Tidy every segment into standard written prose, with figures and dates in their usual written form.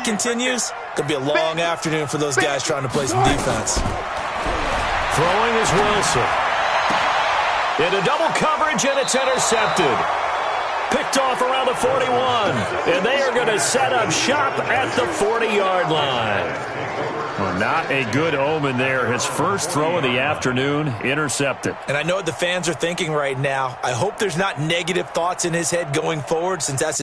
that continues, it's going to be a long afternoon for those guys trying to play some defense. Throwing is Wilson. Into double coverage, and it's intercepted. Picked off around the 41, and they are going to set up shop at the 40-yard line. Well, not a good omen there. His first throw of the afternoon, intercepted. And I know what the fans are thinking right now. I hope there's not negative thoughts in his head going forward, since that's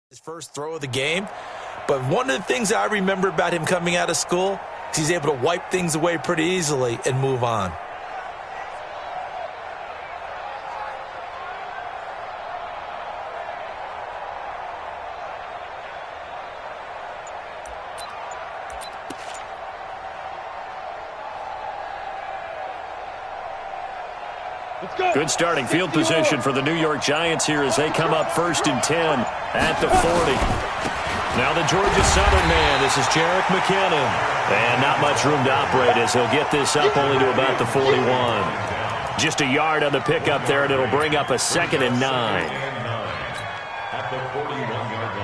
his first throw of the game. But one of the things I remember about him coming out of school is he's able to wipe things away pretty easily and move on. Good starting field position for the New York Giants here as they come up 1st and 10 at the 40. Now the Georgia Southern man. This is Jerick McKinnon. And not much room to operate as he'll get this up only to about the 41. Just a yard on the pickup there, and it'll bring up a 2nd and 9. At the 41-yard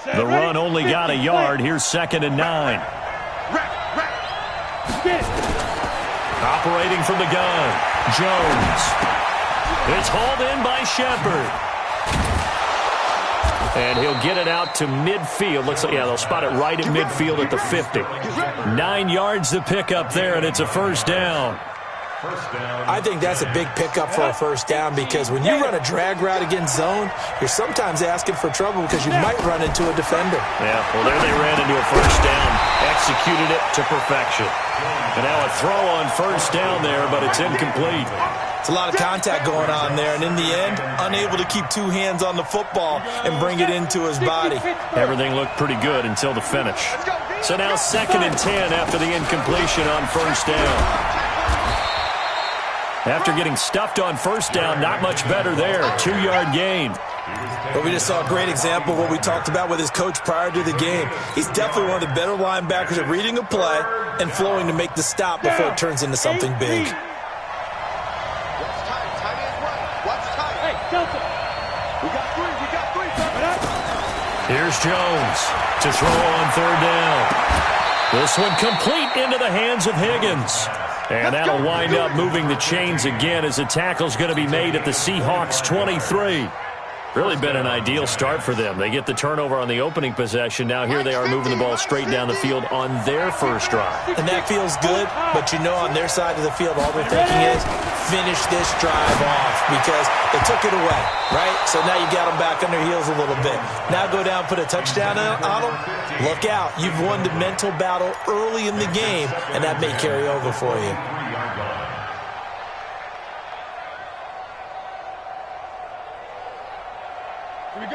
line. The run only got a yard. Here's 2nd and 9. Operating from the gun, Jones. It's hauled in by Shepard. And he'll get it out to midfield. Looks like, yeah, they'll spot it right at midfield at the 50. 9 yards to pick up there, and it's a first down. I think that's a big pickup for a first down, because when you run a drag route against zone, you're sometimes asking for trouble because you might run into a defender. Yeah, well, there they ran into a first down, executed it to perfection. And now a throw on first down there, but it's incomplete. It's a lot of contact going on there, and in the end, unable to keep two hands on the football and bring it into his body. Everything looked pretty good until the finish. So now 2nd and 10 after the incompletion on first down. After getting stuffed on first down, not much better there. 2-yard gain. But we just saw a great example of what we talked about with his coach prior to the game. He's definitely one of the better linebackers at reading a play and flowing to make the stop before it turns into something big. Here's Jones to throw on 3rd down. This one complete into the hands of Higgins. And that'll wind up moving the chains again as the tackle's going to be made at the Seahawks 23. Really been an ideal start for them. They get the turnover on the opening possession. Now here they are moving the ball straight down the field on their first drive. And that feels good, but you know on their side of the field all they're thinking is finish this drive off because they took it away, right? So now you got them back on their heels a little bit. Now go down, put a touchdown on them. Look out. You've won the mental battle early in the game, and that may carry over for you.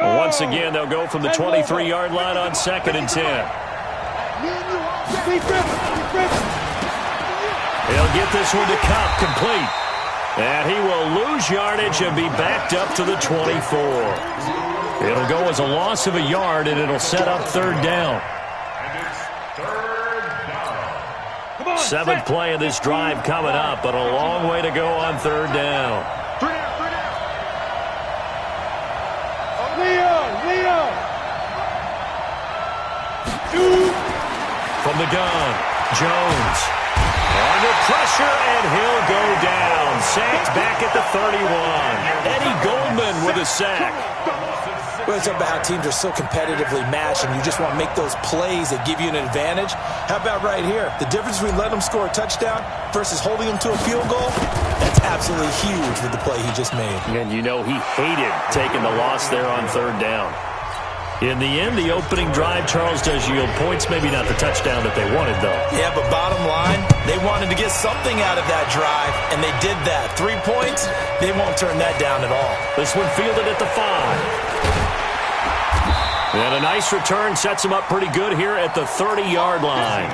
Once again, they'll go from the 23-yard line on 2nd and 10. He'll get this one to Cup, complete. And he will lose yardage and be backed up to the 24. It'll go as a loss of a yard, and it'll set up 3rd down. 7th play of this drive coming up, but a long way to go on 3rd down. From the gun, Jones. Under pressure, and he'll go down. Sacked back at the 31. Eddie Goldman with a sack. Well, it's about how teams are so competitively matched, and you just want to make those plays that give you an advantage. How about right here? The difference between letting them score a touchdown versus holding them to a field goal, that's absolutely huge with the play he just made. And you know he hated taking the loss there on 3rd down. In the end, the opening drive, Charles, does yield points. Maybe not the touchdown that they wanted, though. Yeah, but bottom line, they wanted to get something out of that drive, and they did that. 3 points, they won't turn that down at all. This one fielded at the 5. And a nice return sets them up pretty good here at the 30-yard line.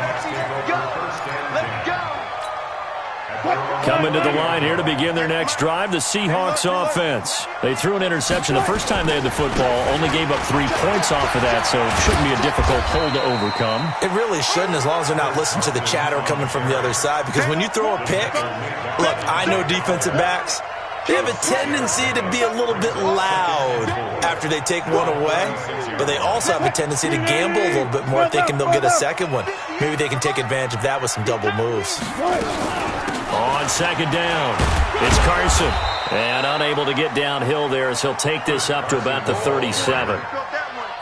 Coming to the line here to begin their next drive, the Seahawks offense. They threw an interception the first time they had the football, only gave up 3 points off of that, so it shouldn't be a difficult hole to overcome. It really shouldn't, as long as they're not listening to the chatter coming from the other side, because when you throw a pick, look, I know defensive backs, they have a tendency to be a little bit loud after they take one away, but they also have a tendency to gamble a little bit more, thinking they'll get a second one. Maybe they can take advantage of that with some double moves. On second down, it's Carson. And unable to get downhill there as he'll take this up to about the 37.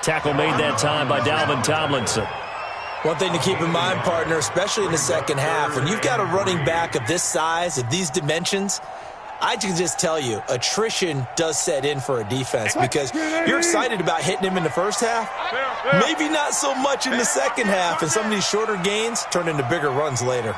Tackle made that time by Dalvin Tomlinson. One thing to keep in mind, partner, especially in the second half, when you've got a running back of this size, of these dimensions, I can just tell you, attrition does set in for a defense because you're excited about hitting him in the first half. Maybe not so much in the second half, and some of these shorter gains turn into bigger runs later.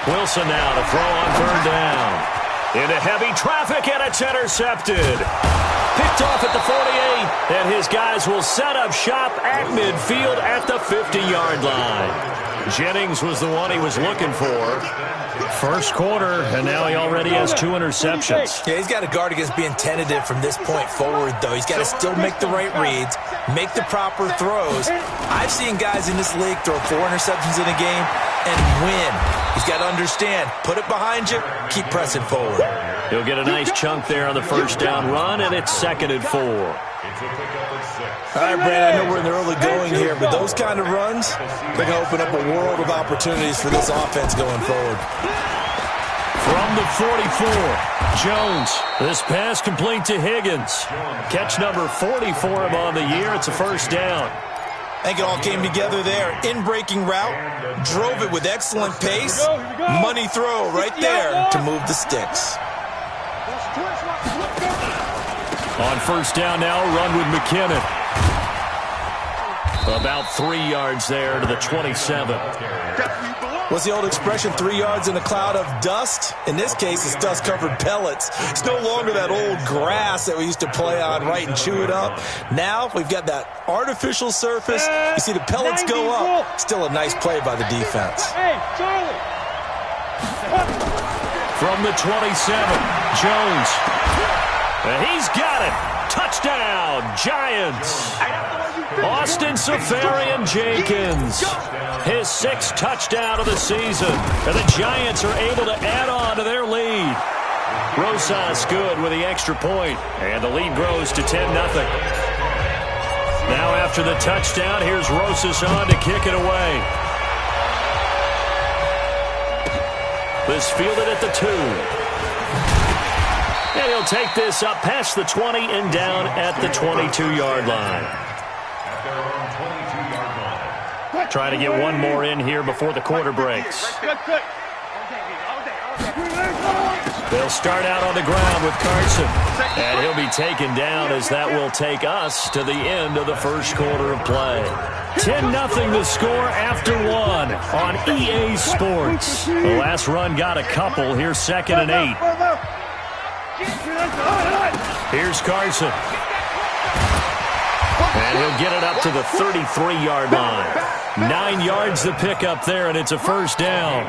Wilson now to throw on third down. Into heavy traffic, and it's intercepted. Picked off at the 48, and his guys will set up shop at midfield at the 50-yard line. Jennings was the one he was looking for. First quarter, and now he already has 2 interceptions. Yeah, he's got to guard against being tentative from this point forward, though. He's got to still make the right reads, make the proper throws. I've seen guys in this league throw 4 interceptions in a game and win. He's got to understand, put it behind you, keep pressing forward. He'll get a nice chunk there on the first down run, and it's 2nd and 4. All right, Brad, I know we're in the early going here, but those kind of runs, they're going to open up a world of opportunities for this offense going forward. From the 44, Jones. This pass complete to Higgins. Catch number 40 for him on the year. It's a first down. I think it all came together there. In-breaking route, drove it with excellent pace. Money throw right there to move the sticks. On first down now, run with McKinnon. About 3 yards there to the 27. What's the old expression, 3 yards in a cloud of dust? In this case, it's dust-covered pellets. It's no longer that old grass that we used to play on, right, and chew it up. Now we've got that artificial surface. You see the pellets go up. Still a nice play by the defense. From the 27, Jones. And he's got it. Touchdown, Giants. Austin Seferian-Jenkins. His 6th touchdown of the season. And the Giants are able to add on to their lead. Rosas good with the extra point. And the lead grows to 10-0. Now after the touchdown, here's Rosas on to kick it away. This fielded at the 2. And he'll take this up past the 20 and down at the 22-yard line. Trying to get one more in here before the quarter breaks. They'll start out on the ground with Carson. And he'll be taken down as that will take us to the end of the first quarter of play. 10-0 the score after 1 on EA Sports. The last run got a couple. Here's 2nd and 8. Here's Carson. And he'll get it up to the 33-yard line. 9 yards to pick up there, and it's a first down.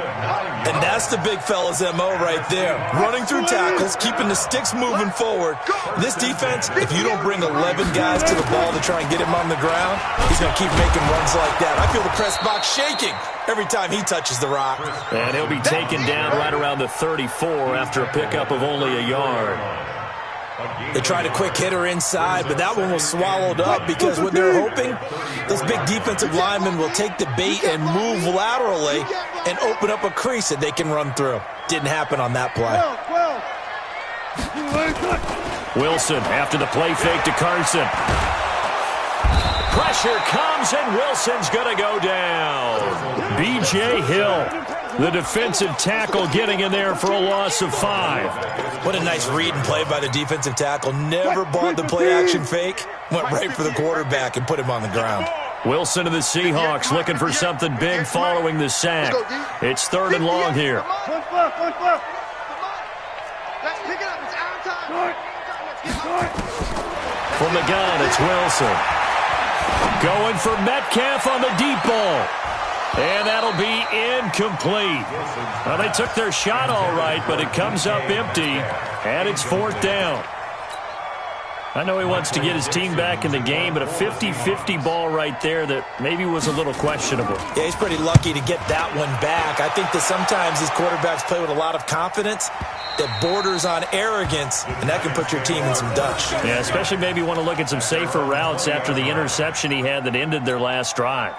And that's the big fella's MO right there. Running through tackles, keeping the sticks moving forward. This defense, if you don't bring 11 guys to the ball to try and get him on the ground, he's going to keep making runs like that. I feel the press box shaking every time he touches the rock. And he'll be taken down right around the 34 after a pickup of only a yard. They tried a quick hitter inside, but that one was swallowed up because what they're hoping, those big defensive linemen will take the bait and move laterally and open up a crease that they can run through. Didn't happen on that play. Wilson after the play fake to Carson. pressure comes, and Wilson's going to go down. B.J. Hill, the defensive tackle, getting in there for a loss of 5. What a nice read and play by the defensive tackle. Never bought the play-action fake. Went right for the quarterback and put him on the ground. Wilson of the Seahawks looking for something big following the sack. It's 3rd and long here. From the gun, it's Wilson. Going for Metcalf on the deep ball. And that'll be incomplete. Well, they took their shot all right, but it comes up empty, and it's 4th down. I know he wants to get his team back in the game, but a 50-50 ball right there that maybe was a little questionable. Yeah, he's pretty lucky to get that one back. I think that sometimes these quarterbacks play with a lot of confidence that borders on arrogance, and that can put your team in some dutch. Yeah, especially maybe want to look at some safer routes after the interception he had that ended their last drive.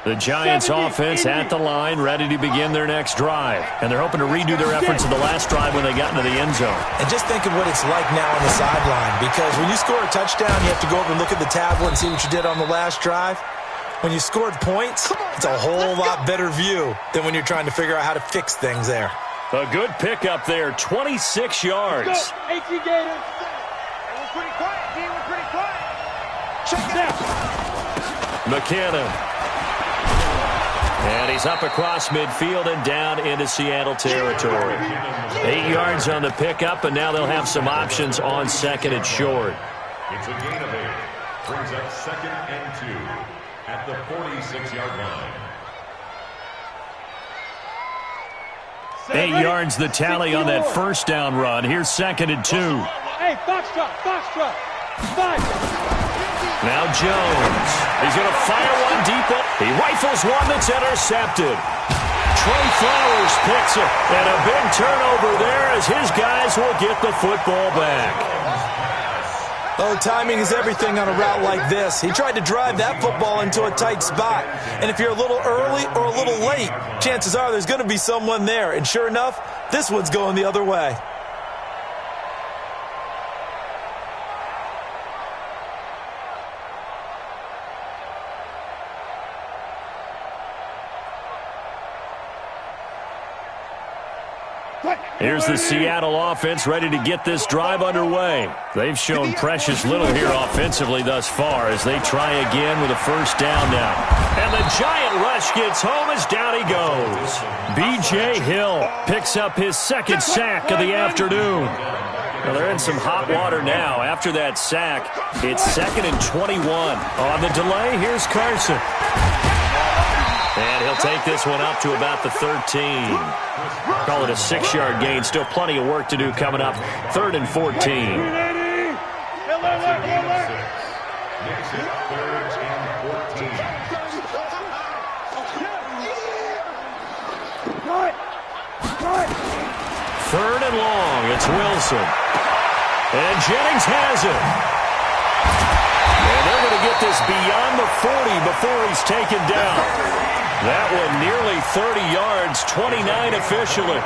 The Giants offense at the line, ready to begin their next drive. And they're hoping to redo their efforts in the last drive when they got into the end zone. And just think of what it's like now on the sideline, because when you score a touchdown, you have to go over and look at the tablet and see what you did on the last drive. When you scored points, it's a whole lot better view than when you're trying to figure out how to fix things there. A good pickup there, 26 yards. McKinnon. And he's up across midfield and down into Seattle territory. 8 yards on the pickup, and now they'll have some options on 2nd and short. It's a gain of 8. Brings up 2nd and 2 at the 46-yard line. 8 yards the tally on that first down run. Here's 2nd and 2. Hey, foxtrot. 5. Now Jones. He's going to fire one deep. He rifles one that's intercepted. Trey Flowers picks it. And a big turnover there as his guys will get the football back. Oh, timing is everything on a route like this. He tried to drive that football into a tight spot. And if you're a little early or a little late, chances are there's going to be someone there. And sure enough, this one's going the other way. Here's the Seattle offense ready to get this drive underway. They've shown precious little here offensively thus far as they try again with a first down now. And the giant rush gets home as down he goes. B.J. Hill picks up his 2nd sack of the afternoon. Well, they're in some hot water now. After that sack, it's 2nd and 21. On the delay, here's Carson. And he'll take this one up to about the 13. Call it a 6-yard gain. Still plenty of work to do coming up. 3rd and 14. Third and long. It's Wilson. And Jennings has it. And they're going to get this beyond the 40 before he's taken down. That one nearly 30 yards, 29 officially.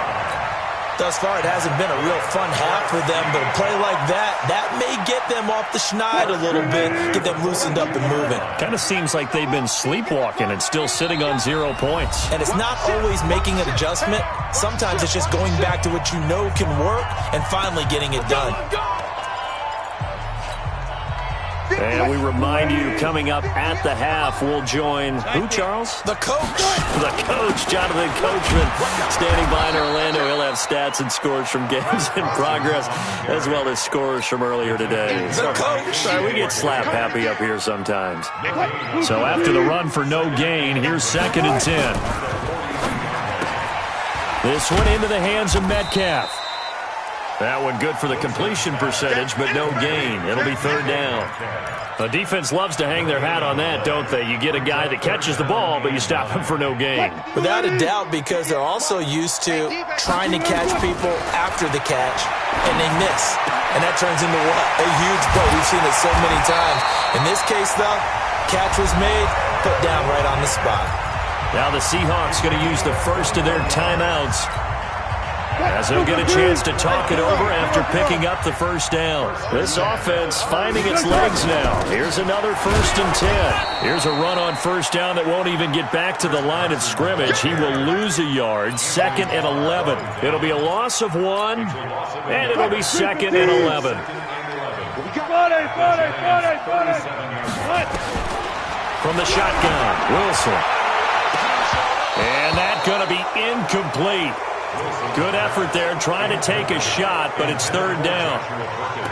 Thus far, it hasn't been a real fun half for them, but a play like that may get them off the schneid a little bit, get them loosened up and moving. Kind of seems like they've been sleepwalking and still sitting on 0 points. And it's not always making an adjustment. Sometimes it's just going back to what you know can work and finally getting it done. And we remind you, coming up at the half, we'll join who, Charles? The coach. The coach, Jonathan Coachman, standing by in Orlando. He'll have stats and scores from games in progress, as well as scores from earlier today. The coach. Sorry, we get slap happy up here sometimes. So after the run for no gain, here's 2nd and 10. This one into the hands of Metcalf. That one good for the completion percentage, but no gain. It'll be 3rd down. The defense loves to hang their hat on that, don't they? You get a guy that catches the ball, but you stop him for no gain. Without a doubt, because they're also used to trying to catch people after the catch, and they miss. And that turns into what? A huge play. We've seen it so many times. In this case, though, catch was made, put down right on the spot. Now the Seahawks going to use the first of their timeouts. as he'll get a chance to talk it over after picking up the first down. This offense finding its legs now. Here's another 1st and 10. Here's a run on first down that won't even get back to the line of scrimmage. He will lose a yard. 2nd and 11. It'll be a loss of 1, and it'll be 2nd and 11. From the shotgun, Wilson. And that's going to be incomplete. Good effort there, trying to take a shot, but it's 3rd down.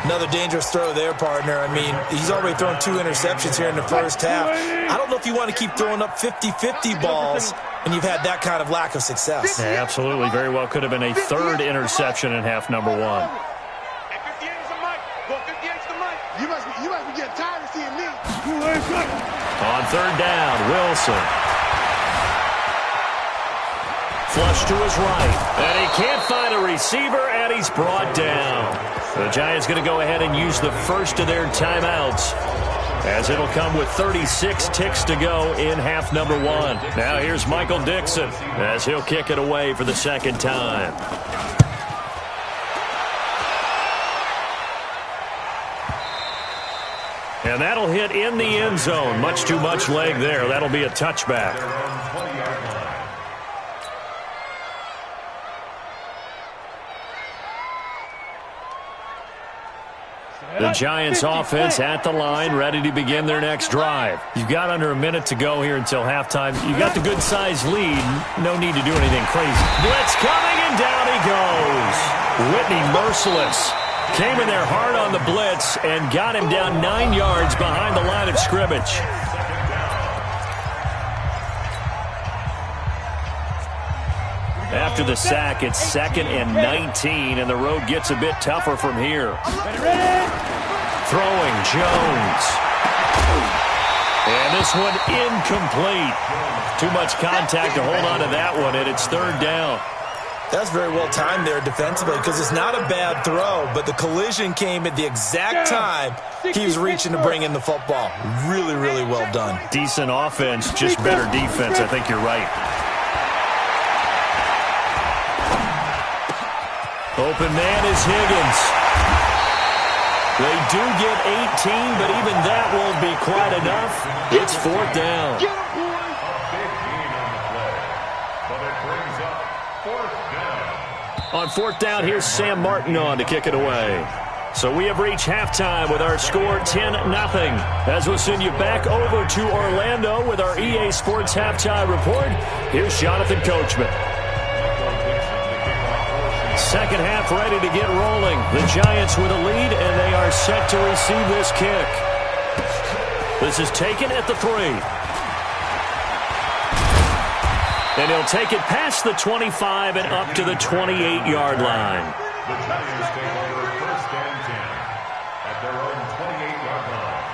Another dangerous throw there, partner. I mean, he's already thrown 2 interceptions here in the first half. I don't know if you want to keep throwing up 50-50 balls and you've had that kind of lack of success. Yeah, absolutely. Very well could have been a 3rd interception in half number 1. You must be getting tired of seeing me. On 3rd down, Wilson. Flush to his right. And he can't find a receiver, and he's brought down. The Giants going to go ahead and use the first of their timeouts, as it'll come with 36 ticks to go in half number 1. Now here's Michael Dixon, as he'll kick it away for the 2nd time. And that'll hit in the end zone. Much too much leg there. That'll be a touchback. The Giants offense at the line, ready to begin their next drive. You've got under a minute to go here until halftime. You got the good-sized lead. No need to do anything crazy. Blitz coming, and down he goes. Whitney merciless. Came in there hard on the blitz and got him down 9 yards behind the line of scrimmage. After the sack, it's 2nd and 19, and the road gets a bit tougher from here. Throwing, Jones. And this one incomplete. Too much contact to hold on to that one, and it's 3rd down. That's very well timed there defensively, because it's not a bad throw, but the collision came at the exact time he was reaching to bring in the football. Really, really well done. Decent offense, just better defense. I think you're right. Open man is Higgins. They do get 18, but even that won't be quite enough. It's 4th down. On 4th down, here's Sam Martin on to kick it away. So we have reached halftime with our score 10-0. As we'll send you back over to Orlando with our EA Sports Halftime Report, here's Jonathan Coachman. Second half ready to get rolling. The Giants with a lead, and they are set to receive this kick. This is taken at the 3. And he'll take it past the 25 and up to the 28-yard line. The Giants take over 1st and 10 at their own 28-yard line.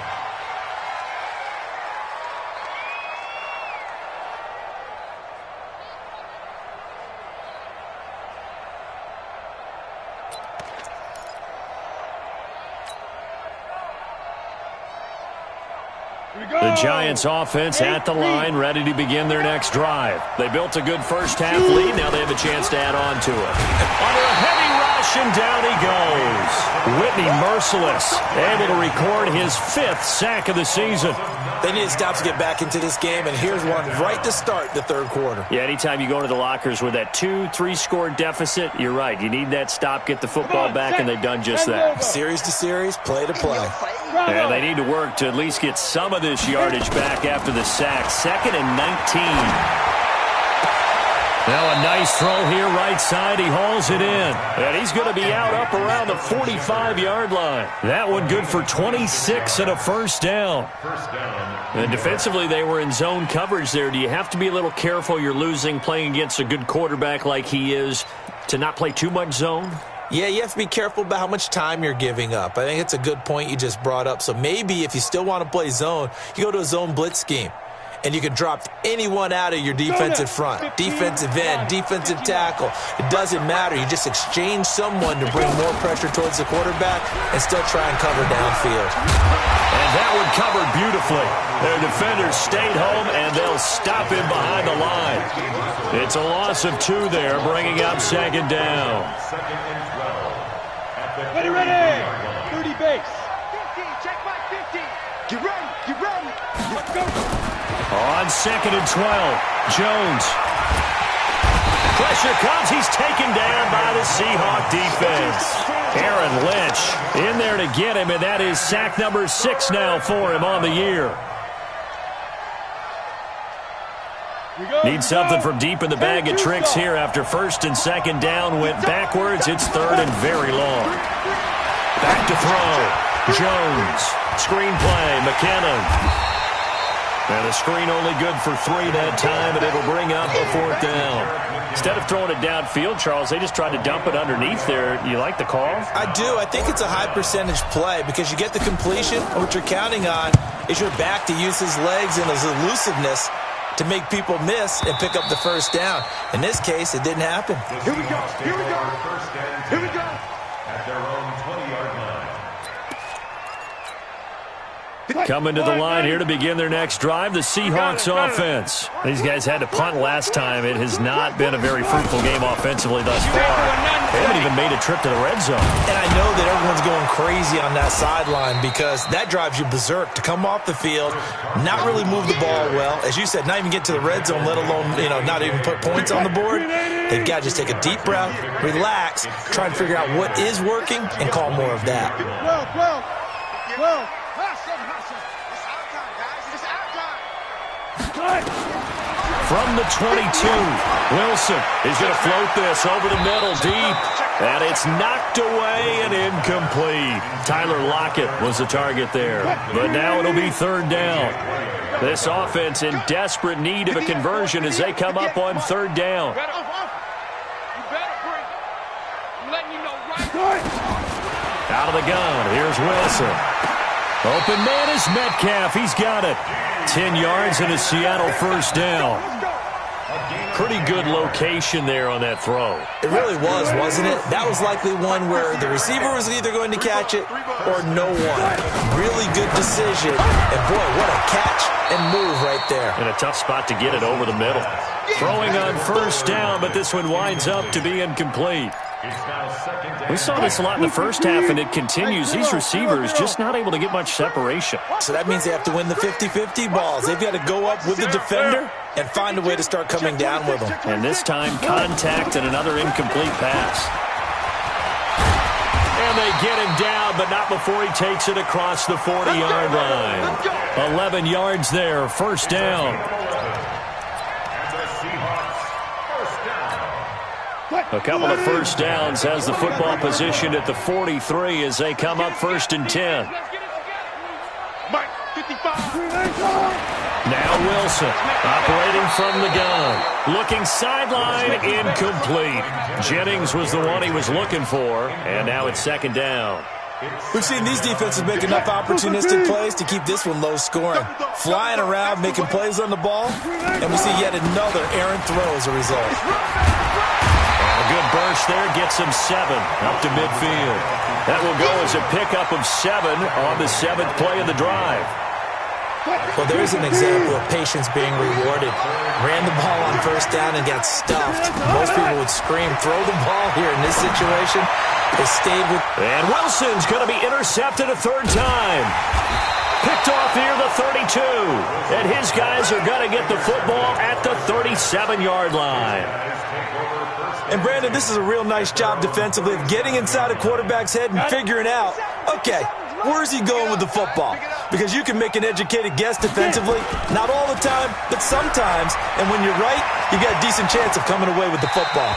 The Giants offense at the line, ready to begin their next drive. They built a good first half lead. Now they have a chance to add on to it. Under a heavy rush, and down he goes. Whitney merciless, able to record his 5th sack of the season. They need to stop to get back into this game, and here's one right to start the 3rd quarter. Yeah, anytime you go into the lockers with that 2-3 score deficit, you're right. You need that stop, get the football back, and they've done just that. Series to series, play to play. And they need to work to at least get some of this yardage back after the sack. 2nd and 19. Now a nice throw here right side. He hauls it in. And he's going to be out up around the 45-yard line. That one good for 26 and a 1st down. And defensively, they were in zone coverage there. Do you have to be a little careful? You're losing playing against a good quarterback like he is to not play too much zone? Yeah, you have to be careful about how much time you're giving up. I think it's a good point you just brought up. So maybe if you still want to play zone, you go to a zone blitz scheme. And you can drop anyone out of your defensive front, defensive end, defensive tackle. It doesn't matter. You just exchange someone to bring more pressure towards the quarterback and still try and cover downfield. And that one covered beautifully. Their defenders stayed home, and they'll stop him behind the line. It's a loss of 2 there, bringing up second down. Second and 12. Ready, ready. 30 base. 15, check my 50. Get ready, get ready. Let's go. On second and 12, Jones. Pressure comes. He's taken down by the Seahawk defense. Aaron Lynch in there to get him, and that is sack number 6 now for him on the year. Need something from deep in the bag of tricks here after first and second down went backwards. It's third and very long. Back to throw. Jones. Screen play. McKinnon. And a screen only good for 3 that time, and it'll bring up a 4th down. Instead of throwing it downfield, Charles, they just tried to dump it underneath there. You like the call? I do. I think it's a high percentage play because you get the completion. What you're counting on is your back to use his legs and his elusiveness to make people miss and pick up the first down. In this case, it didn't happen. Here we go, here we go. Here we go. At their own 20-yard line. Coming to the line here to begin their next drive, the Seahawks offense. These guys had to punt last time. It has not been a very fruitful game offensively thus far. They haven't even made a trip to the red zone. And I know that everyone's going crazy on that sideline because that drives you berserk to come off the field, not really move the ball well. As you said, not even get to the red zone, let alone, not even put points on the board. They've got to just take a deep breath, relax, try and figure out what is working, and call more of that. Well. From the 22, Wilson is going to float this over the middle deep. And it's knocked away and incomplete. Tyler Lockett was the target there. But now it'll be 3rd down. This offense in desperate need of a conversion as they come up on 3rd down. Out of the gun, here's Wilson. Open man is Metcalf. He's got it. 10 yards and a Seattle 1st down. Pretty good location there on that throw. It really was, wasn't it? That was likely one where the receiver was either going to catch it or no one. Really good decision. And, boy, what a catch and move right there. And a tough spot to get it over the middle. Throwing on 1st down, but this one winds up to be incomplete. We saw this a lot in the first half, and it continues. These receivers just not able to get much separation. So that means they have to win the 50-50 balls. They've got to go up with the defender and find a way to start coming down with them. And this time, contact and another incomplete pass. And they get him down, but not before he takes it across the 40-yard line. 11 yards there, 1st down. A couple of 1st downs has the football positioned at the 43 as they come up 1st and 10. Now Wilson operating from the gun. Looking sideline, incomplete. Jennings was the one he was looking for, and now it's 2nd down. We've seen these defenses make enough opportunistic plays to keep this one low scoring. Flying around, making plays on the ball, and we see yet another errant throw as a result. A good burst there gets him 7 up to midfield. That will go as a pickup of 7 on the 7th play of the drive. Well, there's an example of patience being rewarded. Ran the ball on 1st down and got stuffed. Most people would scream, throw the ball here in this situation. They stayed with... And Wilson's going to be intercepted a 3rd time. Picked off near the 32. And his guys are going to get the football at the 37-yard line. And, Brandon, this is a real nice job defensively of getting inside a quarterback's head and figuring out, okay, where's he going with the football? Because you can make an educated guess defensively, not all the time, but sometimes. And when you're right, you got a decent chance of coming away with the football.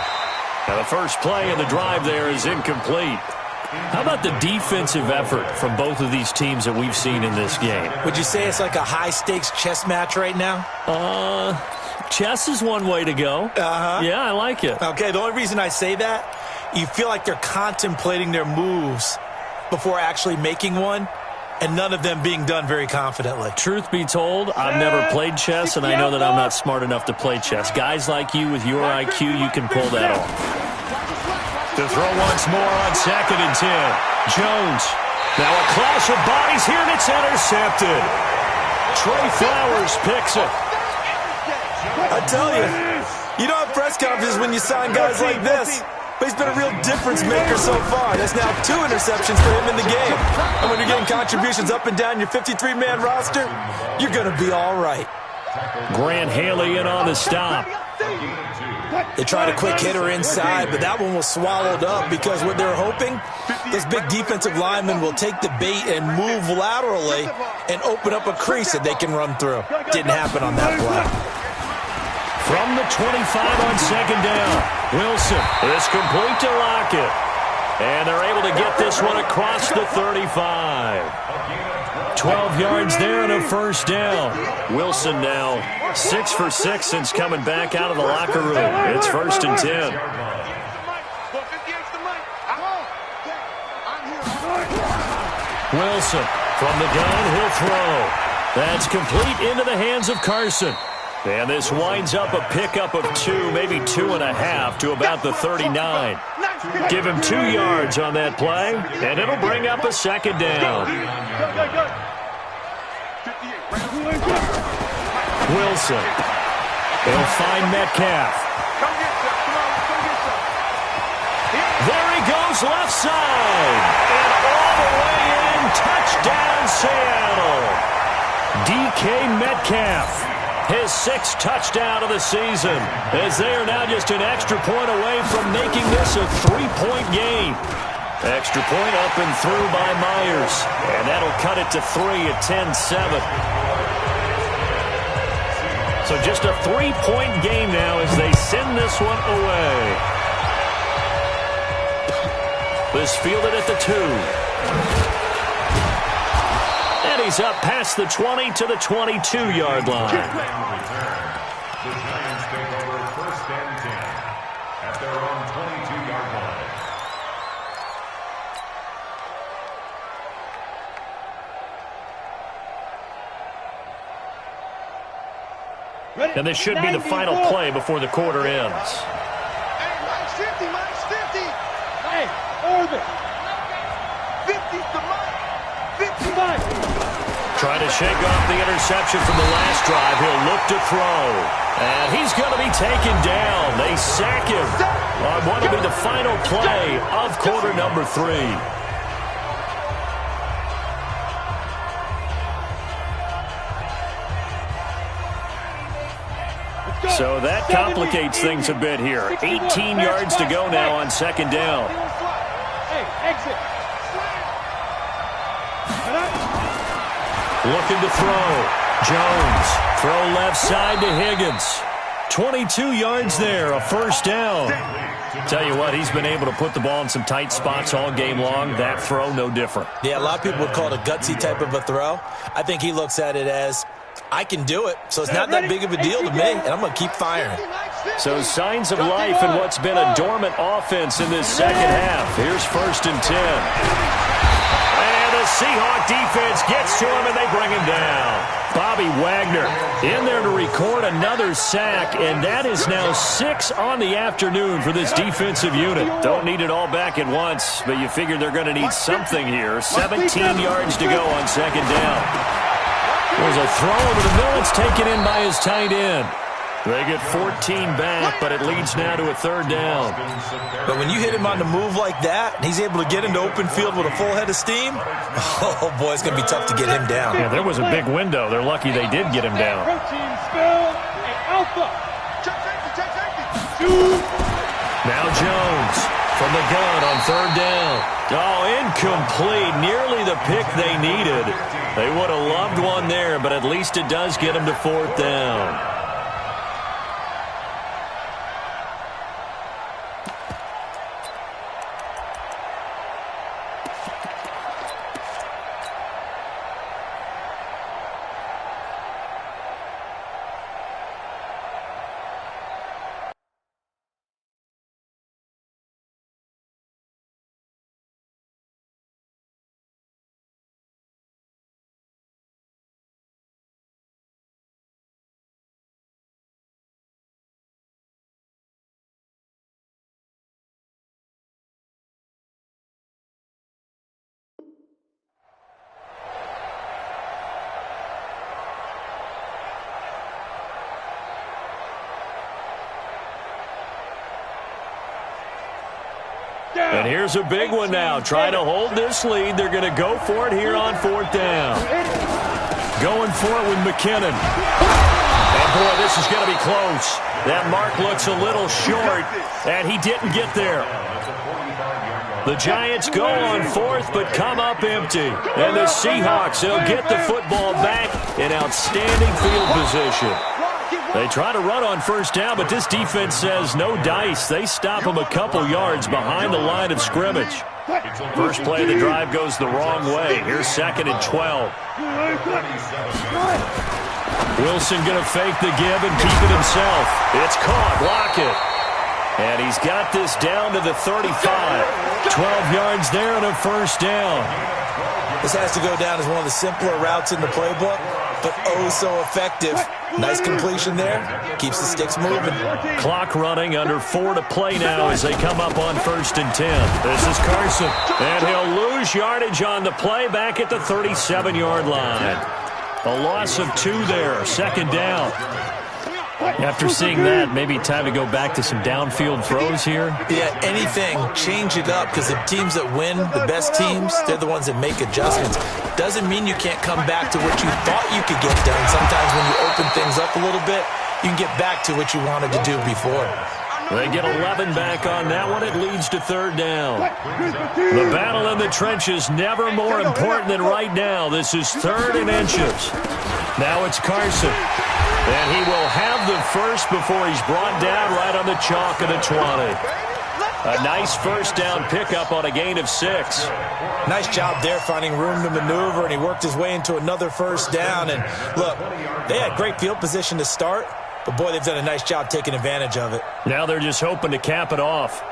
Now the first play of the drive there is incomplete. How about the defensive effort from both of these teams that we've seen in this game? Would you say it's like a high-stakes chess match right now? Chess is one way to go. Uh-huh. Yeah, I like it. Okay, the only reason I say that, you feel like they're contemplating their moves before actually making one, and none of them being done very confidently. Truth be told, I've never played chess, and I know that I'm not smart enough to play chess. Guys like you with your IQ, you can pull that off. To throw once more on 2nd and 10. Jones Now a clash of bodies here, and it's intercepted. Trey Flowers picks it. I tell you don't have press conferences when you sign guys like this. But he's been a real difference maker so far. That's now 2 interceptions for him in the game. And when you're getting contributions up and down your 53-man roster, you're going to be all right. Grant Haley in on the stop. They tried a quick hitter inside, but that one was swallowed up because what they're hoping, this big defensive lineman will take the bait and move laterally and open up a crease that they can run through. Didn't happen on that play. From the 25 on second down, Wilson is complete to Lockett. And they're able to get this one across the 35. 12 yards there and a first down. Wilson now 6 for 6 since coming back out of the locker room. It's 1st and 10. Wilson from the gun, he'll throw. That's complete into the hands of Carson. And this winds up a pickup of 2, maybe 2.5 to about the 39. Give him 2 yards on that play, and it'll bring up a second down. Wilson. He'll find Metcalf. There he goes, left side. And all the way in, touchdown Seattle. DK Metcalf. His 6th touchdown of the season, as they are now just an extra point away from making this a 3-point game. Extra point up and through by Myers, and that'll cut it to 3 at 10-7. So just a 3-point game now as they send this one away. This fielded at the 2. And he's up past the 20 to the 22-yard line. The Giants take over 1st and 10 at their own 22-yard line. And this should be the final play before the quarter ends. Hey, minus 50, minus 50. Hey, orbit. 50's the mark. 55. Trying to shake off the interception from the last drive. He'll look to throw. And he's going to be taken down. They sack him on what will be the final play of quarter number 3. So that complicates things a bit here. 18 yards to go now on second down. Hey, exit. Looking to throw. Jones. Throw left side to Higgins. 22 yards there, a first down. Tell you what, he's been able to put the ball in some tight spots all game long. That throw, no different. Yeah, a lot of people would call it a gutsy type of a throw. I think he looks at it as, I can do it, so it's not that big of a deal to me, and I'm going to keep firing. So signs of life in what's been a dormant offense in this second half. Here's 1st and 10. And the Seahawk defense gets to him, and they bring him down. Bobby Wagner in there to record another sack, and that is now 6 on the afternoon for this defensive unit. Don't need it all back at once, but you figure they're going to need something here. 17 yards to go on second down. There's a throw over the middle. It's taken in by his tight end. They get 14 back, but it leads now to a 3rd down. But when you hit him on the move like that, and he's able to get into open field with a full head of steam, oh, boy, it's going to be tough to get him down. Yeah, there was a big window. They're lucky they did get him down. Protein spill. Hey, Alpha. Check safety. Now Jones from the gun on 3rd down. Oh, incomplete. Nearly the pick they needed. They would have loved one there, but at least it does get them to 4th down. And here's a big one now. Trying to hold this lead. They're going to go for it here on 4th down. Going for it with McKinnon. And, boy, this is going to be close. That mark looks a little short, and he didn't get there. The Giants go on 4th, but come up empty. And the Seahawks, they'll get the football back in outstanding field position. They try to run on 1st down, but this defense says no dice. They stop them a couple yards behind the line of scrimmage. First play of the drive goes the wrong way. Here's 2nd and 12. Wilson going to fake the give and keep it himself. It's caught. Lockett. And he's got this down to the 35. 12 yards there and a 1st down. This has to go down as one of the simpler routes in the playbook, but oh so effective. Nice completion there. Keeps the sticks moving. Clock running, under 4 to play now as they come up on 1st and 10. This is Carson. And he'll lose yardage on the play back at the 37-yard line. A loss of 2 there. 2nd down. After seeing that, maybe time to go back to some downfield throws here. Yeah, anything. Change it up, because the teams that win, the best teams, they're the ones that make adjustments. Doesn't mean you can't come back to what you thought you could get done. Sometimes when you open things up a little bit, you can get back to what you wanted to do before. They get 11 back on that one. It leads to 3rd down. The battle in the trenches never more important than right now. This is 3rd and inches. Now it's Carson. And he will have the first before he's brought down right on the chalk of the 20. A nice 1st down pickup on a gain of 6. Nice job there finding room to maneuver, and he worked his way into another 1st down. And look, they had great field position to start, but boy, they've done a nice job taking advantage of it. Now they're just hoping to cap it off.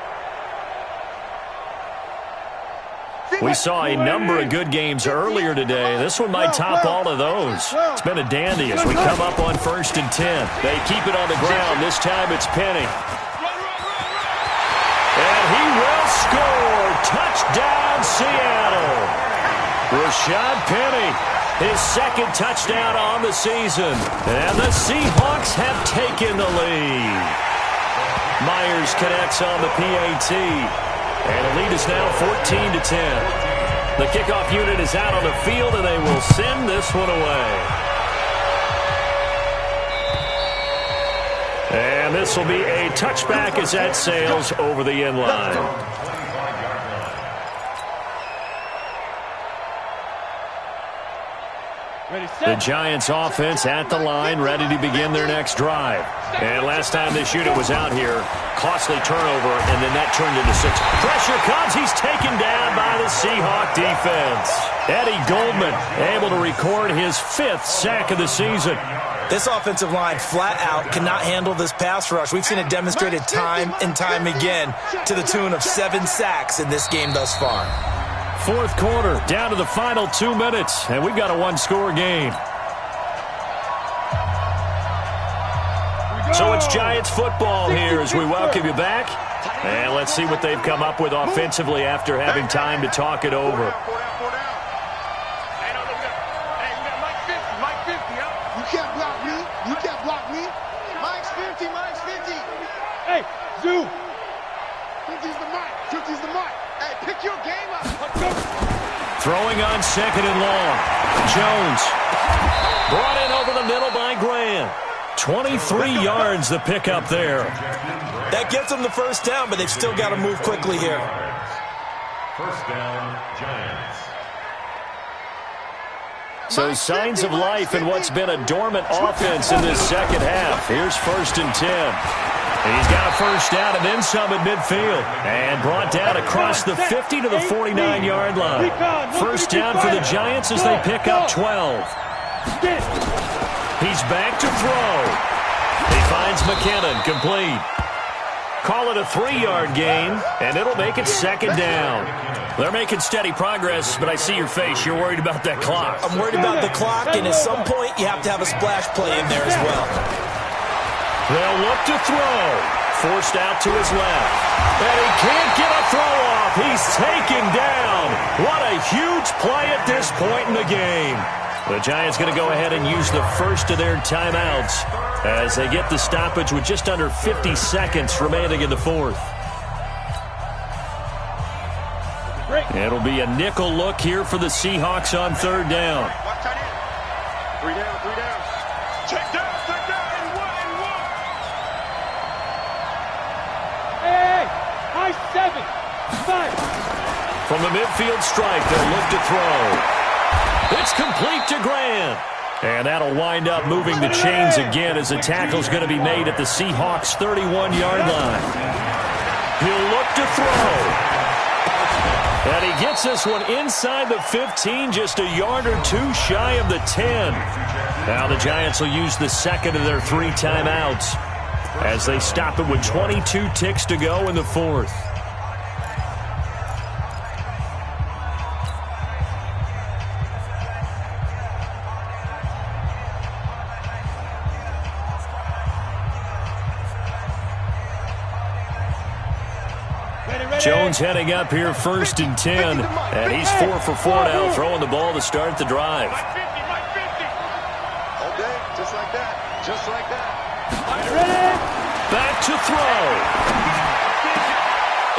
We saw a number of good games earlier today. This one might top all of those. It's been a dandy as we come up on 1st and 10. They keep it on the ground. This time it's Penny. And he will score. Touchdown, Seattle. Rashad Penny, his 2nd touchdown on the season. And the Seahawks have taken the lead. Myers connects on the PAT. And the lead is now 14-10. The kickoff unit is out on the field, and they will send this one away. And this will be a touchback as that sails over the end line. The Giants offense at the line, ready to begin their next drive. And last time this unit was out here, costly turnover, and then that turned into 6. Pressure comes. He's taken down by the Seahawk defense. Eddie Goldman able to record his 5th sack of the season. This offensive line flat out cannot handle this pass rush. We've seen it demonstrated time and time again to the tune of 7 sacks in this game thus far. 4th quarter, down to the final 2 minutes, and we've got a 1-score game. So it's Giants football here as we welcome you back. And let's see what they've come up with offensively after having time to talk it over. You can't block me. You can't block me. Mike's 50. Mike's 50. Hey, Zoo. 50's the mic. 50's the mic. Hey, pick your game up. Throwing on 2nd and long. Jones. Brought in over the middle by Graham. 23 yards the pickup there. That gets them the 1st down, but they've still got to move quickly here. 1st down, Giants. So signs of life in what's been a dormant offense in this 2nd half. Here's 1st and 10. He's got a 1st down and then some at midfield. And brought down across the 50 to the 49-yard line. 1st down for the Giants as they pick up 12. He's back to throw. He finds McKinnon, complete. Call it a 3-yard gain, and it'll make it 2nd down. They're making steady progress, but I see your face. You're worried about that clock. I'm worried about the clock, and at some point, you have to have a splash play in there as well. They'll look to throw. Forced out to his left. And he can't get a throw off. He's taken down. What a huge play at this point in the game. The Giants going to go ahead and use the first of their timeouts as they get the stoppage with just under 50 seconds remaining in the 4th. It'll be a nickel look here for the Seahawks on third down. Watch tight end. 3 down, 3 down. Check down, and one. Hey, high 7, 5. From the midfield stripe, they'll look to throw. It's complete to Grant. And that'll wind up moving the chains again as the tackle's going to be made at the Seahawks' 31-yard line. He'll look to throw. And he gets this one inside the 15, just a yard or two shy of the 10. Now the Giants will use the second of their 3 timeouts as they stop it with 22 ticks to go in the fourth. Jones heading up here, 1st and 10, and he's 4 for 4 now, throwing the ball to start the drive. All day, just like that. Just like that. Back to throw.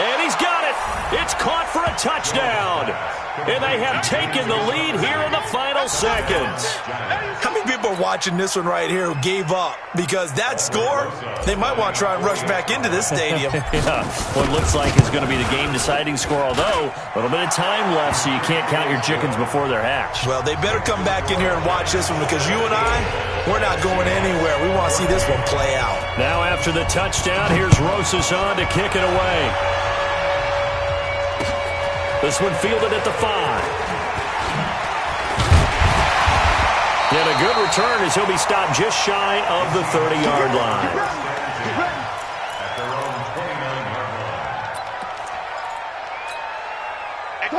And he's got it. It's caught for a touchdown. And they have taken the lead here in the final seconds. How many people are watching this one right here who gave up? Because that score, they might want to try and rush back into this stadium. Yeah, what looks like is going to be the game-deciding score, although a little bit of time left, so you can't count your chickens before they're hatched. Well, they better come back in here and watch this one because you and I, we're not going anywhere. We want to see this one play out. Now after the touchdown, here's Rosas on to kick it away. This one fielded at the 5. And a good return as he'll be stopped just shy of the 30-yard line.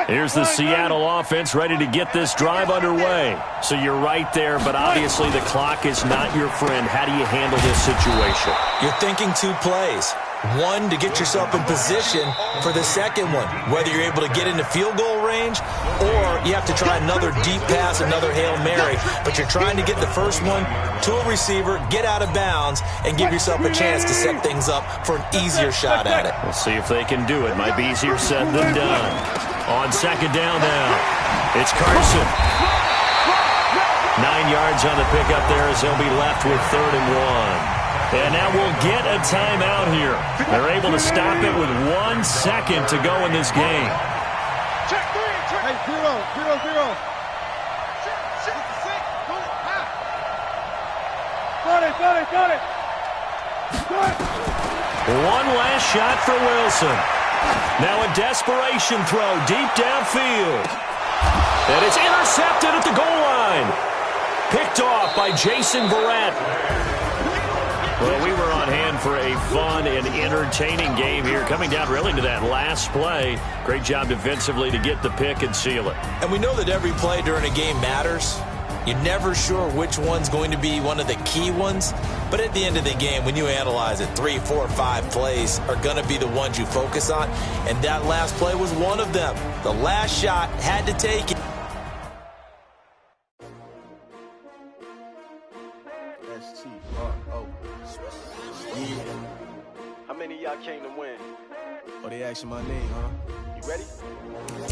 Here's the Seattle offense ready to get this drive underway. So you're right there, but obviously the clock is not your friend. How do you handle this situation? You're thinking 2 plays. One, to get yourself in position for the second one, whether you're able to get into field goal range or you have to try another deep pass, another Hail Mary, but you're trying to get the first one to a receiver, get out of bounds, and give yourself a chance to set things up for an easier shot at it. We'll see if they can do it. Might be easier said than done. On second down now, it's Carson. 9 yards on the pickup there as they'll be left with 3rd and 1. And now we'll get a timeout here. They're able to stop it with 1 second to go in this game. Check 3. Hey, 0. Got it. One last shot for Wilson. Now a desperation throw deep downfield. And it's intercepted at the goal line. Picked off by Jason Verrett. Well, we were on hand for a fun and entertaining game here, coming down really to that last play. Great job defensively to get the pick and seal it. And we know that every play during a game matters. You're never sure which one's going to be one of the key ones. But at the end of the game, when you analyze it, 3, 4, 5 plays are going to be the ones you focus on. And that last play was one of them. The last shot had to take it. How many of y'all came to win? Oh, they asking my name, huh? You ready?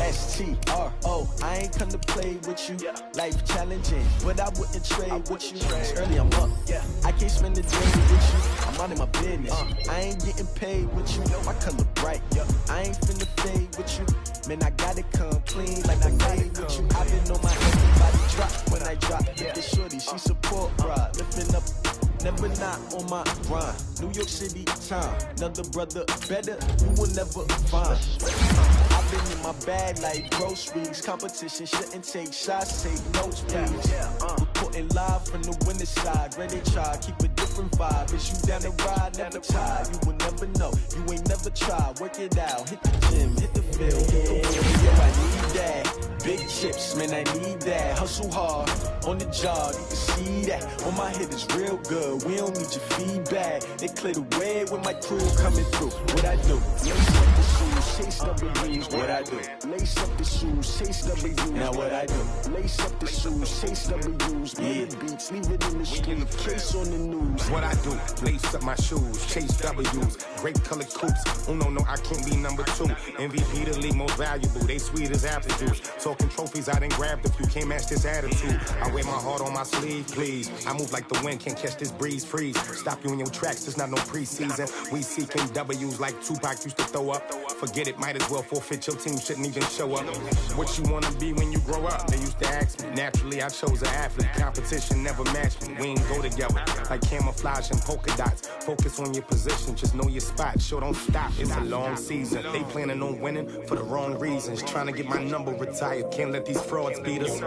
S-T-R-O, I ain't come to play with you. Yeah. Life challenging, but I wouldn't trade with you. It's early, I'm up. Yeah. I can't spend the day with you. I'm out of my business. I ain't getting paid with you. My color bright. I ain't finna fade with you. Man, I gotta come clean like I made with you. I've been on my everybody drop when I drop. The shorty, she support, bruh. Lifting up. Never not on my grind. New York City time. Another brother better, you will never find. I've been in my bag like groceries. Competition shouldn't take shots, take notes, please. Reporting live from the winning side. Ready to try, keep a different vibe. Is you down the ride, never tired. You will never know, you ain't never tried. Work it out, hit the gym, hit the field, hit the wheel. Yo, I need that. big chips, man, I need that. Hustle hard, on the job, you can see that. On my head is real good, we don't need your feedback. They clear the way with my crew coming through. What I do? Lace up the shoes, chase W's. What I do? Lace up the shoes, chase W's. Now what I do? Lace up the shoes, chase W's. Yeah, beats, leave it in the street, case on the news. What I do? Lace up my shoes, chase W's. Grape colored coops. Oh no, I can't be number 2. MVP the league most valuable. They sweet as apple juice. Talking trophies, I done grabbed a few. Can't match this attitude. I wear my heart on my sleeve, please. I move like the wind, can't catch this breeze. Freeze. Stop you in your tracks. There's not no preseason. We seeking W's like Tupac used to throw up. Forget it, might as well forfeit. Your team shouldn't even show up. What you wanna be when you grow up? They used to ask me. Naturally, I chose an athlete. Competition never matched me. We ain't go together like camouflage and polka dots. Focus on your position, just know your spot. Sure, don't stop. It's a long season. They planning on winning for the wrong reasons. Trying to get my number retired. Can't let these frauds beat us.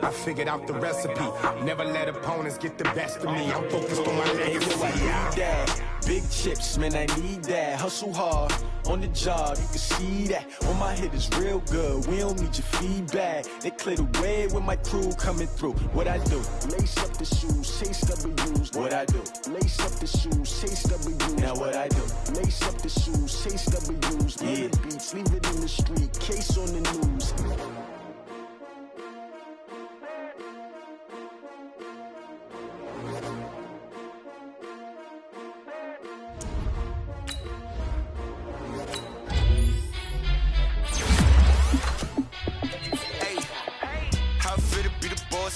I figured out the recipe. Never let opponents get the best of me. I'm focused on my legacy. I need that. Big chips, man, I need that. Hustle hard, on the job, you can see that. On my head is real good, we don't need your feedback. They clear the way with my crew coming through. What I do? Lace up the shoes, chase W's. What I do? Lace up the shoes, chase W's. Now what I do? Lace up the shoes, chase W's. Yeah, beats, leave it in the street, case on the news.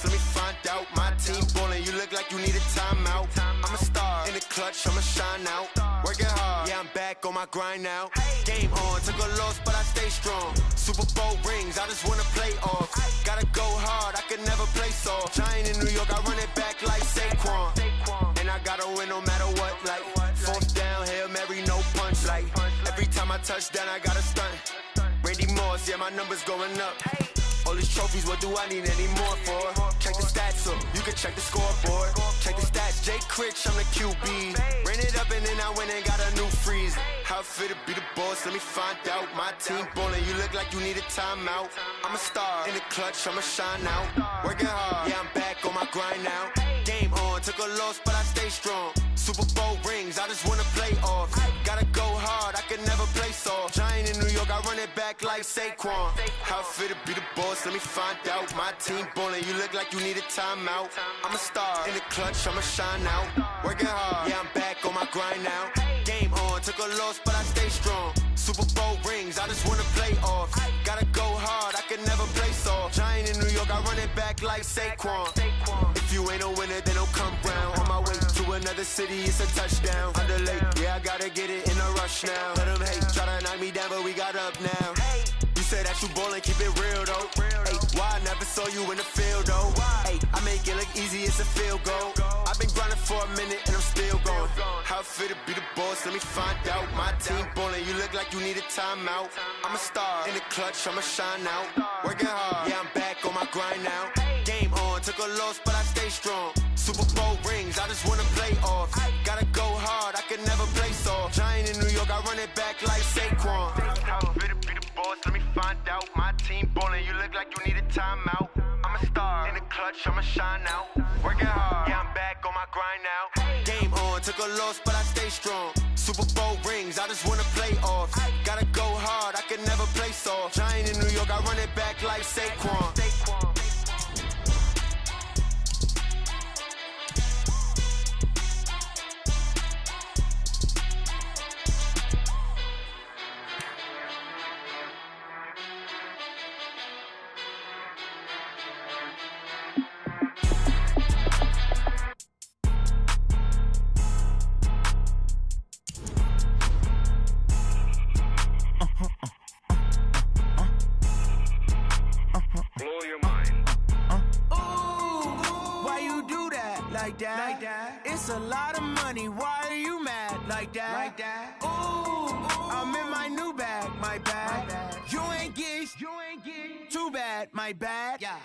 Let me find out. My team ballin', you look like you need a timeout. I'm a star in the clutch, I'ma shine out. Working hard, yeah, I'm back on my grind now. Game on, took a loss, but I stay strong. Super Bowl rings, I just wanna play off. Gotta go hard, I could never play soft. Giant in New York, I run it back like Saquon. And I gotta win no matter what, like fourth down, Hail Mary, no punch. Like every time I touch down, I gotta stunt. Randy Moss, yeah, my numbers going up. All these trophies, what do I need any more for? Check the stats up, you can check the scoreboard. Check the stats, Jay Critch, I'm the QB. Ran it up and then I went and got a new freeze. How fit to be the boss, let me find out. My team ballin', you look like you need a timeout. I'm a star in the clutch, I'ma shine out. Working hard, yeah, I'm back on my grind now. Game on, took a loss, but I stay strong. Super Bowl rings, I just wanna play off. Gotta go hard, I could never play soft. Giant in New York, I run it back like Saquon. How fit to be the boss, let me find out. My team ballin', you look like you need a timeout. I'm a star in the clutch, I'ma shine out. Working hard, yeah, I'm back on my grind now. Game on, took a loss, but I stay strong. Super Bowl rings, I just wanna play off. Gotta go hard, I could never play soft. Giant in New York, I run it back like Saquon. If you ain't a winner, then don't come round. On my way to another city, it's a touchdown. Underlay, yeah, I gotta get it in a rush now. Let them hate, try to knock me down, but we got up now. You say that you ballin', keep it real though. Ay, why I never saw you in the field though? Ay, I make it look easy, it's a field goal. I've been grinding for a minute and I'm still going. How fit to be the boss, let me find out. My team ballin', you look like you need a timeout. I'm a star in the clutch, I'ma shine out. Working hard, yeah, I'm back on my grind now. Game on, took a loss, but I stay strong. Super Bowl rings, I just wanna play off. Gotta go hard, I could never play soft. Giant in New York, I run it back like Saquon. How fit to be the boss, let me find out. My team ballin', you look like you need a timeout. I'm a star in the clutch, I'ma shine out. Working hard, yeah, I'm back on my grind now. Game on, took a loss, but I stay strong. Super Bowl rings, I just wanna play off. Gotta go hard, I could never play soft. Giant in New York, I run it back like Saquon. Like that. It's a lot of money. Why are you mad like that? Ooh, I'm in my new bag, my bag. You ain't get too bad, my bad. Yeah.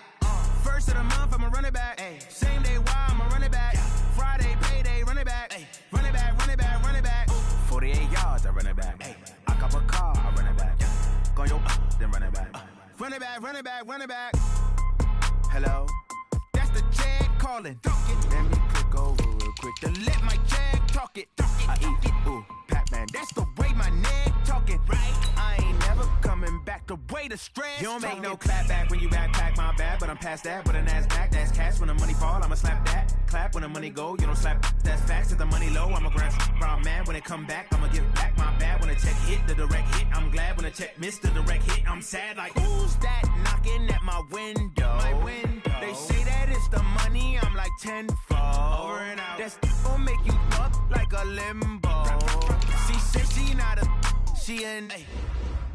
First of the month, I'ma run it back. Ay. Same day, why I'ma run it back. Yeah. Friday, payday, run it back. Ay. Run it back, run it back, run it back. 48 yards, I run it back. Ay. I cop a car, I run it back. Yeah. Go yo, then run it back. Run it back, run it back, run it back. Hello? That's the jag calling. Let me click over real quick to let my jag talk it. I eat it, ooh, Pac-Man. That's the way my neck talking. Right? I ain't never coming back the way the stress. You don't make no clap back when you backpack, my bad. But I'm past that, but a NASDAQ, that's cash. When the money fall, I'ma slap that. Clap when the money go, you don't slap. That's facts. If the money low, I'ma grab brown man. When it come back, I'ma give back my bad. When the check hit, the direct hit. I'm glad when the check missed the direct hit. I'm sad like, who's that knocking at my window? My window. They say that it's the money, I'm like tenfold. Over and out. That's gon' make you up like a limbo. She said she not a, she an.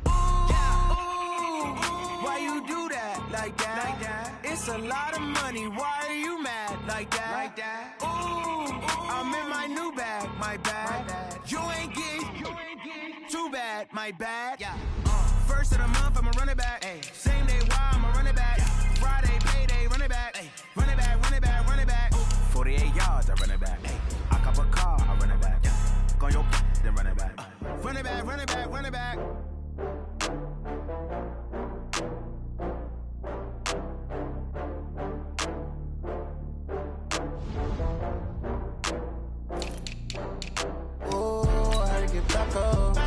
Ooh, yeah, ooh, why you do that like that? Like that? It's a lot of money. Why are you mad like that? Like that? Ooh, I'm in my new bag, my bad. You ain't getting too bad, my bad. Yeah. First of the month, I'ma run it back. Ay. Same day, why I'ma run it back. Yeah. Friday, payday, run it back. Ay. Run it back, run it back, run it back. Ooh. 48 yards, I run it back. Ay. I cop a car, I run it back. Yeah. Go on your then run it back. Run it back, run it back, run it back. Oh, I had to get back up. I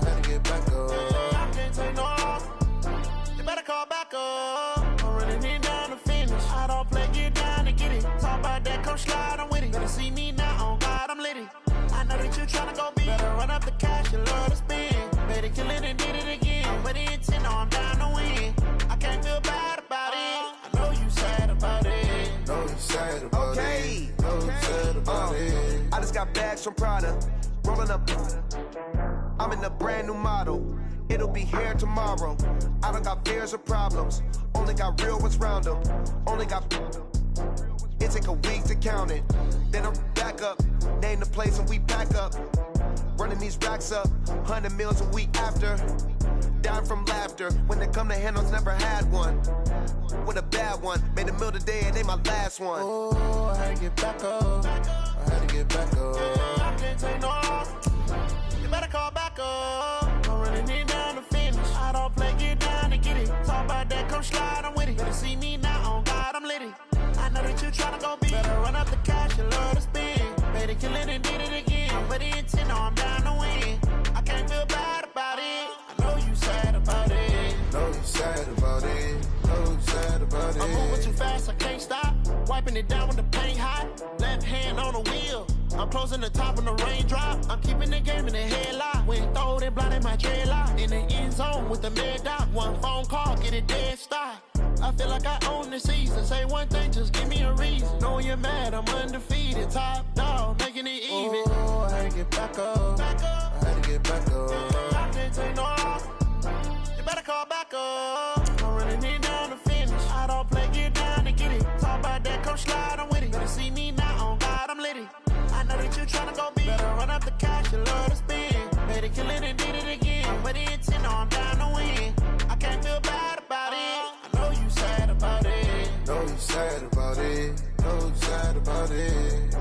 had to get back up. I can't take no loss. You better call back up. I'm running it down to finish. I don't play, get down to get it. Talk about that, come slide, I'm with it. Better see me now, on God, I'm litty. I know that you tryna go big. Better run up the cash, you love to spend. Better kill it and did it again. But the intent, no, I'm down to win. I can't feel bad about it. I know you sad about it. Know you sad about it. Know you sad about it. I just got bags from Prada. Rolling up. I'm in a brand new model. It'll be here tomorrow. I don't got fears or problems. Only got real ones round them. Only got. It take a week to count it. Then I'm back up. Name the place and we back up. Running these racks up. 100 meals a week after. Dying from laughter. When they come to handles, never had one. With a bad one. Made a meal today and they my last one. Oh, I had to get back up. I had to get back up. I can't take no loss. You better call back up. I'm running it down to finish. I don't play, get down to get it. Talk about that, come slide, I'm with it. Better see me now, on God, I'm litty. I know that you tryna go big. Better run up the cash, you love to spend. Better kill it and did it again. But the intent, no, I'm down to win. I can't feel bad about it. I know you sad about it. Know you sad about it. Know you sad about it. I'm moving too fast, I can't stop. Wiping it down with the paint hot. Left hand on the wheel. I'm closing the top when the raindrop. I'm keeping the game in the headlock. When throwed and blinded my dreadlock. In the end zone with the mad dot. One phone call, get it dead stop. I feel like I own the season. Say one thing, just give me a reason. Knowing you're mad, I'm undefeated. Top dog, making it even. Oh, I had to get back up. I had to get back up. I can't take no loss. You better call back up. I'm running it down to finish. I don't play, get down to get it. Talk about that, come slide, I'm with it. Better see me now, on God, I'm litty. I know that you tryna go big. Better run up the cash, you love to spend. Better kill it and did it again. But the intent, no, I'm down to win. I can't feel bad about it. I know you sad about it. Know you sad about it. Know you sad about it.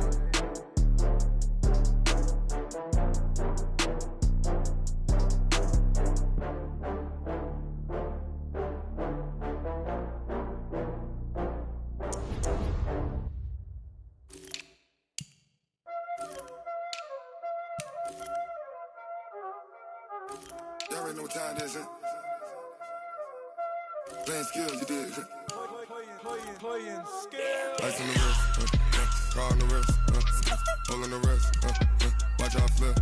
Y'all already know what time it is, huh? Playing skills, you did. Playing skills. Ice on the wrist, car on the wrist, hole in the wrist, watch out flip,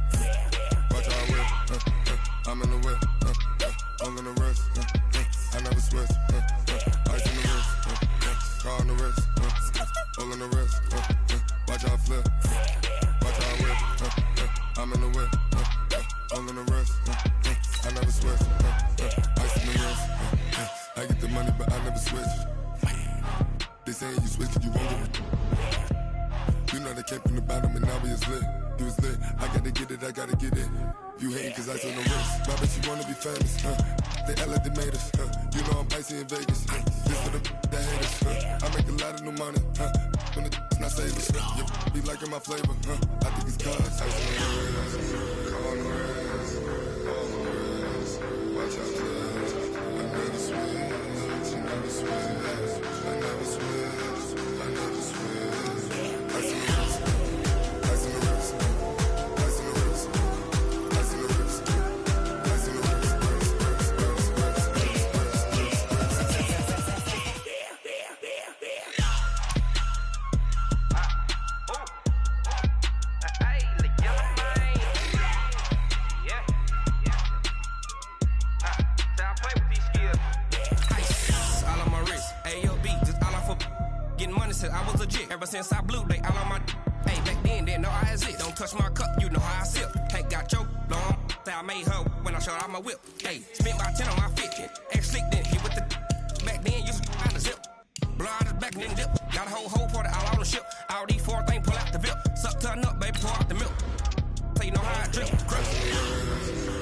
watch out whip, I'm in the whip, hole in the wrist, I never switch, ice on the wrist, car on the wrist, hole in the wrist, watch out flip, watch out whip, I'm in the whip, hole in the wrist, I never switch, ice in the wrist, I get the money but I never switch. They saying you switch it, you won't get it. You know they came from the bottom and now we is lit. You was lit, I gotta get it, I gotta get it. You hating cause ice on the wrist. My bitch, you wanna be famous, They Ella, they made us, You know I'm icy in Vegas, This for the that hate us, I make a lot of new money, When the not savers, You be liking my flavor, I think it's cause ice on the wrist, on the wrist, on the wrist. Watch out, Since I blew, they all on my. Hey, back then, didn't know I exist. Don't touch my cup, you know how I sip. Hey, got your long. Say I made her when I showed out my whip. Hey, spent about 10 on my fit. Ex slick, then hit with the. Back then, used to out the zip. Blow out his back, then dip. Got a whole party all on the ship. All these four things pull out the VIP. Suck, turn up, baby, pour out the milk. So you know how I drip. Crush.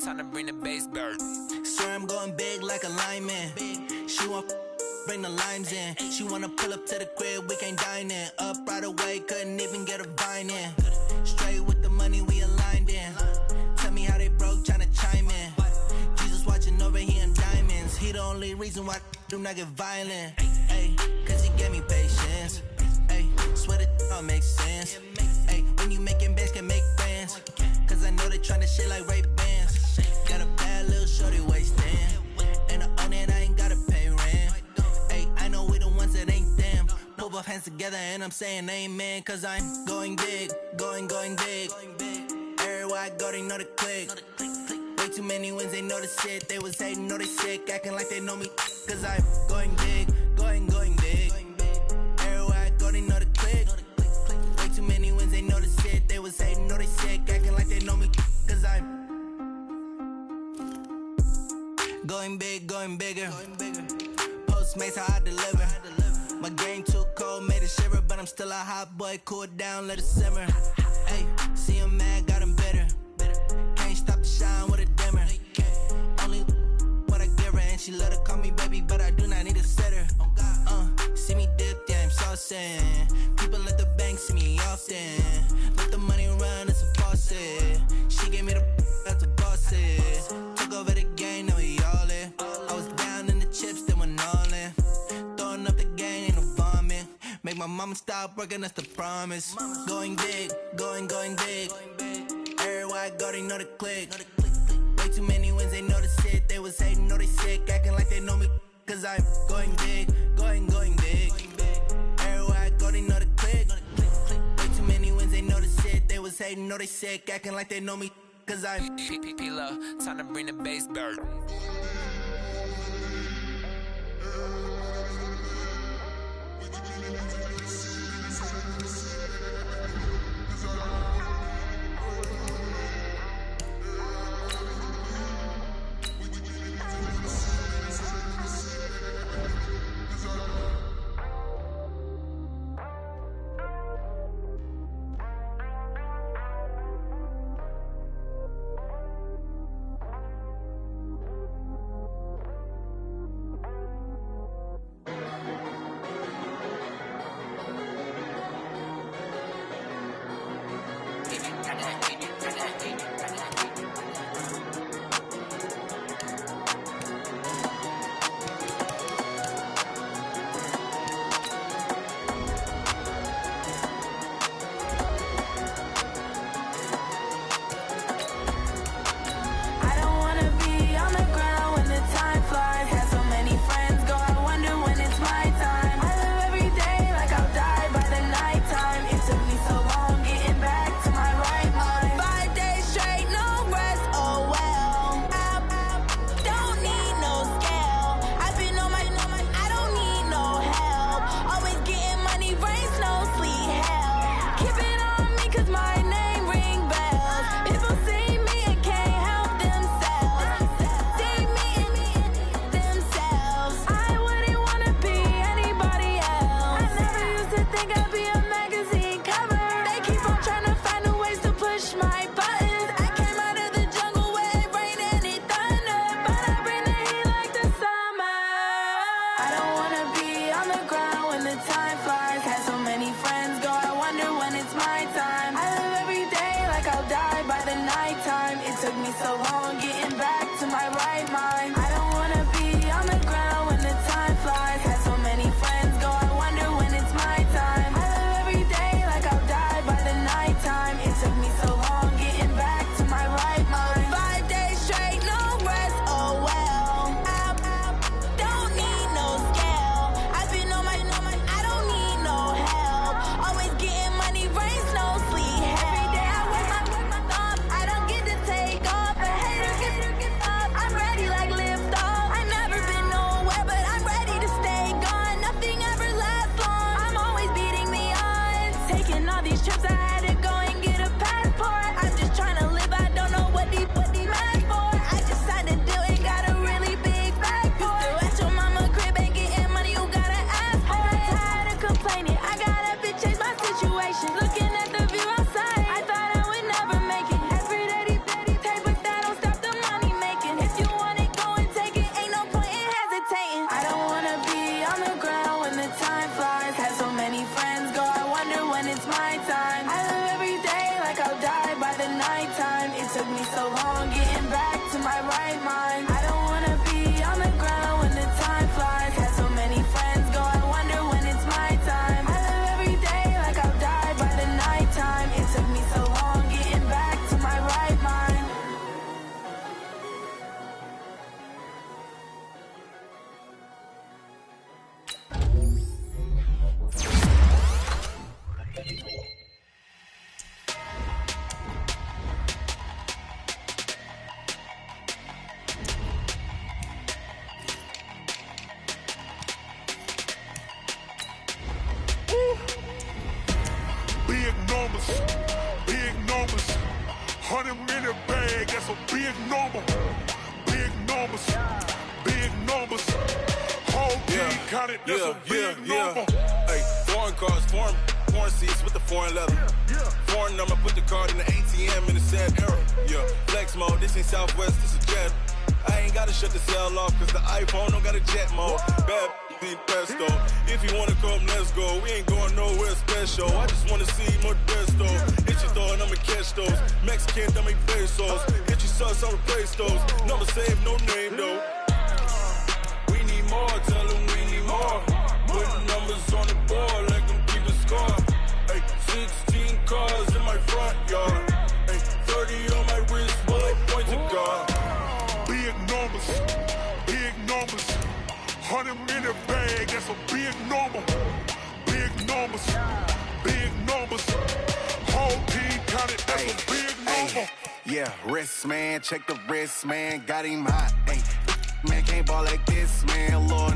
Time to bring the bass bird. Swear I'm going big like a lineman. She want bring the limes in. She wanna pull up to the crib, we can't dine in. Up right away, couldn't even get a vine in. Straight with the money we aligned in. Tell me how they broke, tryna chime in. Jesus watching over here in diamonds. He the only reason why I do not get violent. Ay, cause he gave me patience. Ay, swear that all makes sense. Ay, when you making bands can make friends. Cause I know they tryna shit like Ray-Bans. Got a bad little shorty wasting. And I own it, I ain't gotta pay rent. Ay, I know we the ones that ain't them. Put both hands together and I'm saying amen. Cause I'm going big, going big. Everywhere I go, they know the click. Way too many wins, they know the shit. They was hating, know they sick, acting like they know me. Cause I'm going big, going big. Everywhere I go, they know the click. Way too many wins, they know the shit. They was hating, know they sick, acting like they know me. Cause I'm going big, going bigger. Postmates how I deliver. My game too cold, made it shiver. But I'm still a hot boy, cool it down, let it simmer. Hey, see him mad, got him bitter. Can't stop the shine with a dimmer. Only what I give her, and she let her call me baby, but I do not need a sitter. See me dip, yeah, I'm saucing. People at the bank see me often. Let the money run, it's a faucet. She gave me the that's a boss it. Took over the game, now we all in. I was down in the chips, then went all in. Throwing up the game, ain't no vomit. Make my mama stop working, that's the promise. Going big, going big. Everywhere I go, they know the click. Way too many wins, they know the shit. They was hating, know they sick, acting like they know me. Cause I'm going big, going big. Everywhere I go, they know the click. Way too many wins, they know the shit. They was hating, know they sick, acting like they know me. Cause I'm P-P-P-Love, time to bring the bass bird. numbers. Big numbers. Whole team counted, that's a big number. Hey, foreign cars, foreign seats with the foreign leather. Foreign number, put the card in the ATM in the sad era. Yeah, flex mode, this ain't Southwest, this is Jet. I ain't gotta shut the cell off, cause the iPhone don't got a jet mode. Bad need pesto. If you wanna come, let's go. We ain't going nowhere special. I just wanna see Modesto. Hit your throw and I'ma catch those. Mexican, that make pesos. Hit your sus, I'll replace those. Number save, no name though. We need more, tell them we need more. Putting numbers on the board, let them keep the score. Hey, 16 cars in my front yard. Hey, 30 on my wrist, bullet point to God. Big numbers, big numbers. 100 minute bag, that's a big number. Big numbers, big numbers. Whole team counted, that's a big number. Yeah, wrist man, check the wrist man, got him hot. Ay, man can't ball like this, man. Lord,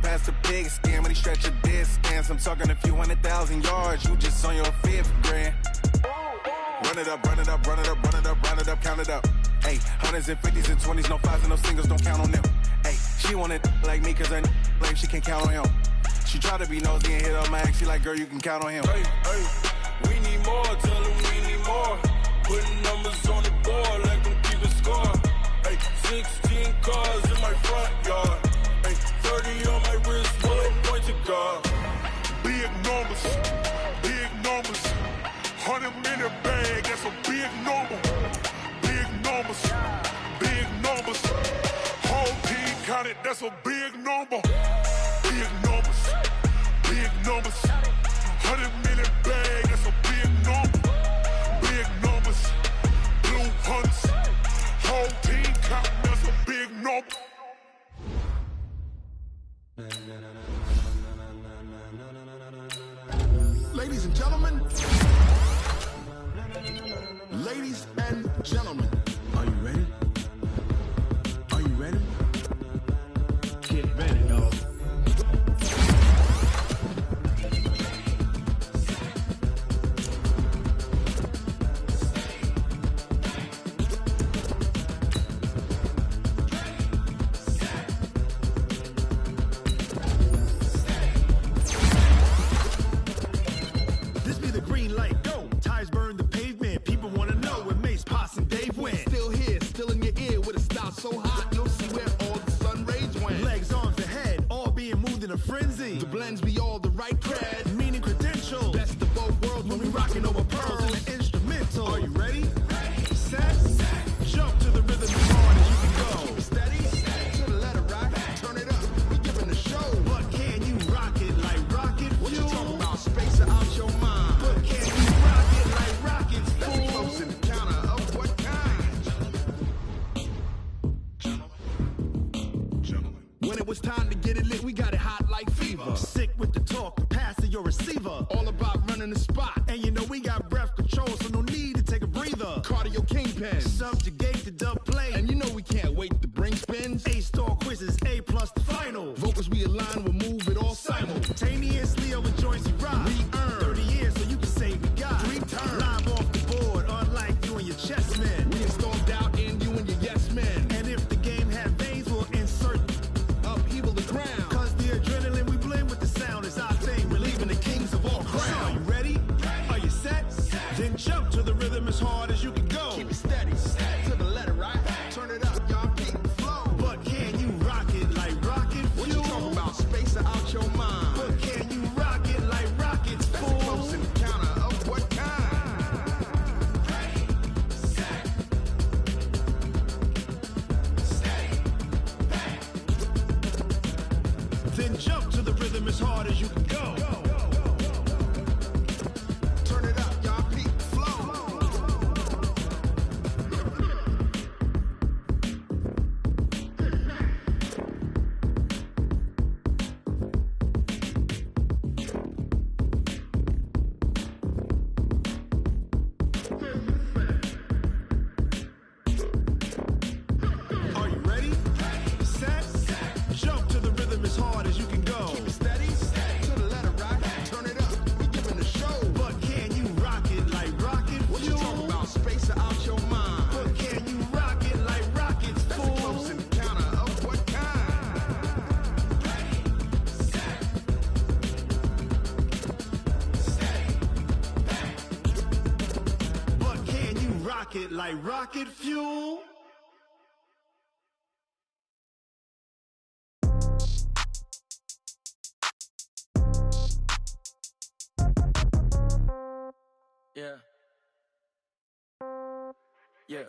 past the big scam when he stretch a distance. I'm talking a few 100,000 yards, you just on your 5th grand. Run it up, run it up, run it up, run it up, run it up, count it up. Ay, hundreds and 50s and 20s, no 5s and no singles, don't count on them. Ay, she want it like me, cause her blame, she can't count on him. She try to be nosy and hit up my ex, she like, girl, you can count on him. Hey, hey, we need more, tell them we need more. Putting numbers on the board, let them keep the score. Hey, 16 cars in my front yard. Hey, 30 on my wrist, bullet point to God. Big numbers, big numbers. 100 minute bag, that's a big number. Big numbers, big numbers. Whole team counted, that's a big number. Big numbers, big numbers. 100 minute bag, that's a big number. Big numbers, blue hunts. Whole team counting, that's a big number. Ladies and gentlemen. Ladies and gentlemen, are you ready? Are you ready? Get ready, dog. This be the green light, go. Tires burn the pavement. People wanna know where Mace, Poss, and Dave went. Still here, still in your ear with a style so hot, you'll see where all the sun rays went. Legs, arms, and head, all being moved in a frenzy. The blends be all the right cred, meaning credentials. Best of both worlds when we rockin' over pearls in the instrumental. Are you ready? Set, jump to the rhythm as hard as you can go. Steady, to the letter right, turn it up, we giving the show. But can you rock it like rocket fuel? What you talking about, space out your mind? But can you rock it like rockets, fool? That's close in the counter of what kind? Gentlemen. When it was time to get it lit, we got it hot like fever. Sick with the talk, the pass to your receiver. All about running the spot. And you know we got breath control, so no need to take a breather. Cardio kingpin. Subjugate the dub play. And you know we can't wait to bring spins. A-star quizzes, A+ the final. Vocals we align, we'll move it all simultaneously over joints we rock. We earn 30 years so you can say we got 3 turns. Live off the board, unlike you and your chess men. We install doubt in you and your yes men. And if the game had veins, we'll insert upheaval the ground. Cause the adrenaline we blend with the sound is our thing. Relieving the kings of all crowns. So are you ready? Are you set? Then jump to the rhythm as hard as you can go. Keep it steady, to the letter right. Turn it up, y'all keep the flow. But can you rock it like rocket fuel? What you talking about? Space out your mind. But can you rock it like rockets, fool? That's close in the counter of what kind? Then jump to the rhythm as hard as you can go. Turn it up, y'all keep the flow. Are you ready? Set, jump to the rhythm as hard as you can go. Keep it steady, to the pocket like rocket fuel. Yeah. Yeah.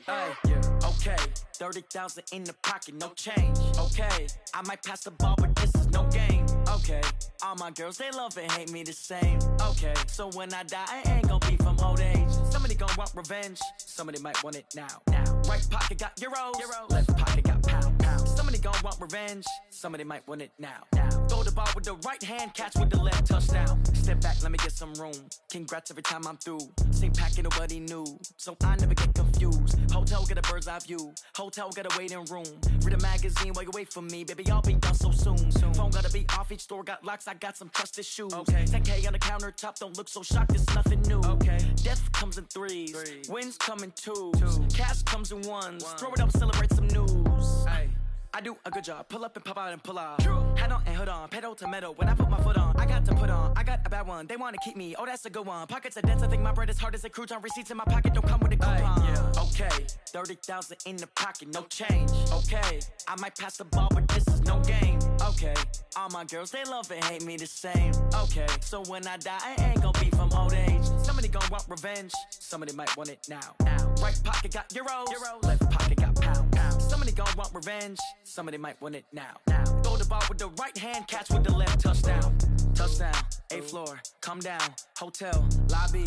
Hey, yeah. Okay, 30,000 in the pocket, no change. Okay, I might pass the ball, but this is no game. Okay, all my girls, they love and hate me the same. Okay, so when I die, I ain't gonna be from old age. Somebody gon' want revenge, somebody might want it now. Right pocket got euros, left pocket got pound. Somebody gon' want revenge, somebody might want it now. Throw the ball with the right hand, catch with the left, touchdown. Step back, let me get some room. Congrats every time I'm through. Same packet, nobody knew, so I never get confused. Hotel get a bird's eye view. Hotel got a waiting room. Read a magazine while you wait for me, baby. I'll be done so soon. Phone gotta be off. Each store got locks. I got some trusted shoes. Okay. 10K on the countertop. Don't look so shocked. It's nothing new. Okay. Death comes in threes. Wins come in twos. Cash comes in ones. Throw it up, celebrate some news. Hey. I do a good job. Pull up and pop out and pull out. Head on and hood on. Pedal to metal. When I put my foot on, I got to put on. I got a bad one. They want to keep me. Oh, that's a good one. Pockets are dense. I think my bread is hard as a crouton. Receipts in my pocket don't come with a coupon. Yeah. Okay. 30,000 in the pocket. No change. Okay. I might pass the ball, but this is no game. Okay. All my girls, they love and hate me the same. Okay. So when I die, I ain't gonna be from old age. Somebody gon' want revenge. Somebody might want it now. Right pocket got euros. Left pocket got pound. Somebody gon' want revenge. Somebody might want it now. Throw the ball with the right hand, catch with the left, touchdown. Touchdown, 8th floor, come down, hotel, lobby.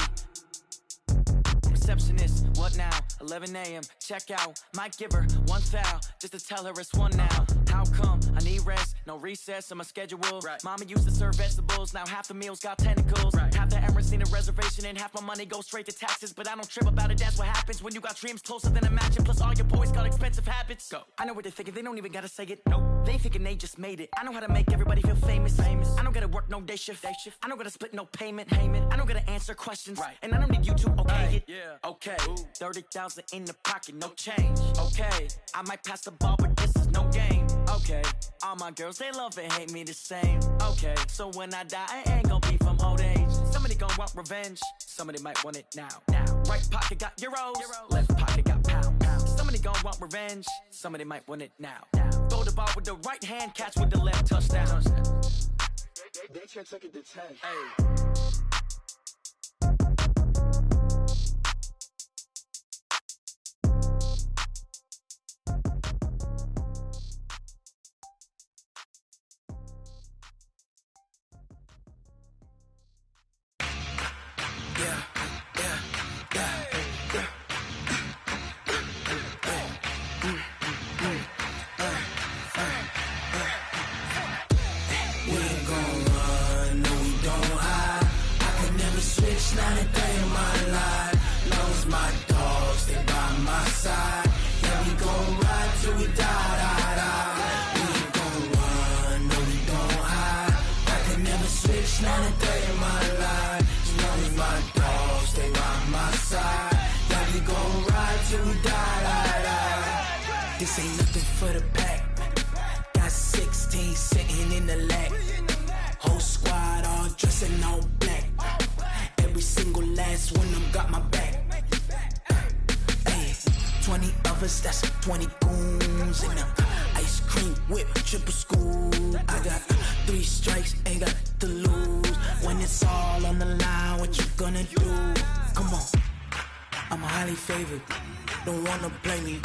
Receptionist, what now? 11 a.m., check out. Might give her one foul, just to tell her it's one now. How come? I need rest, no recess in my schedule. Mama used to serve vegetables, now half the meals got tentacles. Half the Emirates need a reservation and half my money goes straight to taxes. But I don't trip about it, that's what happens when you got dreams closer than a match. And plus all your boys got expensive habits. Go. I know what they're thinking, they don't even gotta say it. Nope. They thinking they just made it. I know how to make everybody feel famous. I don't gotta work no day shift. I don't gotta split no payment. I don't gotta answer questions. And I don't need you to okay it. Okay, 30,000 in the pocket, no change. Okay, I might pass the ball, but this is no game. Okay, all my girls, they love and hate me the same. Okay, so when I die, I ain't gonna be from old age. Somebody gon' want revenge, somebody might want it now. Right pocket got euros, left pocket got pound. Somebody gon' want revenge, somebody might want it now. Throw the ball with the right hand, catch with the left, touchdown. They took it to 10. Hey. Not a day in my life. Knows my dogs, they by my side. Yeah, we gon' ride till we die. We ain't gon' run, no, we don't hide. I can never switch, not a day in my life. Knows my dogs, they by my side. Yeah, we gon' ride till we die. This ain't nothing for the pack. Got 16 sitting in the lap. Whole squad all dressing all black. Every single last one of them got my back. Ay, 20 of us, that's 20 goons in them. Ice cream whip, triple scoop. I got 3 strikes, ain't got to lose. When it's all on the line, what you gonna do? Come on, I'm highly favored. Don't wanna play me,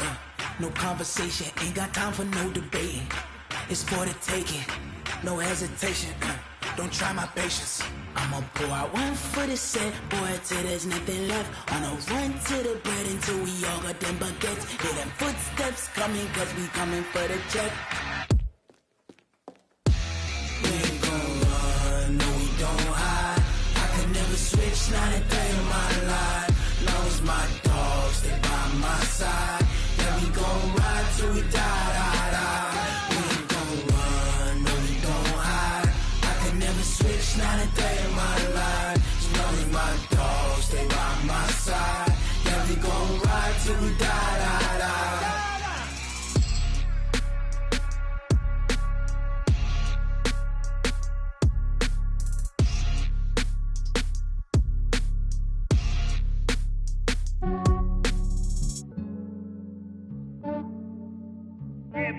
no conversation, ain't got time for no debating. It's for the taking, no hesitation. Don't try my patience. I'ma pour out one for the set, boy, till there's nothing left. On a run to the bread until we all got them baguettes. Hear them footsteps coming, cause we coming for the check. We ain't gon' run, no, we don't hide. I could never switch, not a day in my life. Knows my dogs, they by my side. Yeah, we gon' ride till we die. We ain't gon' run, no, we don't hide. I could never switch, not a day in my life. Knows my dogs, they by my side. Yeah, we gon' ride till we die.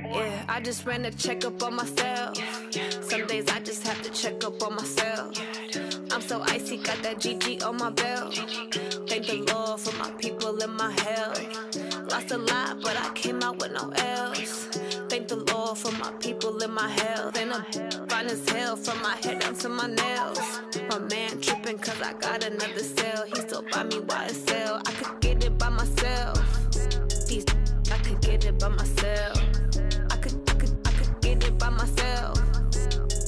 Yeah, I just ran a checkup on myself. Some days I just have to check up on myself. I'm so icy, got that GG on my belt. Thank the Lord for my people in my hell. Lost a lot, but I came out with no L's. Thank the Lord for my people in my health. And I'm fine as hell from my head down to my nails. My man tripping cause I got another cell. He still buy me YSL. I could get it by myself. These I could get it by myself. I could get it by myself.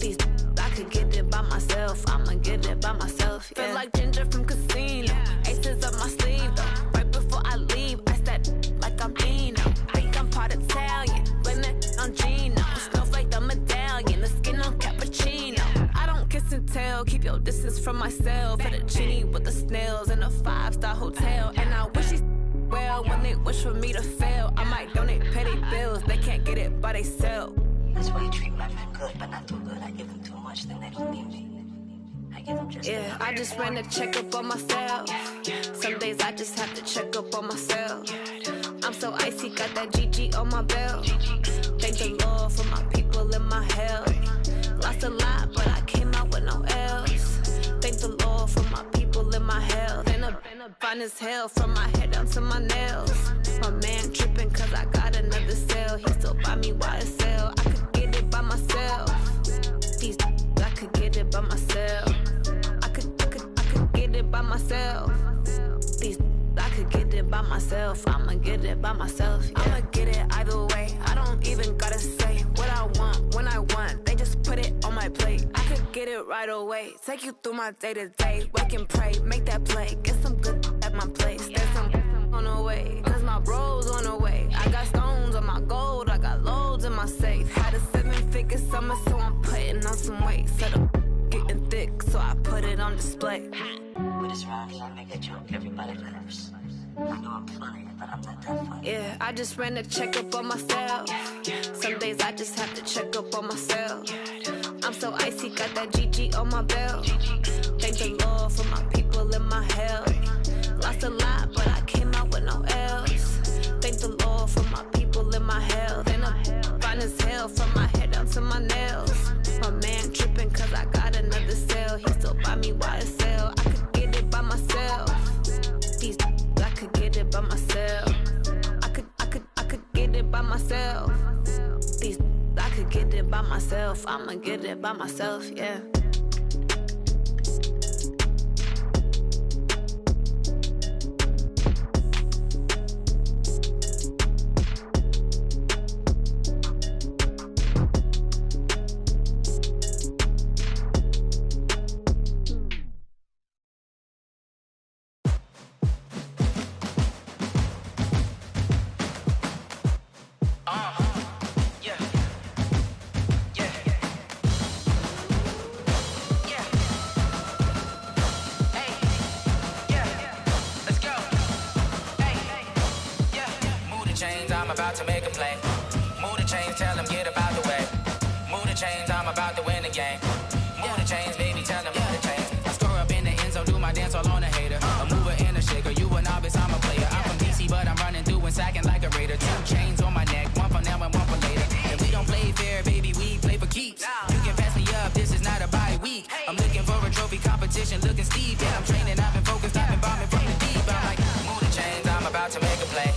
These I could get it by myself. I'ma get it by myself. Yeah. Feel like Ginger from Casino. Aces up my sleeve though. Right before I leave, I said like I'm Dino. Think I'm part Italian. Blame it on Gino. Snowflake the medallion. The skin on cappuccino. I don't kiss and tell. Keep your distance from myself. Fettuccine with the snails in a 5-star hotel. And I wish he's well when they wish for me to fail. I might donate petty bills. They can't get it by they sell. That's why you treat my men good, but not too good. I give them too much, then they don't need me. I give them just yeah, I just ran a checkup on myself. Some days I just have to check up on myself. I'm so icy, got that GG on my belt. Thank the Lord for my people in my hell. Lost a lot, but I came out with no L's. Thank the Lord for my people in my hell. Then I'm fine as hell from my head down to my nails. My man tripping cause I got another cell. He still buy me YSL. I could get it by myself. These I could get it by myself. I could get it by myself. These I could get it by myself. I'ma get it by myself. Yeah. I'ma get it either way. I don't even gotta say what I want when I want. They just put it on my plate. I could get it right away. Take you through my day to day. Wake and pray, make that play. Get some good at my place. There's some on the way. Cause my bro's on the way. I got stones on my gold. I got loads in my safe. Had a 7-figure summer, so I'm putting on some weight. Set up getting thick, so I put it on display. With this round here, I make a joke, everybody laughs. I know I'm funny, but I'm not that funny. Yeah, I just ran a checkup on myself. Some days I just have to check up on myself. I'm so icy, got that GG on my belt. Thank the Lord for my people in my hell. Lost a lot, but I came out with no L's. Thank the Lord for my people in my hell. Then I'm fine as hell from my head down to my nails. My man tripping cause I got another cell. He still buy me YSL. I could get it by myself. These I could get it by myself. I could get it by myself. These I could get it by myself. I'ma get it by myself, yeah. About to make a play. Move the chains, tell them get about the way. Move the chains, I'm about to win the game. Move the chains, baby, tell them move the chains. I score up in the end zone, do my dance all on a hater. A mover and a shaker, you a novice, I'm a player. I'm from DC, but I'm running through and sacking like a raider. 2 chains on my neck, one for now and one for later. And we don't play fair, baby, we play for keeps. You can pass me up, this is not a bye week. I'm looking for a trophy competition, looking steep. Yeah, I'm training, I've been focused, I've been bombing from the deep. I'm like, move the chains, I'm about to make a play.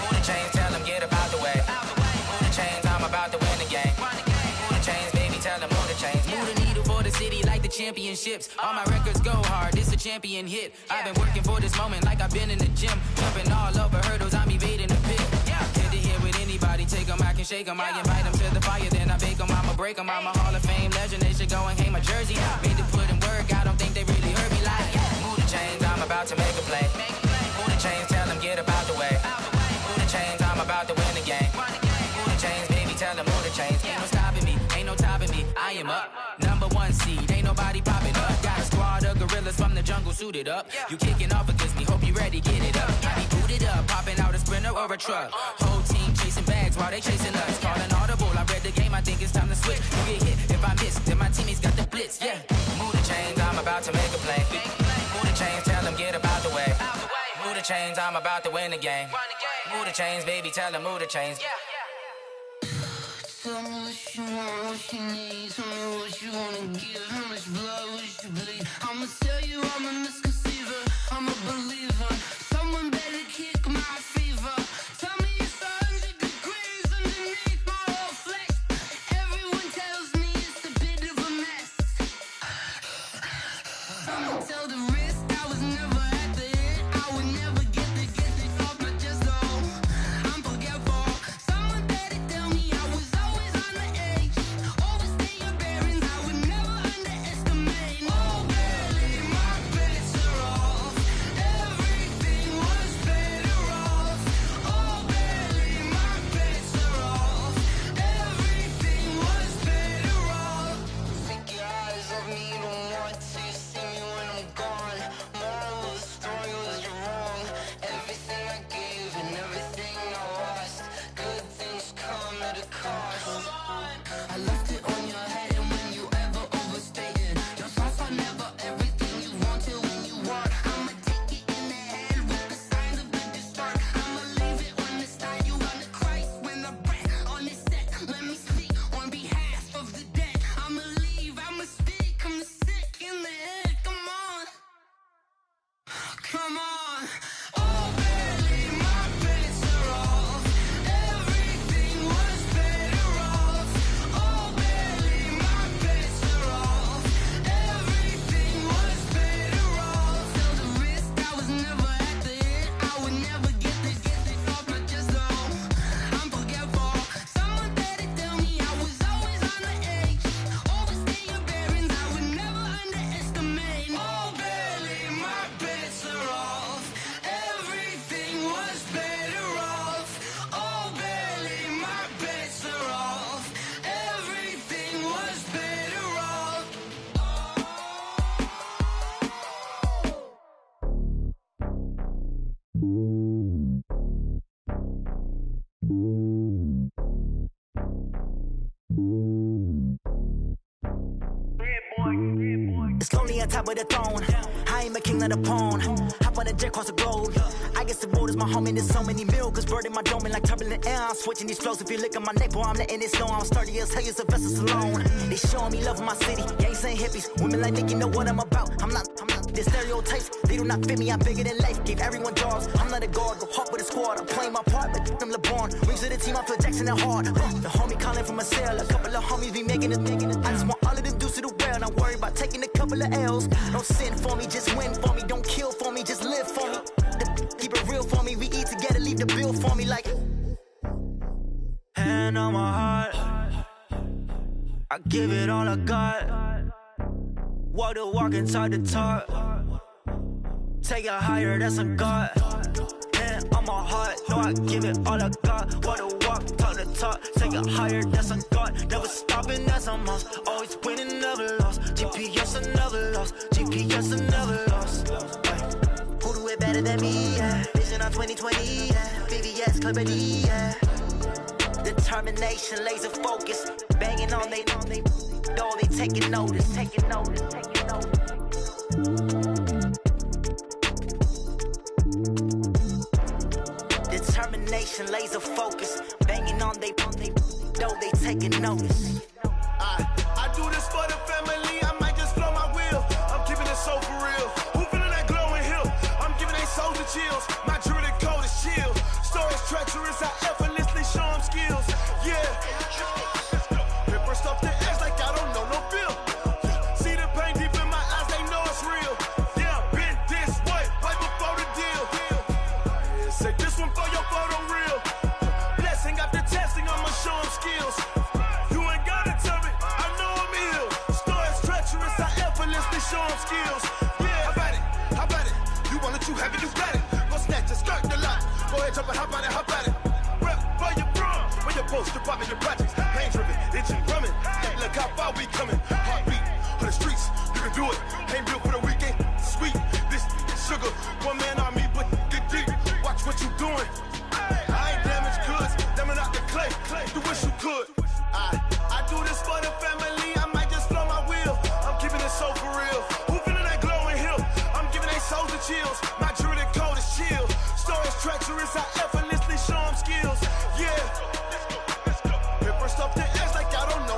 Move the chains, tell them get about the way. Move the chains, I'm about to win the game. Move the chains, baby, tell them move the chains. Move the needle for the city like the championships. All my records go hard, this a champion hit. I've been working for this moment like I've been in the gym. Jumping all over hurdles, I'm evading the pit. Head to head with anybody, take them, I can shake them. I invite them to the fire, then I bake them, I'ma break them. I'm a Hall of Fame legend, they should go and hang my jersey. Made to put in work, I don't think they really heard me like, move the chains, I'm about to make a play. Move the chains, tell them get about the way. Move the chains, I'm about to win the game. Move the chains, baby, tell them move the chains. Ain't no stopping me, ain't no topping me. I am up, #1 seed, ain't nobody popping up. Got a squad of gorillas from the jungle suited up. You kicking off against me, hope you ready, get it up. I be booted up, popping out a Sprinter or a truck. Whole team chasing bags while they chasing us. Calling audible, I read the game, I think it's time to switch. You get hit, if I miss, then my teammates got the blitz, yeah. Move the chains, I'm about to make a play. Move the chains, tell them get about the way. Move the chains, I'm about to win the game. Move the chains, baby, tell them move the chains. what you want, what you need. Tell me what you wanna give. How much blood would you bleed? I'ma tell you I'm a misconceiver. I'm a believer. Someone better kick my fever. Tell me it's 100 degrees underneath my whole flesh. Everyone tells me it's a bit of a mess. I'ma tell the risk I was never at the end. I would never get this off my chest though. I'm forgetful. Someone better tell me I was always on the edge. Overstay your bearings, I would never underestimate. Oh, barely, my bets are off. Everything was better off. Oh, barely, my bets are off. Everything was better off. Take your eyes off me, don't want to see me when I'm gone. Moral of the story was you're wrong. Everything I gave and everything I lost. Good things come at a cost. I left it on your head, and when you ever overstay it, your thoughts are never everything you want till when you want. I'ma take it in the head with the signs of the distort. I'ma leave it on the side. You on the Christ when the breath on the set. Let me speak on behalf of the dead. I'ma leave, I'ma speak. I'm sick in the head. Come on, come on. Oh, barely, my bets are off. Everything was better off. Oh, barely, my bets are off. Everything was better off. Tell the risk I was never at the end. I would never get this off my chest though. I'm forgetful. Someone better tell me I was always on the edge. Overstay your bearings, I would never underestimate. Oh, barely, my bets are off. Everything was better off. Oh, barely, my bets are off. Everything was better off. It's lonely on top of the throne. I am a king of the pawn. Hop on a jet across the globe. I guess the road is my home and there's so many milk. Bird in my dome and like turbulent air. I'm switching these flows. If you look at my neck, boy, I'm letting it snow. I'm sturdy as hell, as a vessel alone. They showing me love in my city. Gangs ain't hippies. Women like Nicky know what I'm about. I'm not. The stereotypes, they do not fit me. I'm bigger than life. Gave everyone jobs. I'm not a guard. Go hard with a squad. I'm playing my part, but I'm LeBron. Rings to the team, I feel Jackson and hard. The homie calling from a cell. A couple of homies be making it. I just want all of them dudes to do well. Not worry about taking a couple of L's. Don't sin for me, just win for me. Don't kill for me, just live for me. Keep it real for me. We eat together, leave the bill for me like. Hand on my heart, I give it all I got. Walk the walk and talk the talk. Take it higher, that's a God. Hand on my heart, no, I give it all I got. Walk the walk, talk the talk. Take it higher, that's a God. Never stopping, that's a must. Always winning, never lost. GPS, I never lost. GPS, I never lost. Who do it better than me? Yeah. Vision on 2020, yeah. VVS, Clarity, yeah. Determination, laser focus. Banging on they taking notice. Determination, laser focus. Banging on they taking notice. I do this for the family, I might just blow my wheel. I'm keeping it so for real. Who feeling that glowing hill? I'm giving they souls the chills. My druidic code is chill. Stories treacherous, I effortlessly show them skills. Yeah. Paper stuff the edge like I don't know no bill. See the pain deep in my eyes, they know it's real. Yeah, been this way, right before the deal. Say this one for your photo real. Blessing after testing, I'ma show them skills. You ain't gotta tell me, I know I'm ill. Stories treacherous, I effortlessly show them skills. Yeah, how about it? You want it, you have it, you got it. Go snatch a skirt the lot. Go ahead, jump and hop on it. Rep for your prom, where your post, department, your projects. Pain driven, itching, drumming. Hey, look how far we coming. Heartbeat on the streets, you can do it. Ain't built for the weekend. Sweet, this sugar, one man army, but get deep. Watch what you doing. I ain't damaged goods, damn out the clay. You wish you could. I do this for the family, I might just blow my wheel. I'm keeping it so for real. Who feeling that glowing hill? I'm giving they souls the chills. My druidic code is chill. Stories treacherous, I effortlessly show them skills. Yeah. Paper stuff the edge like I don't know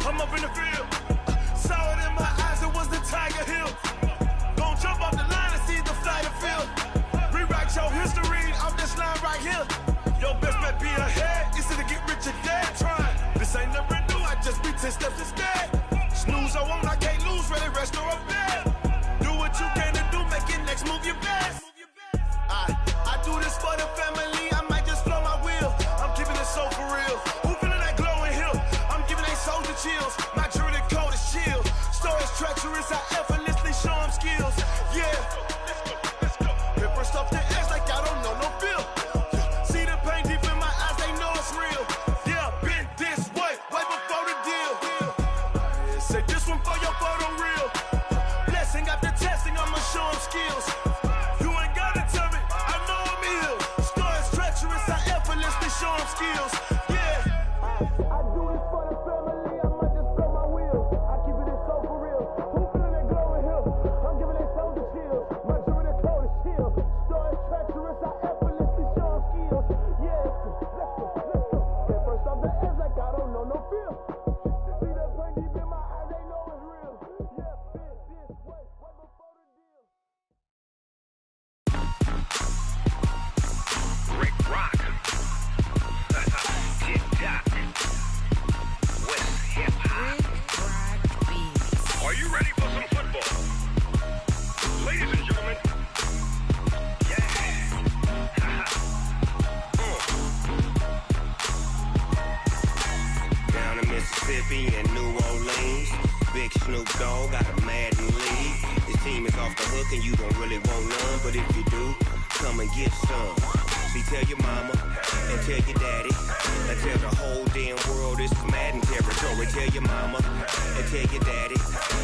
I'm up in the field. Saw it in my eyes, it was the Tiger Hill. Gon' jump off the line and see the flight of field. Rewrite your history off this line right here. Your best bet be ahead, instead of get rich or dead trying. This ain't never new, I just be 10 steps instead. Snooze, I won't, I can't lose, ready, rest or a bed. Do what you can to do, make your next move your best. I do this for the family, I might just flow my wheel. I'm keeping it so for real. Who feeling that glowing hill? I'm giving they soldier chills. My jewelry coat is chill. Stories treacherous, I effortlessly show them skills. Yeah. Hit first off the edge like I don't know no feel. See the pain deep in my eyes, they know it's real. Yeah, been this way before the deal. Say this one for your photo real. Blessing after testing, I'ma show them skills. You ain't gotta tell me, I know I'm ill. Stories treacherous, I effortlessly show them skills. Yeah. I do this for the family, I might just blow my wheel. I keep it so for real. Who feeling that glowing hill? I'm giving they soldier chills. My jewelry coat is chill. Stories treacherous, I effortlessly show them skills. Yeah, let's go. Hit first off the edge like I don't know no feel. See that pain deep in my eyes, they know it's real. Yeah, been this way before the deal. Rick Rock. Tick-tock. West hip-hop. Are you ready for some football? Ladies and gentlemen. Yeah. Down in Mississippi and New Orleans, Big Snoop Dogg got a Madden league. His team is off the hook and you don't really want none, but if you do, come and get some. See, tell your mama and tell your daddy and tell the whole damn world this is Madden territory. Tell your mama and tell your daddy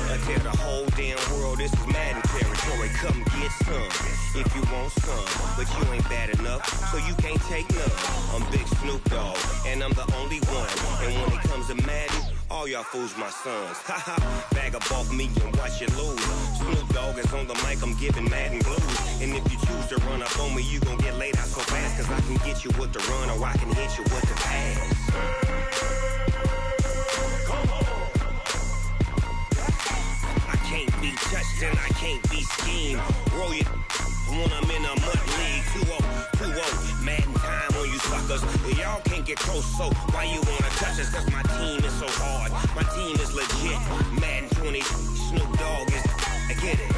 and tell the whole damn world this is Madden territory. Come get some if you want some, but you ain't bad enough, so you can't take none. I'm Big Snoop Dogg and I'm the only one. And when it comes to Madden, all y'all fools my sons. Haha, bag up off me and watch you lose. Snoop Dogg is on the mic, I'm giving Madden blues. And if you choose to run up on me, you gon' get laid out so fast. Cause I can get you with the run or I can hit you with the pass. I can't be touched and I can't be schemed. Roll you when I'm in a mud league. 2-0, Madden time on you suckers. Y'all can't get close, so why you wanna touch us? Cause my team is so hard, my team is legit. Madden 20, Snoop Dogg is, I get it.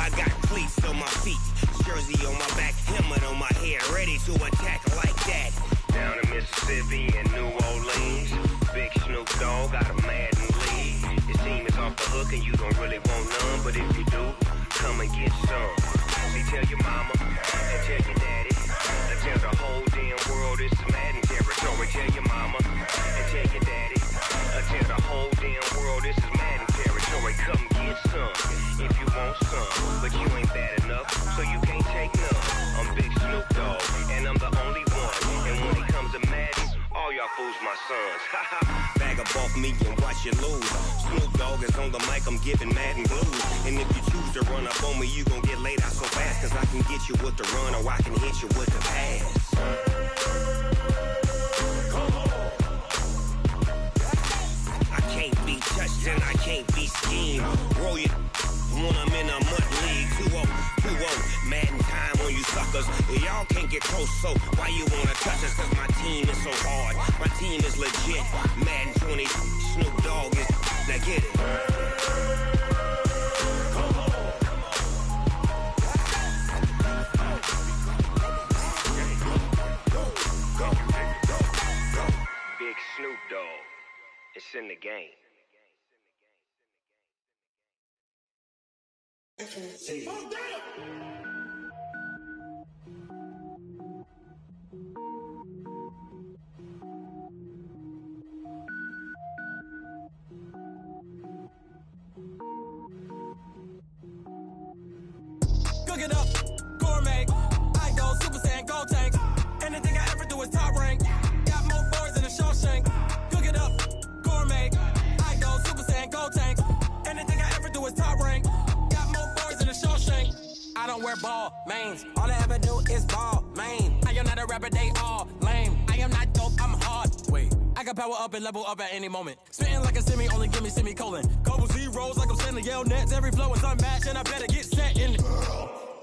I got cleats on my feet, jersey on my back, helmet on my head, ready to attack like that. Down in Mississippi and New Orleans, Big Snoop Dogg got a Madden league. His team is off the hook and you don't really want none, but if you do, come and get some. See, tell your mama and tell your daddy and tell the whole damn world this is Madden territory. Tell your mama and tell your daddy and tell the whole damn world this is Madden territory. Come get some if you want some, but you ain't bad enough, so you can't take none. I'm Big Snoop Dogg and I'm the only one. And when it comes to Madden, all y'all fools my sons. Bag up off me and watch you lose. Snoop Dogg is on the mic, I'm giving Madden blues. And if you choose to run up on me, you gon' get laid out so fast. Cause I can get you with the run or I can hit you with the pass. I can't be touched and I can't be schemed. Roll you when I'm in a mud league. 2-0, Madden time on you suckers. Y'all can't get close, so why you wanna touch us? Cause my team is so hard, my team is legit. Madden 20, Snoop Dogg is, now get it. Big Snoop Dogg, it's in the game. Cook it up, gourmet. I go Super Saiyan, gold tank. Anything I ever do is top rank. Got more boys than a Shawshank. Cook it up, gourmet. I go Super Saiyan, gold tank. Anything I ever do is top rank. Got more boys than a Shawshank. I don't wear ball mains. All I ever do is ball main. I am not a rapper, they all lame. I am not dope, I'm hard. Wait, I got power up and level up at any moment. Spitting like a semi, only give me semicolon. Couple zeros like I'm sending yell nets. Every flow is unmatched and I better get set in.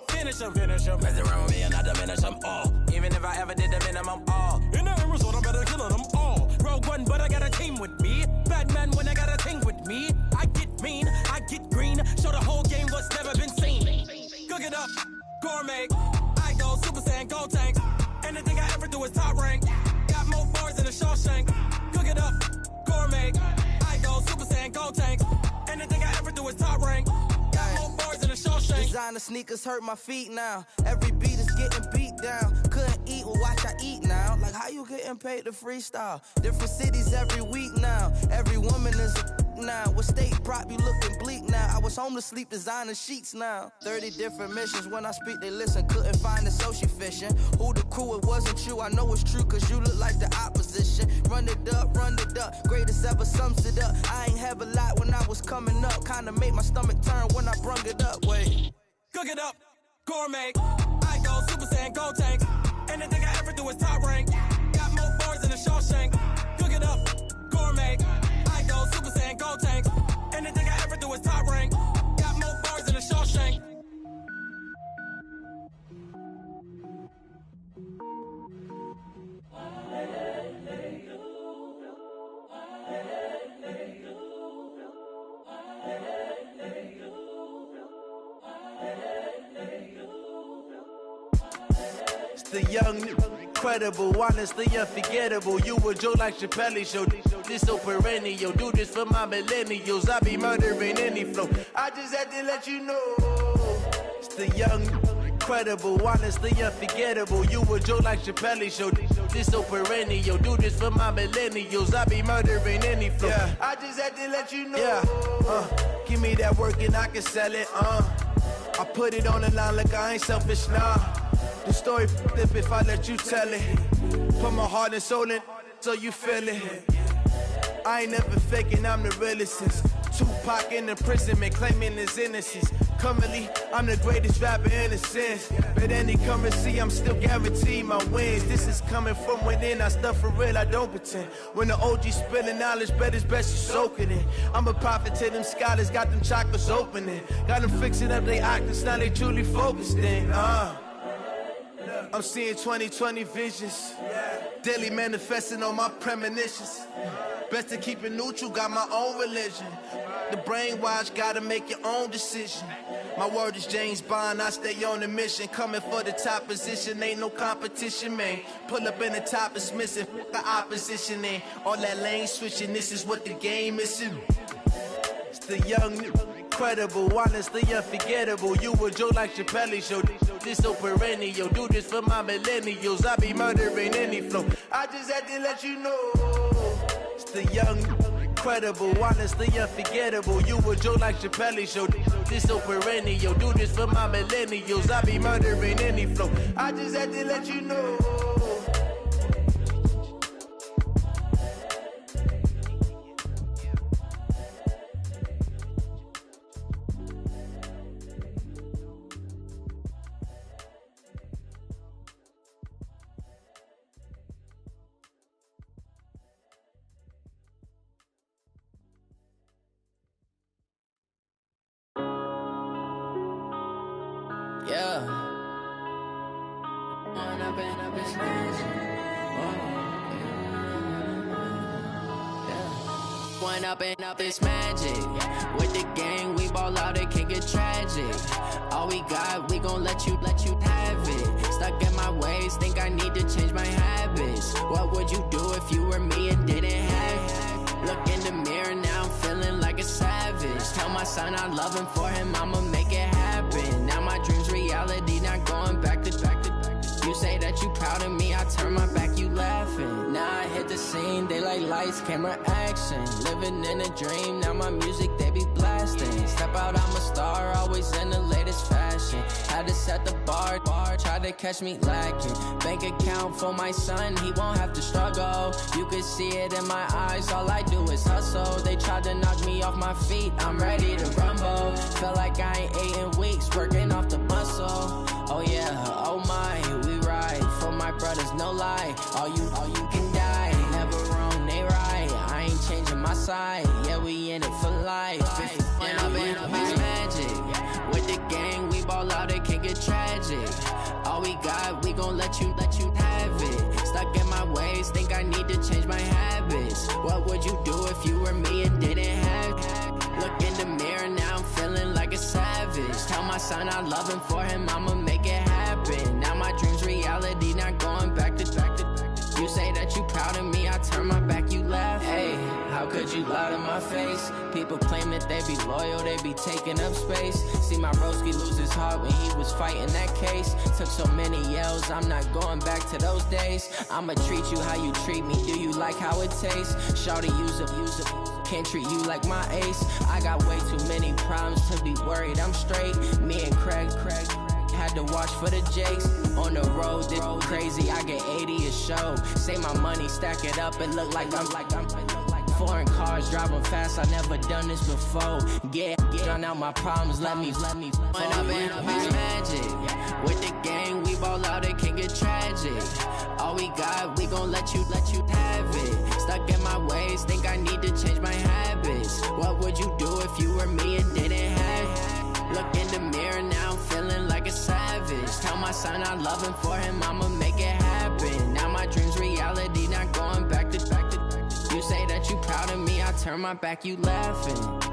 Finish them. Mess around with me and I diminish them all. Even if I ever did the minimum, all. In the end result, I'm better killing them all. Rogue One, but I got a team with me. Batman when I got a team with me. I get mean, I get green. Show the whole game what's never been seen. Cook it up, gourmet. I go Super Saiyan, gold tank. Anything I ever do is top rank. Got more bars than a Shawshank. Cook it up, gourmet. I go Super Saiyan, gold tank. Anything I ever do is top rank. Got more bars than a Shawshank. Designer sneakers hurt my feet now. Every beat is getting beat down. Couldn't eat, well watch I eat now. Like how you getting paid to freestyle? Different cities every week now. Every woman is a now. With state prop, you looking bleak now. I was home to sleep designing sheets now. 30 different missions. When I speak, they listen. Couldn't find the social fishing. Who the crew, it wasn't you. I know it's true, cause you look like the opposition. Run it up. Greatest ever sums it up. I ain't have a lot when I was coming up. Kinda made my stomach turn when I brung it up. Wait. Cook it up, gourmet. I go Super Saiyan, gold tank. Anything I ever do is top rank. Got more bars than a Shawshank. Cook it up, gourmet. I go Super Saiyan, gold tank. Anything I ever do is top rank. Got more bars than a Shawshank. The young, incredible, honestly unforgettable. You a Joe like Chappelle show. This so perennial. Do this for my millennials. I be murdering any flow. I just had to let you know. It's the young, incredible, honestly unforgettable. You a Joe like Chappelle show. This so perennial. Do this for my millennials. I be murdering any flow. Yeah. I just had to let you know. Yeah. Give me that work and I can sell it. I put it on the line like I ain't selfish, nah. The story flip if I let you tell it. Put my heart and soul in so you feel it. I ain't never faking, I'm the realest since Tupac in imprisonment, claiming his innocence. Currently, I'm the greatest rapper in a sense. But any currency, I'm still guaranteed my wins. This is coming from within, I stuff for real, I don't pretend. When the OG spilling knowledge, bet it's best you soak it in. I'm a prophet to them scholars, got them chakras opening. Got them fixing up they octaves, now they truly focused in. I'm seeing 2020 visions. Daily manifesting on my premonitions. Best to keep it neutral, got my own religion. The brainwash, gotta make your own decision. My word is James Bond, I stay on the mission. Coming for the top position, ain't no competition, man. Pull up in the top, it's missing, fuck the opposition, ain't all that lane switching, this is what the game is. It's the young, incredible, honestly unforgettable. You a Joe like Chappelle show. This so perennial. Do this for my millennials. I be murdering any flow. I just had to let you know. It's the young, incredible, honestly unforgettable. You a Joe like Chappelle show. This so perennial. Do this for my millennials. I be murdering any flow. I just had to let you know. Up this magic. With the gang, we ball out, it can get tragic. All we got, we gon' let you have it. Stuck in my ways, think I need to change my habits. What would you do if you were me and didn't have it? Look in the mirror, now I'm feeling like a savage. Tell my son I love him, for him I'ma make it happen. Now my dream's reality, not going back to back. You say that you proud of me, I turn my back, you laughing. Now I hit the scene, daylight lights, camera action. Living in a dream, now my music, they be blasting. Step out, I'm a star, always in the latest fashion. Had to set the bar, try to catch me lacking. Bank account for my son, he won't have to struggle. You can see it in my eyes, all I do is hustle. They tried to knock me off my feet, I'm ready to rumble. Felt like I ain't ate in weeks, working off the muscle. Oh yeah, oh my, we ride for my brothers, no lie. All you side. Yeah, we in it for life. If you went up in a magic. With the gang, we ball out, it can get tragic. All we got, we gon' let you have it. Stuck in my ways, think I need to change my habits. What would you do if you were me and didn't have it? Look in the mirror, now I'm feeling like a savage. Tell my son I love him, for him I'ma make it happen. Now my dream's reality, not going back to. You say that you proud of me, I turn my back, you laugh. Hey, how could you lie to my face? People claim that they be loyal, they be taking up space. See my broski lose his heart when he was fighting that case. Took so many yells, I'm not going back to those days. I'ma treat you how you treat me, do you like how it tastes? Shawty, use it. Can't treat you like my ace. I got way too many problems to be worried, I'm straight. Me and Craig had to watch for the Jakes. On the road, this crazy, I get 80 a show. Say my money, stack it up, it look like I'm foreign cars, driving fast, I never done this before. Get drown out my problems, let me Went up in a magic. With the gang, we ball out, it can get tragic. All we got, we gon' let you have it. Stuck in my ways, think I need to change my habits. What would you do if you were me and didn't have it? Look in the mirror, now I'm feeling like a savage. Tell my son I love him, for him I'ma make it happen. Now my dream's reality, not going back to. You say that you proud of me, I turn my back, you laughing.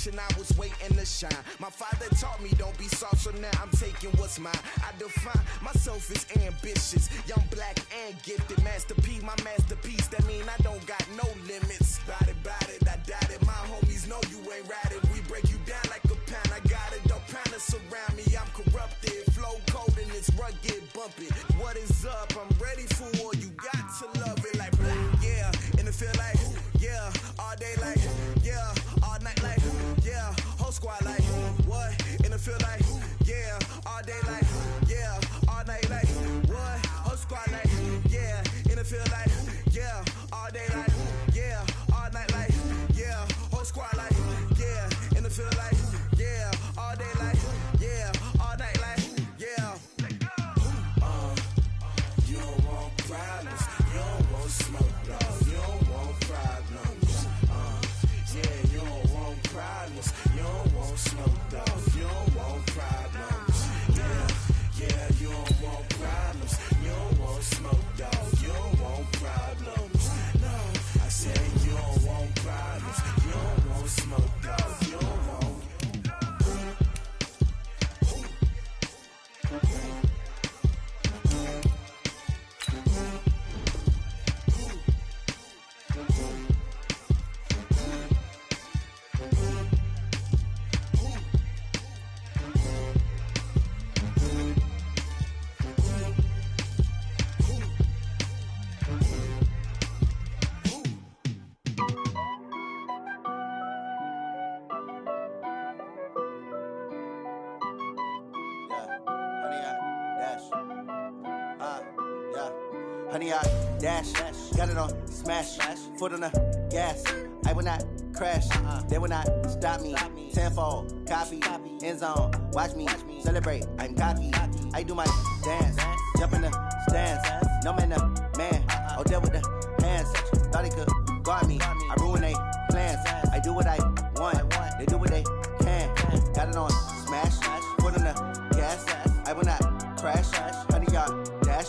I was waiting to shine. My father taught me don't be soft, so now I'm taking what's mine. I define myself as ambitious, young, black, and gifted. Master P, my masterpiece. That mean I don't got no limits. Bout it, I doubt it. My homies know you ain't ratted. We break you down like a pound. I got it, don't pound us around me. I'm corrupted, flow cold and it's rugged, bumpy. What is up? I'm ready for war. You got to love it like black, yeah. And it feel like, yeah, all day like, yeah, all night like, yeah, whole squad like, what? And it feel like, yeah, all day like, yeah, all night like, what? Whole squad like, yeah, and it feel like, yeah, all day like, yeah, all night like, yeah, whole squad like, yeah, and it feel like, yeah, all day like, yeah, all night like, yeah. You don't want problems, you don't want smoke, no, you don't want problems. Yeah. Honey, I dash, got it on smash, foot on the gas. I will not crash, they will not stop me. Tenfold, copy, end zone, watch me celebrate. I'm cocky, I do my dance, jump in the stands. No man, the man, oh, there with the hands. Thought he could guard me, I ruin they plans. I do what I want, they do what they can. Got it on smash, foot on the gas. I will not crash, honey, y'all dash,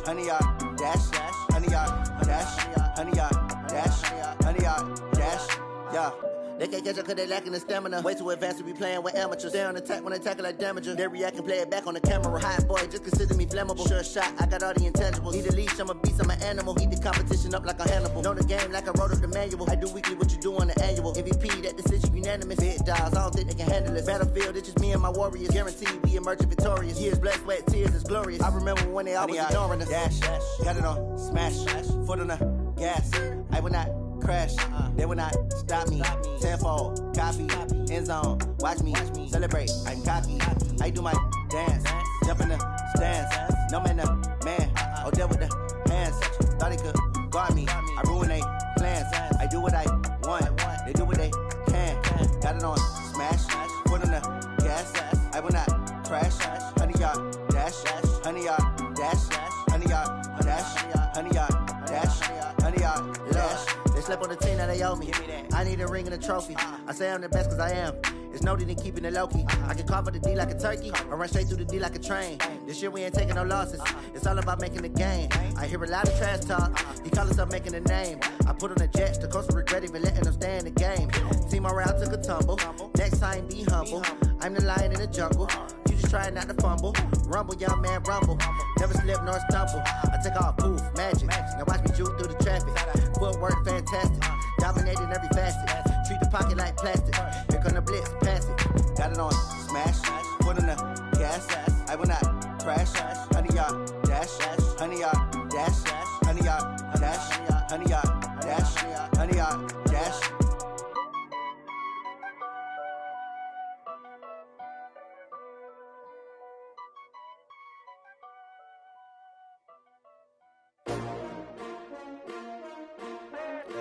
honey, y'all dash, honey, y'all dash, honey, y'all dash, honey, y'all dash, yeah. They can't catch up cause they lacking the stamina. Way too advanced to be playing with amateurs. Stay on attack when I tackle like damager. They react and play it back on the camera. Hot boy, just consider me flammable. Sure shot, I got all the intangibles. Need a leash, I'm a beast, I'm an animal. Eat the competition up like a Hannibal. Know the game like I wrote up the manual. I do weekly what you do on the annual. MVP, that decision unanimous. Big dogs, I don't think they can handle it. Battlefield, it's just me and my warriors. Guaranteed we emerge victorious. Years, blood, sweat, tears, it's glorious. I remember when they always ignoring us. Dash, got it on smash, foot on the gas. I will not crash, they will not stop me. Tenfold, copy, end zone, watch me celebrate. I'm cocky, I do my dance, jump in the stands. No man, the man, oh, there with the hands. Thought he could guard me, I ruin they plans. I do what I want, they do what they can. Got it on smash, foot on the gas. I will not crash, honey, y'all dash, honey, y'all dash, honey, y'all dash, honey, y'all dash, honey, y'all dash. They slept on the team that they owe me. I need a ring and a trophy. I say I'm the best cause I am. It's no need in keeping it low-key. I can carve up the D like a turkey or run straight through the D like a train. This year we ain't taking no losses. It's all about making the game. I hear a lot of trash talk. He call us up making a name. I put on the jets. The coach will regret even letting them stay in the game. Team morale took a tumble. Next time be humble. I'm the lion in the jungle. You just trying not to fumble. Rumble, young man, rumble. Never slip nor stumble. I take off, poof, magic. Now watch me juke through the traffic. Footwork fantastic. Dominating every facet. Treat the pocket like plastic. Here come the blitz, pass it. Got it on smash, foot on the gas. I will not crash. Honey, y'all dash, honey, y'all dash, honey, y'all dash, honey, y'all dash, honey, y'all dash.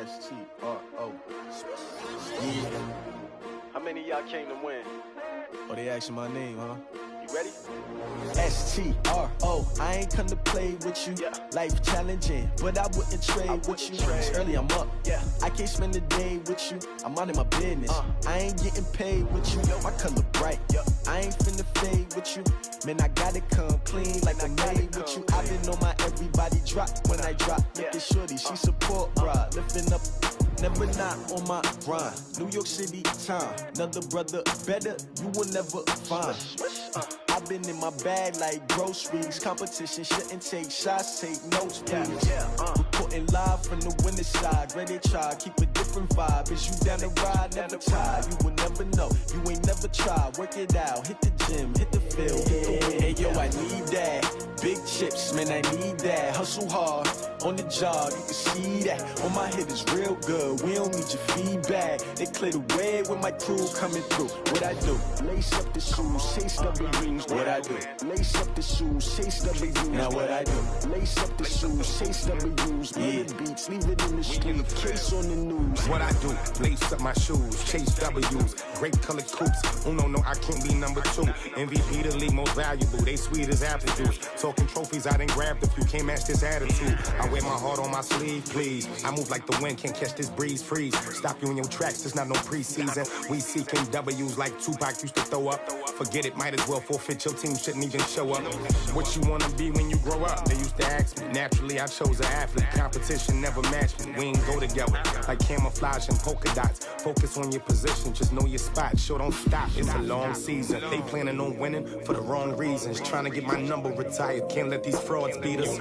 S-T-R-O. How many of y'all came to win? Oh, they asking my name, huh? You ready? S-T-R-O. I ain't come to play with you. Life challenging, but I wouldn't trade with you. It's early, I'm up. I can't spend the day with you. I'm out of my business. I ain't getting paid with you. My color bright. I ain't finna fade with you. Man, I gotta come clean like I made with you. I been on my everybody drop when I drop. Look at shorty, she support, bruh. Lifting up, never not on my grind. New York City time, another brother better, you will never find. I've been in my bag like groceries. Competition shouldn't take shots, take notes, please. Reporting live from the winter side. Ready to try, keep a different vibe. Is you down the ride, never tired. You will never know, you ain't never tried. Work it out, hit the gym, hit the field. Hey yo, I need that. Big chips, man, I need that. Hustle hard, on the job, you can see that. On my head is real good, we don't need your feedback. They clear the way with my crew coming through. What I do? Lace up the shoes, chase W's. What I do? Lace up the shoes, chase W's. Now what I do? Lace up the shoes, chase W's. Yeah. Beats, leave it in the street, case on the news. What I do? Lace up my shoes, chase W's. Great colored coops. Uno, no, I can't be number two. MVP the league most valuable. They sweet as apple juice. Talking trophies. trophies, I done grabbed a few, can't match this attitude. I wear my heart on my sleeve, please. I move like the wind, can't catch this breeze, freeze. Stop you in your tracks, there's not no preseason. We seeking W's like Tupac used to throw up. Forget it, might as well forfeit, your team shouldn't even show up. What you wanna be when you grow up? They used to ask me. Naturally, I chose an athlete. Competition never matched me. We ain't go together like camouflage and polka dots. Focus on your position, just know your spot. Sure, don't stop, it's a long season. They planning on winning for the wrong reasons. Trying to get my number retired, can't let these frauds beat us.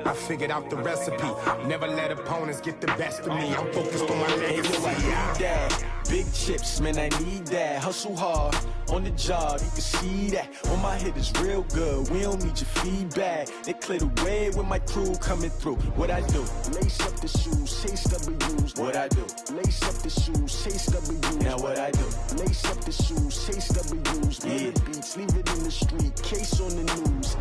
I figured out the recipe. Never let opponents get the best of me. I'm focused on my legacy. I need that. Big chips, man, I need that. Hustle hard on the job, you can see that. On my hit is real good, we don't need your feedback. They clear the way with my crew coming through. What I do? Lace up the shoes, chase W's. What I do? Lace up the shoes, chase W's. Now what I do? Lace up the shoes, chase W's. Yeah. The beats, leave it in the street, case on the news.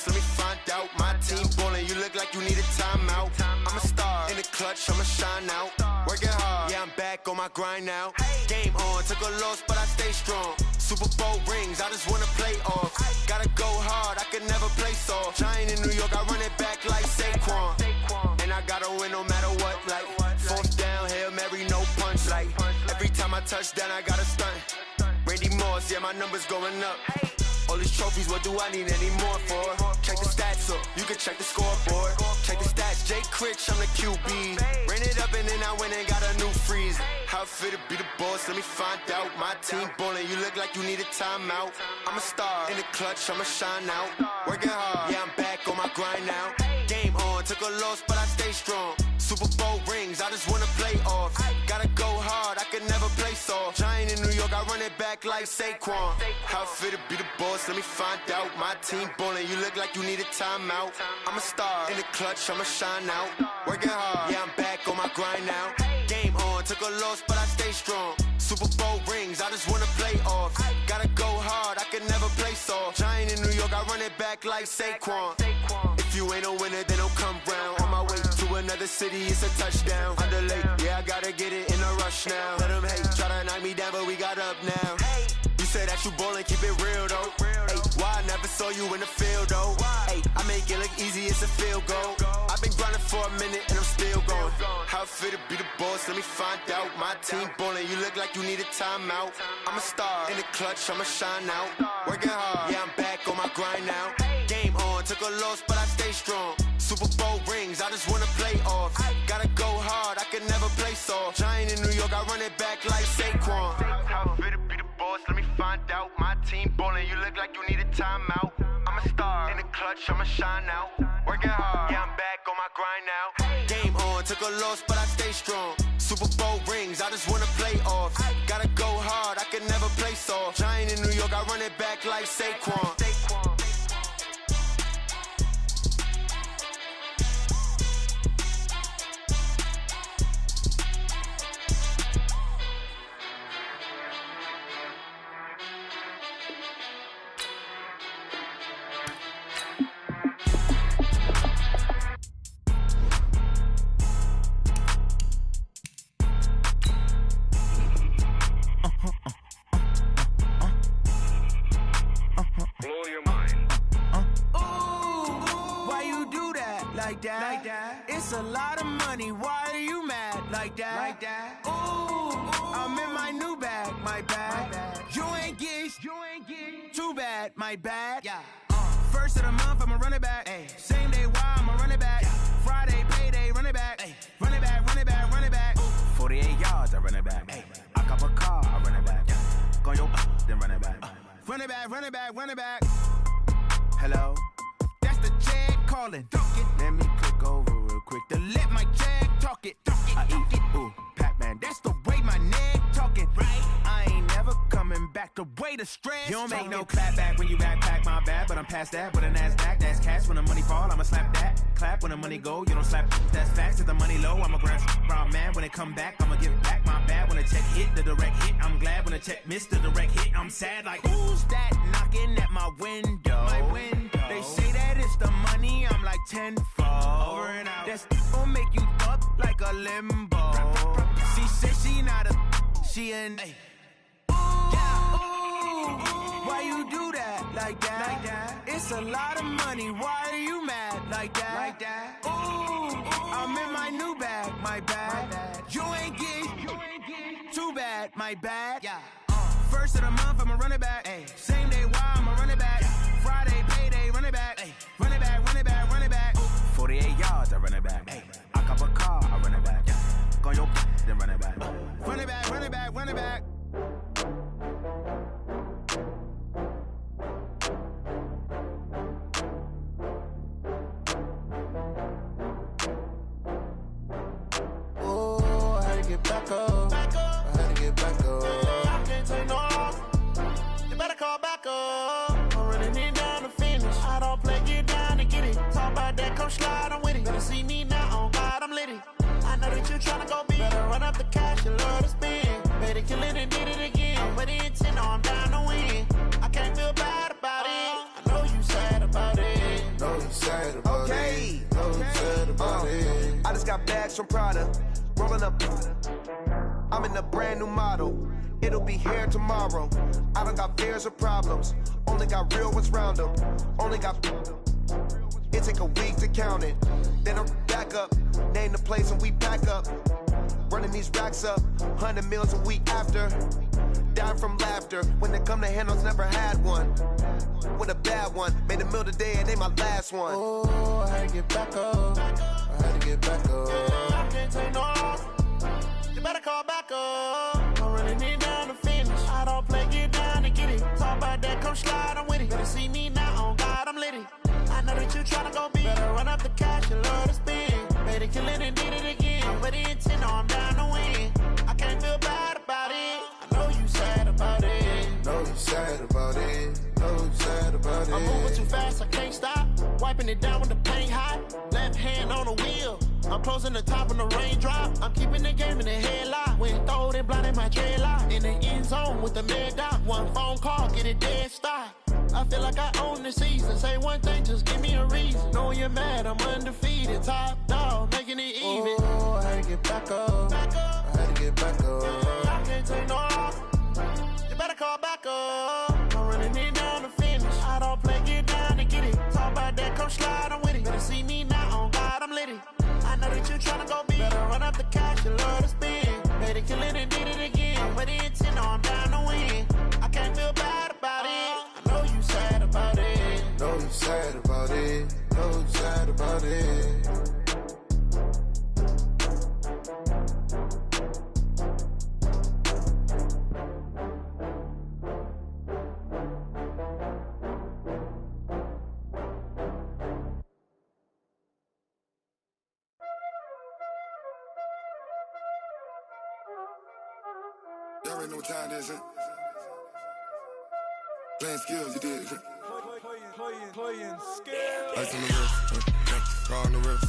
Let me find out. My team ballin', you look like you need a timeout. I'm a star in the clutch, I'ma shine out. Working hard, yeah, I'm back on my grind now. Game on, took a loss, but I stay strong. Super Bowl rings, I just wanna play off. Gotta go hard, I can never play soft. Giant in New York, I run it back like Saquon. And I gotta win no matter what, like fourth down, Hail Mary, no punch. Like every time I touch down, I gotta stunt. Randy Moss, yeah, my numbers going up. All these trophies, what do I need any more for? Check the stats up, you can check the scoreboard. Check the stats, Jay Critch, I'm the QB. Ran it up and then I went and got a new freeze. How it feel to be the boss, let me find out. My team ballin', you look like you need a timeout. I'm a star in the clutch, I'ma shine out. Working hard, yeah, I'm back on my grind now. Game on, took a loss, but I stay strong. Super Bowl rings, I just wanna play off. Gotta go hard, I can never play soft. Giant in New York, I run it back like Saquon. How it feel to be the boss, let me find out. My team ballin', you look like you need a timeout. I'm a star in the clutch, I'ma shine out. Working hard, yeah, I'm back on my grind now. Game on, took a loss, but I stay strong. Super Bowl rings, I just wanna play off. Gotta go hard, I can never play soft. Giant in New York, I run it back like Saquon. If you ain't a winner, then don't come round. On my way to another city, it's a touchdown. Underlay, yeah, I gotta get it in a rush now. Let them hate, try to knock me down, but we got up now. You say that you ballin', keep it real though. Hey, why I never saw you in the field though? Hey, I make it look easy, it's a field goal. I've been grinding for a minute and I'm still going. How it feel to be the boss, let me find out. My team ballin', you look like you need a timeout. I'm a star in the clutch, I'ma shine out. Working hard, yeah, I'm back on my grind now. Game on, took a loss, but I stay strong. Super Bowl rings, I just wanna play off. Gotta go hard, I can never play soft. Giant in New York, I run it back like Saquon. How it feel to be the boss, let me find out. My team ballin', you look like you need a timeout. I'm a star in the clutch, I'ma shine out. Working hard, yeah, I'm back on my grind now. Game on, took a loss, but I stay strong. Super Bowl rings, I just wanna play off. Gotta go hard, I can never play soft. Giant in New York, I run it back like Saquon. Like that. It's a lot of money. Why are you mad like that? Ooh, I'm in my new bag, my bad. You ain't get too bad, my bad. Yeah. First of the month, I'ma run it back. Ay. Same day, why I'ma run it back. Friday, payday, run it back. Ay. Run it back, run it back, run it back. Ooh. 48 yards, I run it back. Ay. I cop a car, I run it back. Go yo, then run it back. Run it back, run it back, run it back. Hello? That's the Jag calling. Let me click over real quick to let my Jag talk it. I eat it, ooh, Pac-Man. That's the way my neck talking. Right? I ain't never coming back the way the stress. You don't make no clap back when you backpack, my bad. But I'm past that with a NASDAQ. That's cash when the money fall. I'ma slap that. Clap when the money go. You don't slap. That's facts. If the money low, I'ma grab brown man. When it come back, I'ma give back my bad. When the check hit, the direct hit. I'm glad when the check missed the direct hit. I'm sad like who's that knocking at my window. They say that it's the money, I'm like tenfold. Over and out. That gon' make you up like a limbo. She said she not a, she an. Why you do that like that? It's a lot of money. Why are you mad like that? Ooh, I'm in my new bag, my bad. You ain't getting too bad, my bad. First of the month, I'ma run it back. Same day, why I'ma run it back. Friday, payday, run it back. Run it back, run it back, run it back. 48 yards, I run it back. I cop a car, I run it back. Go on your then run it back. Run it back, run it back, run it back. Get back up. I had to get back up. I can't take no loss. You better call back up. I'm running it down to finish. I don't play, get down to get it. Talk about that, come slide, I'm with it. Better see me now, on God, I'm litty. I know that you tryna go big. Better run up the cash, you love to spend. Better kill it and did it again. I'm with the intent, no, I'm down to win. I can't feel bad about it. I know you sad about it. Know you sad about it. Know you sad about it. I just got bags from Prada. Rolling up, I'm in a brand new model. It'll be here tomorrow. I don't got fears or problems. Only got real ones round them. Only got. It take a week to count it. Then I'm back up. Name the place and we pack up. Running these racks up. 100 meals a week after. Dying from laughter. When they come to handles, never had one. With a bad one. Made a meal today and they my last one. Oh, I had to get back up. I had to get back up. I can't take no loss. You better call back up. I'm running it down to finish. I don't play, get down to get it. Talk about that, come slide, I'm with it. Better see me now, on God, I'm litty. I know that you tryna go big. Better run up the cash, you love to spend. Better kill it and did it again. I'm with the intent, no, I'm down to win. I can't feel bad about it. I know you sad about it. Know you sad about it. Know you sad about it. I'm moving too fast, I can't stop. Wiping it down when the paint hot. Left hand on the wheel. I'm closing the top when the raindrop. I'm keeping the game in the headlock. When throwed and blinded my dreadlock. In the end zone with the mad dot. One phone call, get it dead stop. I feel like I own the season. Say one thing, just give me a reason. Knowing you're mad, I'm undefeated. Top dog, making it even. Oh, I had to get back up. I had to get back up. I can't take no loss. You better call back up. I'm running it down to finish. I don't play, get down to get it. Talk about that, come slide, I'm with it. Better see me now, on God, I'm litty. I know that you tryna go big. Better run up the cash, you love to spend. Better kill it and did it again. I'm with the intent, no, I'm down to win. I can't feel bad about it. I know you sad about it. Know you sad about it. Know you sad about it. Y'all already know what time it is, huh? Playing skills, you did. Playing skills. Ice on the wrist, car on the wrist,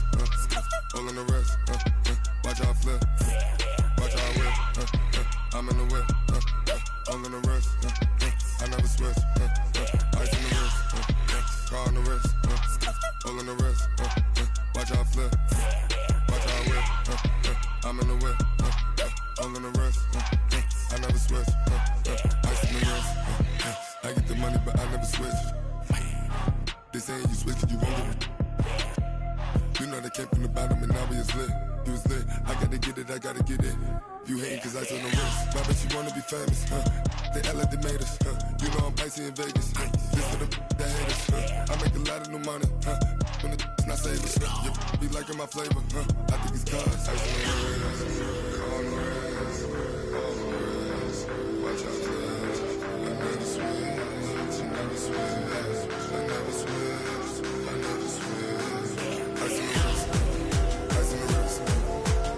hole in the wrist, watch out flip, watch out whip, I'm in the whip, hole in the wrist, I never switch, ice on the wrist, car on the wrist, hole in the wrist, watch out flip, watch out whip, I'm in the whip, hole in the wrist, I never switch, ice on the wrist, I get the money but I never switch. They saying you switch, you won't get it. You know they came from the bottom and now we is lit. You was lit, I gotta get it, I gotta get it. You hating cause I on the wrist. My bitch, you wanna be famous, They act like they made us, You know I'm icy in Vegas, This for the that hate us, I make a lot of new money, When the not savers, You be liking my flavor, I think it's cause ice on the wrist, on the wrist, on the wrist. Watch out, please. I never switch, I never switch. I never switch, I never switch. Ice in the wrist, ice in the wrist,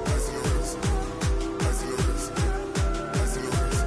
ice in the wrist, ice in the wrist, ice in the wrist,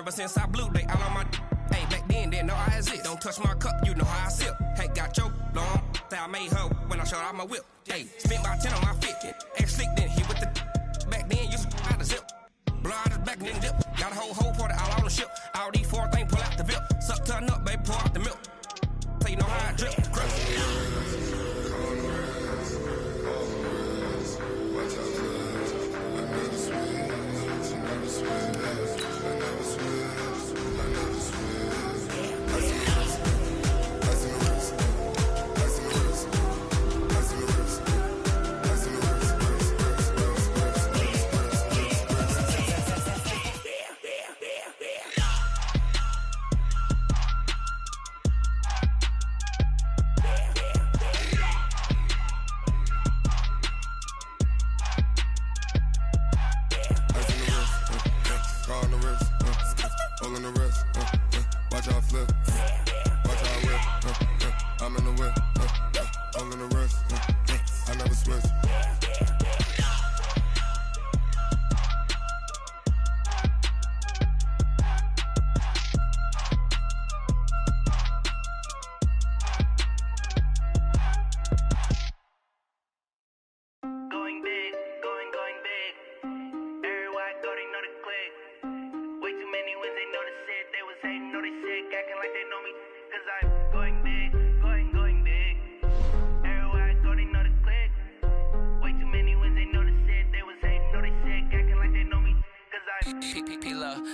Ever since I blew, they all on my. Hey, back then, didn't know I exist. Don't touch my cup, you know how I sip. Hey, got your long. That I made her when I showed out my whip. Hey, spent about 10 on my 50. Ex-slick, then hit with the. Back then, used to out the zip. Blow out his back, then dip. Got a whole party all on the ship. All these 4 things, pull out the VIP. Suck, turn up, baby, pour out the milk. So you know how I drip.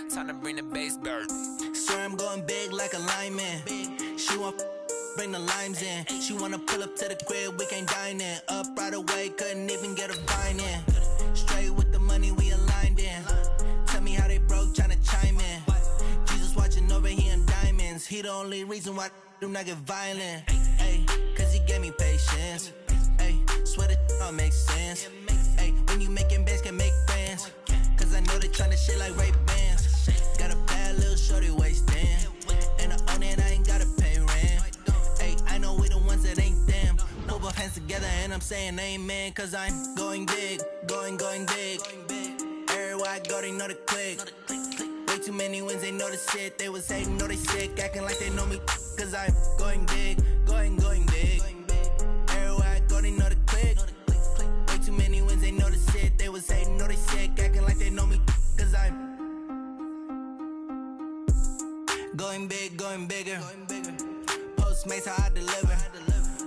Time to bring the bass bird. Swear I'm going big like a lineman. She want bring the limes in. She wanna pull up to the crib, we can't dine in. Up right away, couldn't even get a vine in. Straight with the money we aligned in. Tell me how they broke, tryna chime in. Jesus watching over here in diamonds. He the only reason why I do not get violent. Ay, cause he gave me patience. Ay, swear that all makes sense. Ay, when you making bands can make friends. Cause I know they tryna shit like Ray-Bans. Got a bad little shorty wasting. And I own it, I ain't gotta pay rent. Ay, I know we the ones that ain't them. Put both hands together and I'm saying amen. Cause I'm going big, going big. Everywhere I go, they know the click. Way too many wins, they know the shit. They was hating, know they sick, acting like they know me. Cause I'm going big, going big. Everywhere I go, they know the click. Way too many wins, they know the shit. They was hating, know they sick, acting like they know me. Cause I'm going big, going bigger. Postmates how I deliver.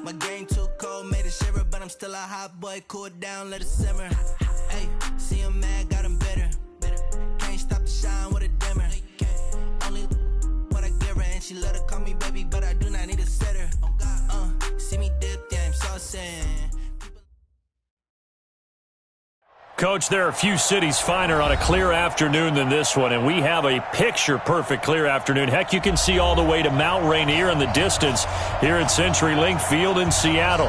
My game too cold, made it shiver, but I'm still a hot boy. Cool it down, let it simmer. Hey, see him mad, got him bitter. Can't stop the shine with a dimmer. Only what I give her, and she let her call me baby, but I do not need a sitter. See me dip, yeah, I'm saucing. Coach, there are few cities finer on a clear afternoon than this one, and we have a picture-perfect clear afternoon. Heck, you can see all the way to Mount Rainier in the distance here at CenturyLink Field in Seattle.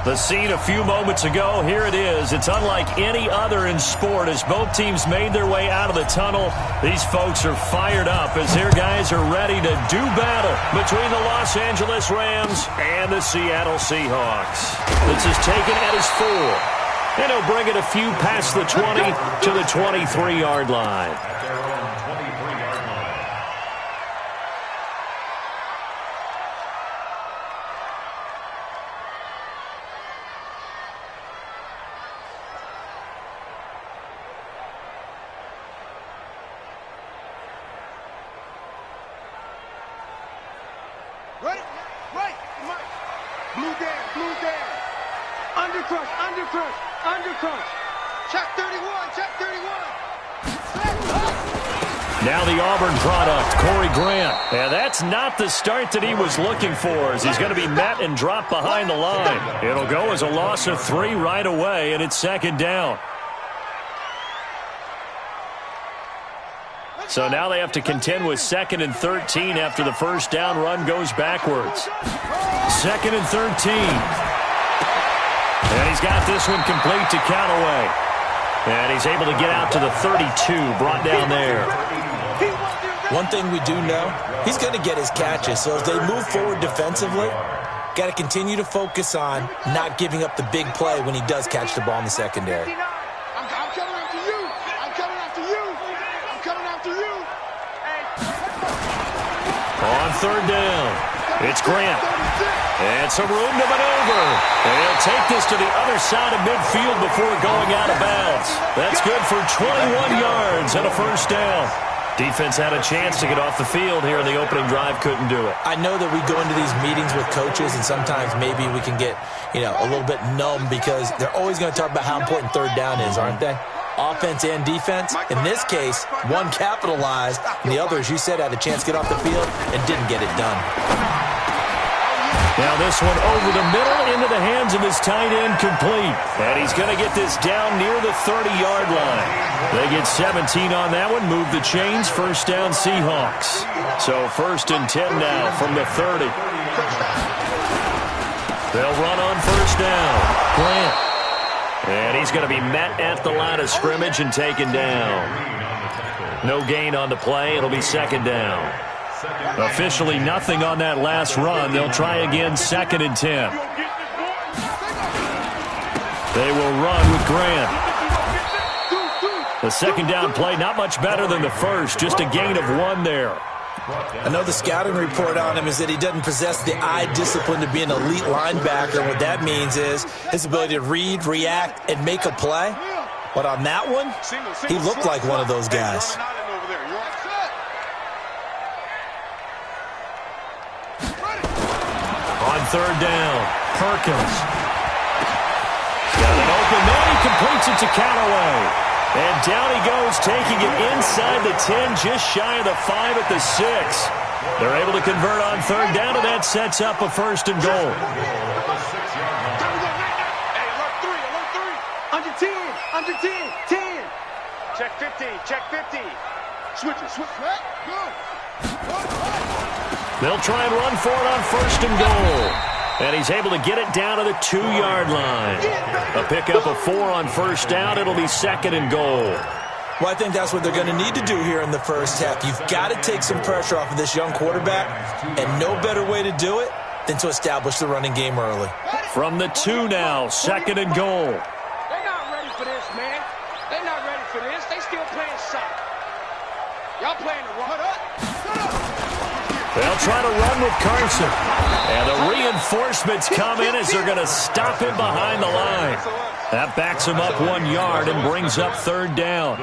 The scene a few moments ago, here it is. It's unlike any other in sport. As both teams made their way out of the tunnel, these folks are fired up as their guys are ready to do battle between the Los Angeles Rams and the Seattle Seahawks. This is taken at his 4. And he'll bring it a few past the 20 to the 23-yard line. Right, blue down. Undercrush. Check 31. Now the Auburn product, Corey Grant. And that's not the start that he was looking for, as he's going to be met and dropped behind the line. It'll go as a loss of 3 right away, and it's second down. So now they have to contend with 2nd and 13 after the first down run goes backwards. 2nd and 13. And he's got this one complete to Callaway. And he's able to get out to the 32, brought down there. One thing we do know, he's going to get his catches. So as they move forward defensively, got to continue to focus on not giving up the big play when he does catch the ball in the secondary. I'm coming after you. On third down, it's Grant. And some room to maneuver. And he'll take this to the other side of midfield before going out of bounds. That's good for 21 yards and a first down. Defense had a chance to get off the field here in the opening drive, couldn't do it. I know that we go into these meetings with coaches, and sometimes maybe we can get, a little bit numb because they're always going to talk about how important third down is, aren't they? Offense and defense. In this case, one capitalized, and the other, as you said, had a chance to get off the field and didn't get it done. Now this one over the middle into the hands of his tight end, complete. And he's going to get this down near the 30-yard line. They get 17 on that one, move the chains, first down Seahawks. So 1st and 10 now from the 30. They'll run on first down. Grant. And he's going to be met at the line of scrimmage and taken down. No gain on the play. It'll be second down. Officially nothing on that last run. They'll try again, 2nd and 10. They will run with Grant. The second down play, not much better than the first, just a gain of 1 there. I know the scouting report on him is that he doesn't possess the eye discipline to be an elite linebacker. What that means is his ability to read, react, and make a play. But on that one, he looked like one of those guys. On third down, Perkins. Got an open man. He completes it to Callaway. And down he goes, taking it inside the 10, just shy of the 5 at the 6. They're able to convert on third down, and that sets up a 1st and goal. Hey, alert 3. Under 10, 10. Check 15, check 15. Switch it. They'll try and run for it on 1st and goal. And he's able to get it down to the 2-yard line. A pickup of 4 on first down. It'll be 2nd and goal. Well, I think that's what they're going to need to do here in the first half. You've got to take some pressure off of this young quarterback, and no better way to do it than to establish the running game early. From the 2 now, 2nd and goal. They're not ready for this, man. They're not ready for this. They still playing soccer. Y'all playing the run. They'll try to run with Carson. And the reinforcements come in as they're going to stop him behind the line. That backs him up 1 yard and brings up third down.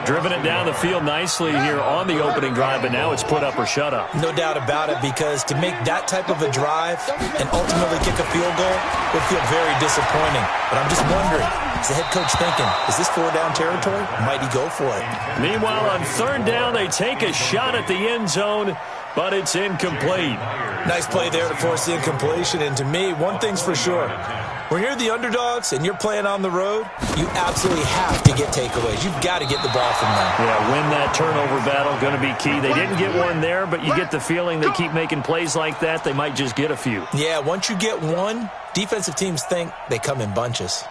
Driven it down the field nicely here on the opening drive, but now it's put up or shut up. No doubt about it, because to make that type of a drive and ultimately kick a field goal would feel very disappointing. But I'm just wondering, is the head coach thinking, is this 4-down territory? Might he go for it? Meanwhile, on third down, they take a shot at the end zone, but it's incomplete. Nice play there to force the incompletion. And to me, one thing's for sure. When you're the underdogs and you're playing on the road, you absolutely have to get takeaways. You've got to get the ball from them. Yeah, win that turnover battle, going to be key. They didn't get one there, but you get the feeling they keep making plays like that, they might just get a few. Yeah, once you get one, defensive teams think they come in bunches.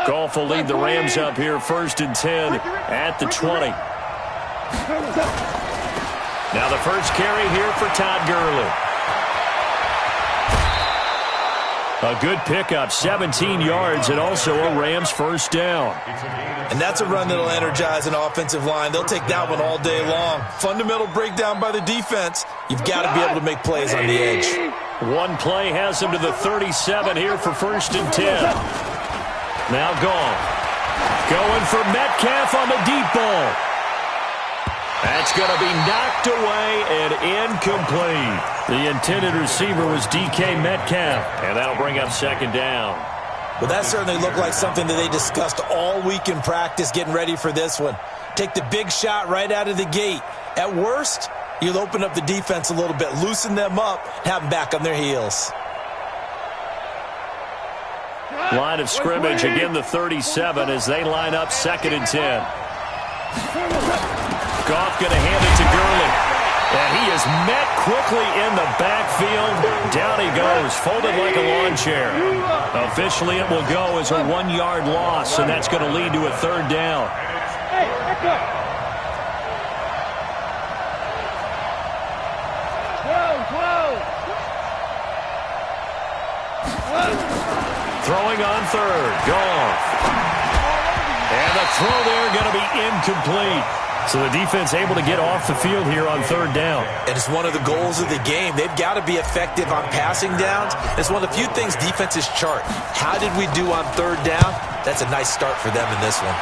Goff will lead the Rams up here, 1st and 10 at the 20. Now the first carry here for Todd Gurley. A good pickup, 17 yards, and also a Rams first down. And that's a run that'll energize an offensive line. They'll take that one all day long. Fundamental breakdown by the defense. You've got to be able to make plays on the edge. One play has him to the 37 here for 1st and 10. Now gone. Going for Metcalf on the deep ball. That's going to be knocked away and incomplete. The intended receiver was DK Metcalf, and that'll bring up 2nd down. Well, that certainly looked like something that they discussed all week in practice getting ready for this one. Take the big shot right out of the gate. At worst, you'll open up the defense a little bit, loosen them up, have them back on their heels. Line of scrimmage, again the 37 as they line up 2nd and 10. Goff going to hand it to Gurley. And he is met quickly in the backfield. Down he goes, folded like a lawn chair. Officially it will go as a 1-yard loss, and that's going to lead to a 3rd down. Hey, back up. throwing on third. Goff. And the throw there going to be incomplete. So the defense able to get off the field here on third down. And it's one of the goals of the game. They've got to be effective on passing downs. It's one of the few things defenses chart. How did we do on third down? That's a nice start for them in this one.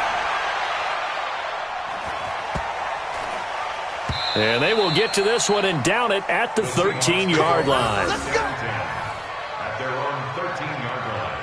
And they will get to this one and down it at the 13-yard line. Let's go. At their own 13-yard line.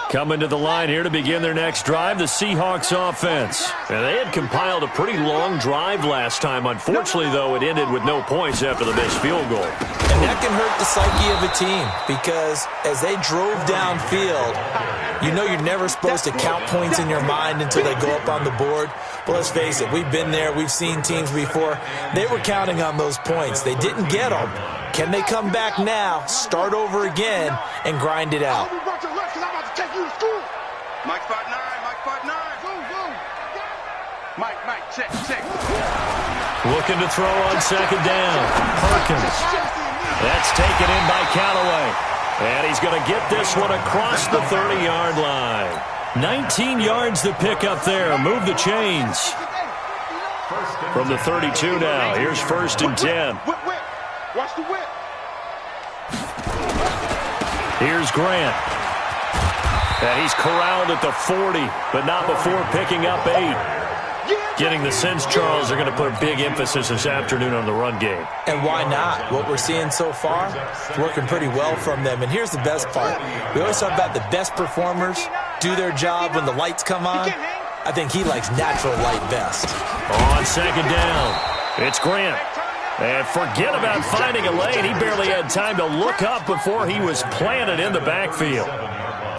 Coming to the line here to begin their next drive, the Seahawks offense. And they had compiled a pretty long drive last time. Unfortunately, though, it ended with no points after the missed field goal. And that can hurt the psyche of a team because as they drove downfield, you know you're never supposed to count points in your mind until they go up on the board. But let's face it, we've been there. We've seen teams before. They were counting on those points. They didn't get them. Can they come back now, start over again, and grind it out? Take you to school. Mike 5'9", Mike 5'9". Go. Mike, check. Looking to throw on second down. Perkins. That's taken in by Callaway. And he's going to get this one across the 30-yard line. 19 yards to pick up there. Move the chains. From the 32 now. Here's 1st and 10. Whip. Watch the whip. Here's Grant. And he's corralled at the 40, but not before picking up 8. Getting the sense, Charles, they're going to put a big emphasis this afternoon on the run game. And why not? What we're seeing so far, it's working pretty well from them. And here's the best part. We always talk about the best performers do their job when the lights come on. I think he likes natural light best. On second down, it's Grant. And forget about finding a lane. He barely had time to look up before he was planted in the backfield.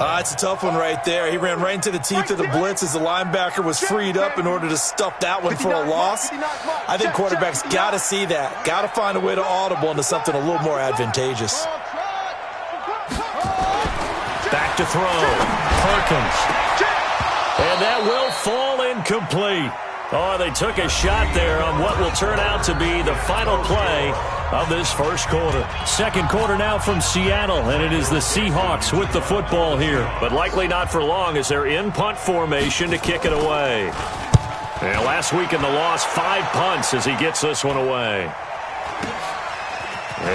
It's a tough one right there. He ran right into the teeth of the blitz as the linebacker was freed up in order to stuff that one for a loss. I think quarterbacks got to see that. Got to find a way to audible into something a little more advantageous. Back to throw. Perkins. And that will fall incomplete. Oh, they took a shot there on what will turn out to be the final play of this first quarter. Second quarter now from Seattle, and it is the Seahawks with the football here. But likely not for long as they're in punt formation to kick it away. And last week in the loss, 5 punts as he gets this one away.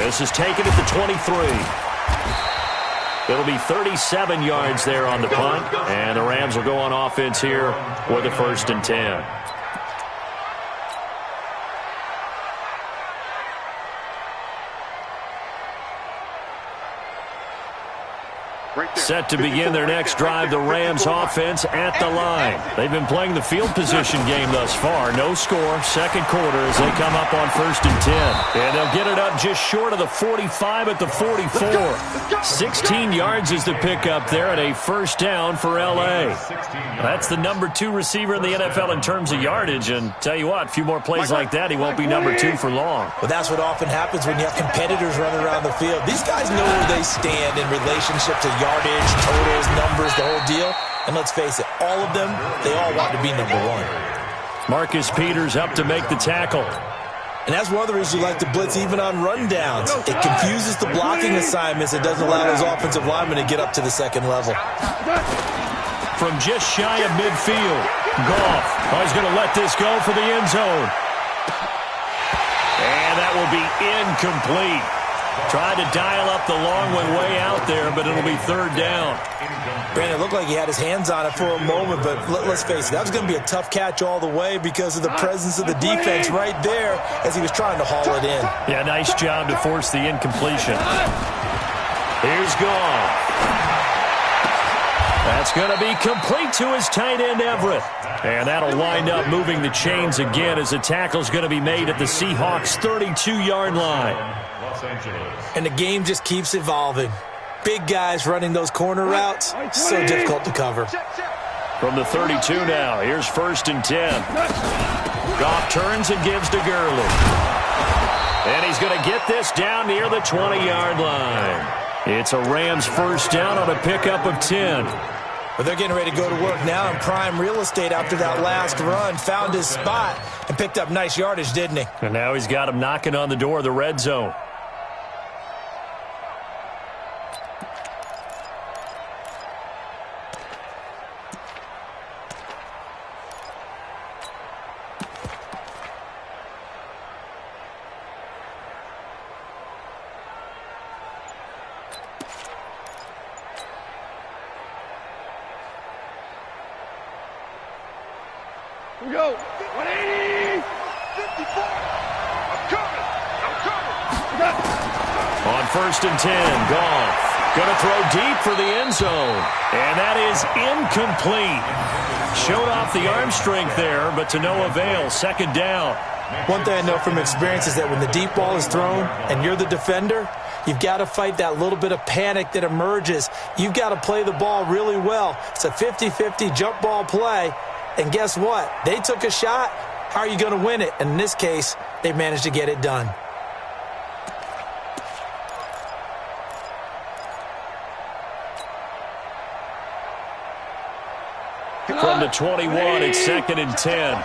This is taken at the 23. It'll be 37 yards there on the punt, and the Rams will go on offense here with a 1st and 10. Set to begin their next drive, the Rams offense at the line. They've been playing the field position game thus far. No score, second quarter as they come up on 1st and 10. And they'll get it up just short of the 45 at the 44. 16 yards is the pickup there and a 1st down for L.A. That's the number 2 receiver in the NFL in terms of yardage. And tell you what, a few more plays like that, he won't be number 2 for long. Well, that's what often happens when you have competitors running around the field. These guys know where they stand in relationship to yardage, totals, numbers, the whole deal. And let's face it, all of them, they all want to be number 1. Marcus Peters up to make the tackle. And that's one of the reasons you like to blitz even on rundowns. It confuses the blocking assignments. It doesn't allow those offensive linemen to get up to the second level. From just shy of midfield, Goff is going to let this go for the end zone. And that will be incomplete. Tried to dial up the long one way out there, but it'll be 3rd down. Brandon, it looked like he had his hands on it for a moment, but let's face it, that was going to be a tough catch all the way because of the presence of the defense right there as he was trying to haul it in. Yeah, nice job to force the incompletion. Here's Goff. That's going to be complete to his tight end, Everett. And that'll wind up moving the chains again as the tackle's going to be made at the Seahawks' 32-yard line. And the game just keeps evolving. Big guys running those corner routes, so difficult to cover. From the 32 now, here's 1st and 10. Goff turns and gives to Gurley. And he's going to get this down near the 20-yard line. It's a Rams first down on a pickup of 10. But they're getting ready to go to work now in prime real estate after that last run. Found his spot and picked up nice yardage, didn't he? And now he's got him knocking on the door of the red zone. Here we go. 180. 54. I'm coming. On first and 10, Goff. Going to throw deep for the end zone. And that is incomplete. Showed off the arm strength there, but to no avail. Second down. One thing I know from experience is that when the deep ball is thrown and you're the defender, you've got to fight that little bit of panic that emerges. You've got to play the ball really well. It's a 50-50 jump ball play. And guess what? They took a shot. How are you going to win it? And in this case, they managed to get it done. From the 21, it's second and 10.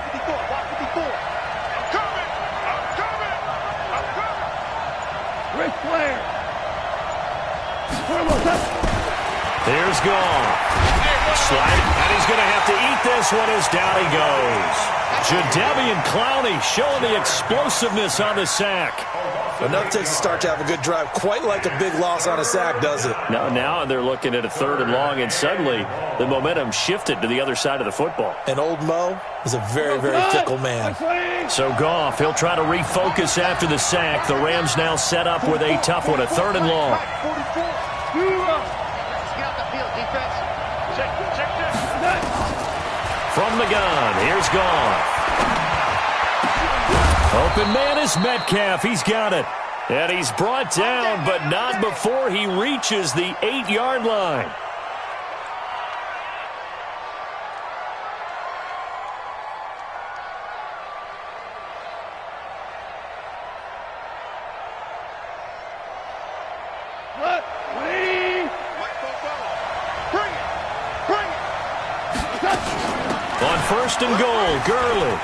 Ric Flair. There's Goff. Sliding, and he's going to have to eat this one as down he goes. Jadeveon Clowney showing the explosiveness on the sack. Enough takes a start to have a good drive. Quite like a big loss on a sack, does it? Now they're looking at a third and long, and suddenly the momentum shifted to the other side of the football. And old Mo is a very, very fickle man. So Goff, he'll try to refocus after the sack. The Rams now set up with a tough one, a third and long. From the gun, here's Goff. Open man is Metcalf. He's got it. And he's brought down, but not before he reaches the 8-yard line. On first and goal, Gurley.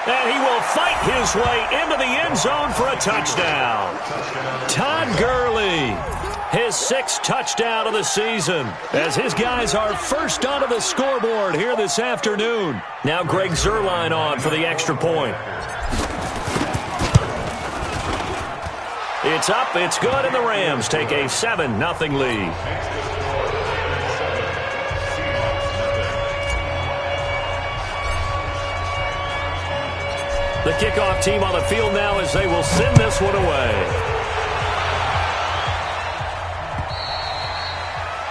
And he will fight his way into the end zone for a touchdown. Todd Gurley, his 6th touchdown of the season, as his guys are first onto the scoreboard here this afternoon. Now Greg Zuerlein on for the extra point. It's up, it's good, and the Rams take a 7-0 lead. The kickoff team on the field now as they will send this one away.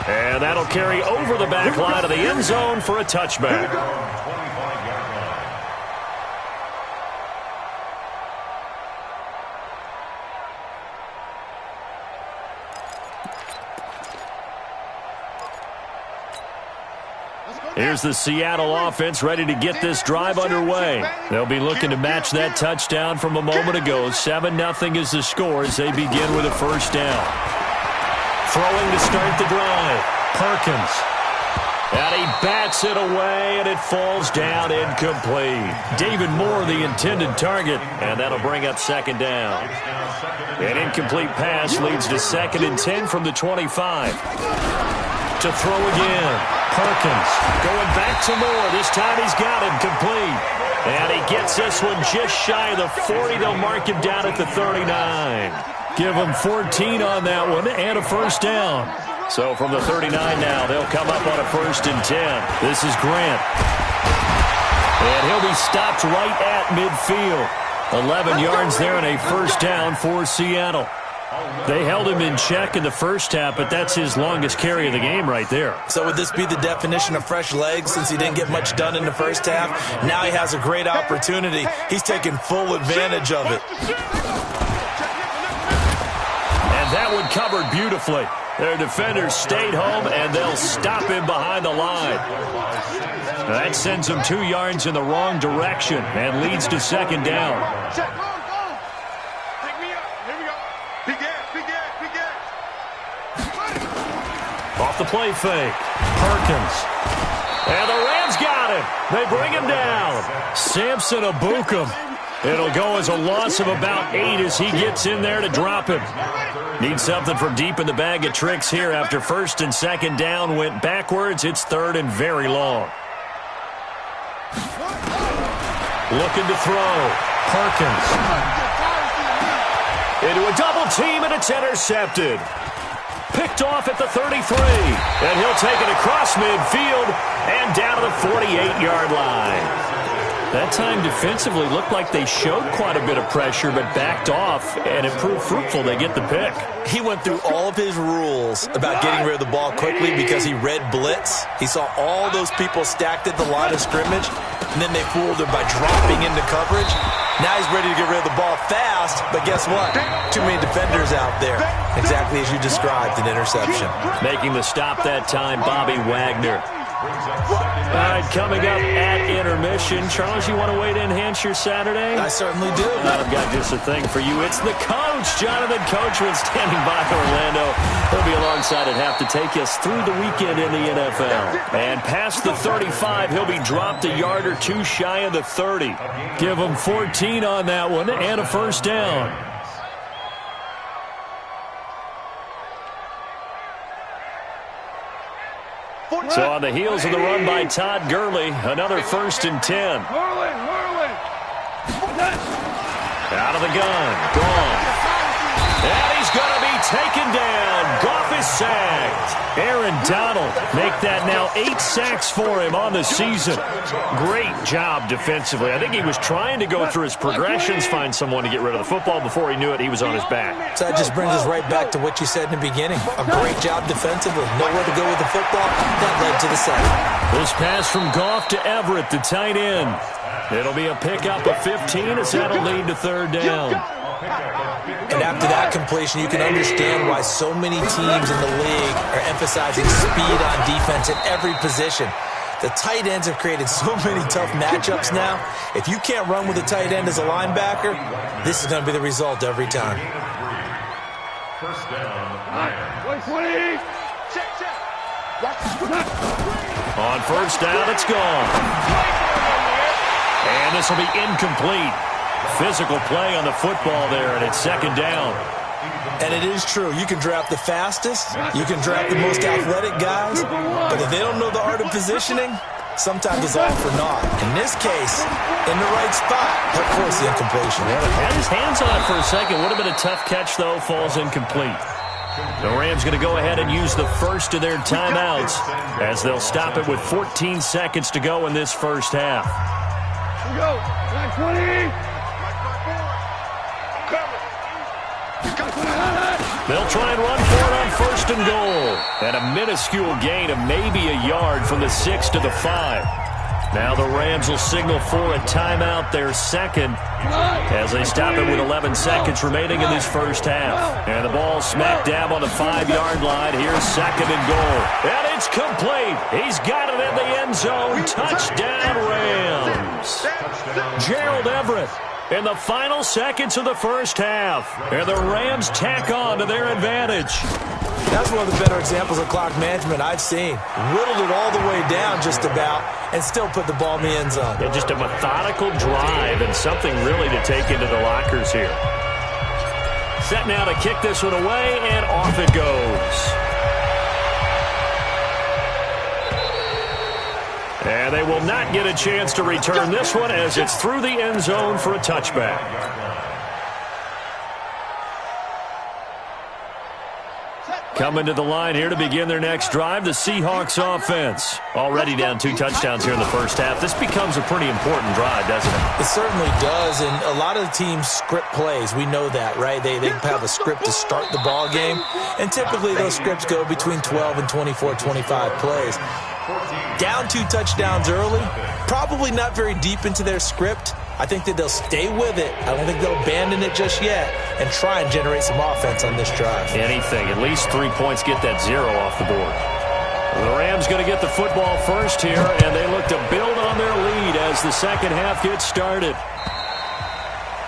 And that'll carry over the back line of the end zone for a touchback. Here's the Seattle offense ready to get this drive underway. They'll be looking to match that touchdown from a moment ago. 7-0 is the score as they begin with a first down. Throwing to start the drive, Perkins. And he bats it away, and it falls down incomplete. David Moore, the intended target, and that'll bring up second down. An incomplete pass leads to 2nd and 10 from the 25. To throw again, Perkins going back to Moore. This time he's got him complete. And he gets this one just shy of the 40. They'll mark him down at the 39. Give him 14 on that one and a first down. So from the 39 now, they'll come up on a 1st and 10. This is Grant. And he'll be stopped right at midfield. 11 yards there and a first down for Seattle. They held him in check in the first half, but that's his longest carry of the game right there. So would this be the definition of fresh legs since he didn't get much done in the first half? Now he has a great opportunity. He's taking full advantage of it. And that one covered beautifully. Their defenders stayed home, and they'll stop him behind the line. That sends him 2 yards in the wrong direction and leads to second down. the play fake. Perkins. And the Rams got him. They bring him down. Samson Abukum. It'll go as a loss of about 8 as he gets in there to drop him. Need something from deep in the bag of tricks here after first and second down went backwards. It's third and very long. Looking to throw. Perkins. Into a double team, and it's intercepted. Picked off at the 33. And he'll take it across midfield and down to the 48-yard line. That time defensively looked like they showed quite a bit of pressure but backed off, and it proved fruitful. They get the pick. He went through all of his rules about getting rid of the ball quickly because he read blitz. He saw all those people stacked at the line of scrimmage, and then they fooled him by dropping into coverage. Now he's ready to get rid of the ball fast, but guess what? Too many defenders out there. Exactly as you described, an interception. Making the stop that time, Bobby Wagner. All right, coming up at intermission. Charles, you want to wait to enhance your Saturday? I certainly do. I've got just a thing for you. It's the coach, Jonathan Coachman, standing by Orlando. He'll be alongside at half to take us through the weekend in the NFL. And past the 35, he'll be dropped a yard or two shy of the 30. Give him 14 on that one and a first down. So on the heels of the run by Todd Gurley, another first and 10. Out of the gun. Gone. And he's going to be taken down. Goff is sacked. Aaron Donald make that now 8 sacks for him on the season. Great job defensively. I think he was trying to go through his progressions, find someone to get rid of the football. Before he knew it, he was on his back. So that just brings us right back to what you said in the beginning. A great job defensively. Nowhere to go with the football. That led to the sack. This pass from Goff to Everett, the tight end. It'll be a pickup of 15 as that'll lead to third down. And after that completion, you can understand why so many teams in the league are emphasizing speed on defense at every position. The tight ends have created so many tough matchups now. If you can't run with a tight end as a linebacker, this is going to be the result every time. First down. On first down, it's gone. And this will be incomplete. Physical play on the football there, and it's second down. And it is true. You can draft the fastest. You can draft the most athletic guys. But if they don't know the art of positioning, sometimes it's all for naught. In this case, in the right spot, of course the incompletion. Had his hands on it for a second. Would have been a tough catch, though. Falls incomplete. The Rams going to go ahead and use the first of their timeouts as they'll stop it with 14 seconds to go in this first half. Here we go. 20. They'll try and run for it on first and goal. And a minuscule gain of maybe a yard from the 6 to the 5. Now the Rams will signal for a timeout, their second, as they stop it with 11 seconds remaining in this first half. And the ball smack dab on the 5-yard line. Here's second and goal. And it's complete. He's got it in the end zone. Touchdown, Rams. Gerald Everett in the final seconds of the first half. And the Rams tack on to their advantage. That's one of the better examples of clock management I've seen. Whittled it all the way down just about and still put the ball in the end zone. Yeah, just a methodical drive and something really to take into the lockers here. Set now to kick this one away, and off it goes. And they will not get a chance to return this one as it's through the end zone for a touchback. Coming to the line here to begin their next drive, the Seahawks offense. Already down 2 touchdowns here in the first half. This becomes a pretty important drive, doesn't it? It certainly does, and a lot of the teams script plays. We know that, right? They have a script to start the ball game, and typically those scripts go between 12 and 24, 25 plays. Down 2 touchdowns early, probably not very deep into their script. I think that they'll stay with it. I don't think they'll abandon it just yet and try and generate some offense on this drive. Anything. At least 3 points, get that 0 off the board. The Rams going to get the football first here, and they look to build on their lead as the second half gets started.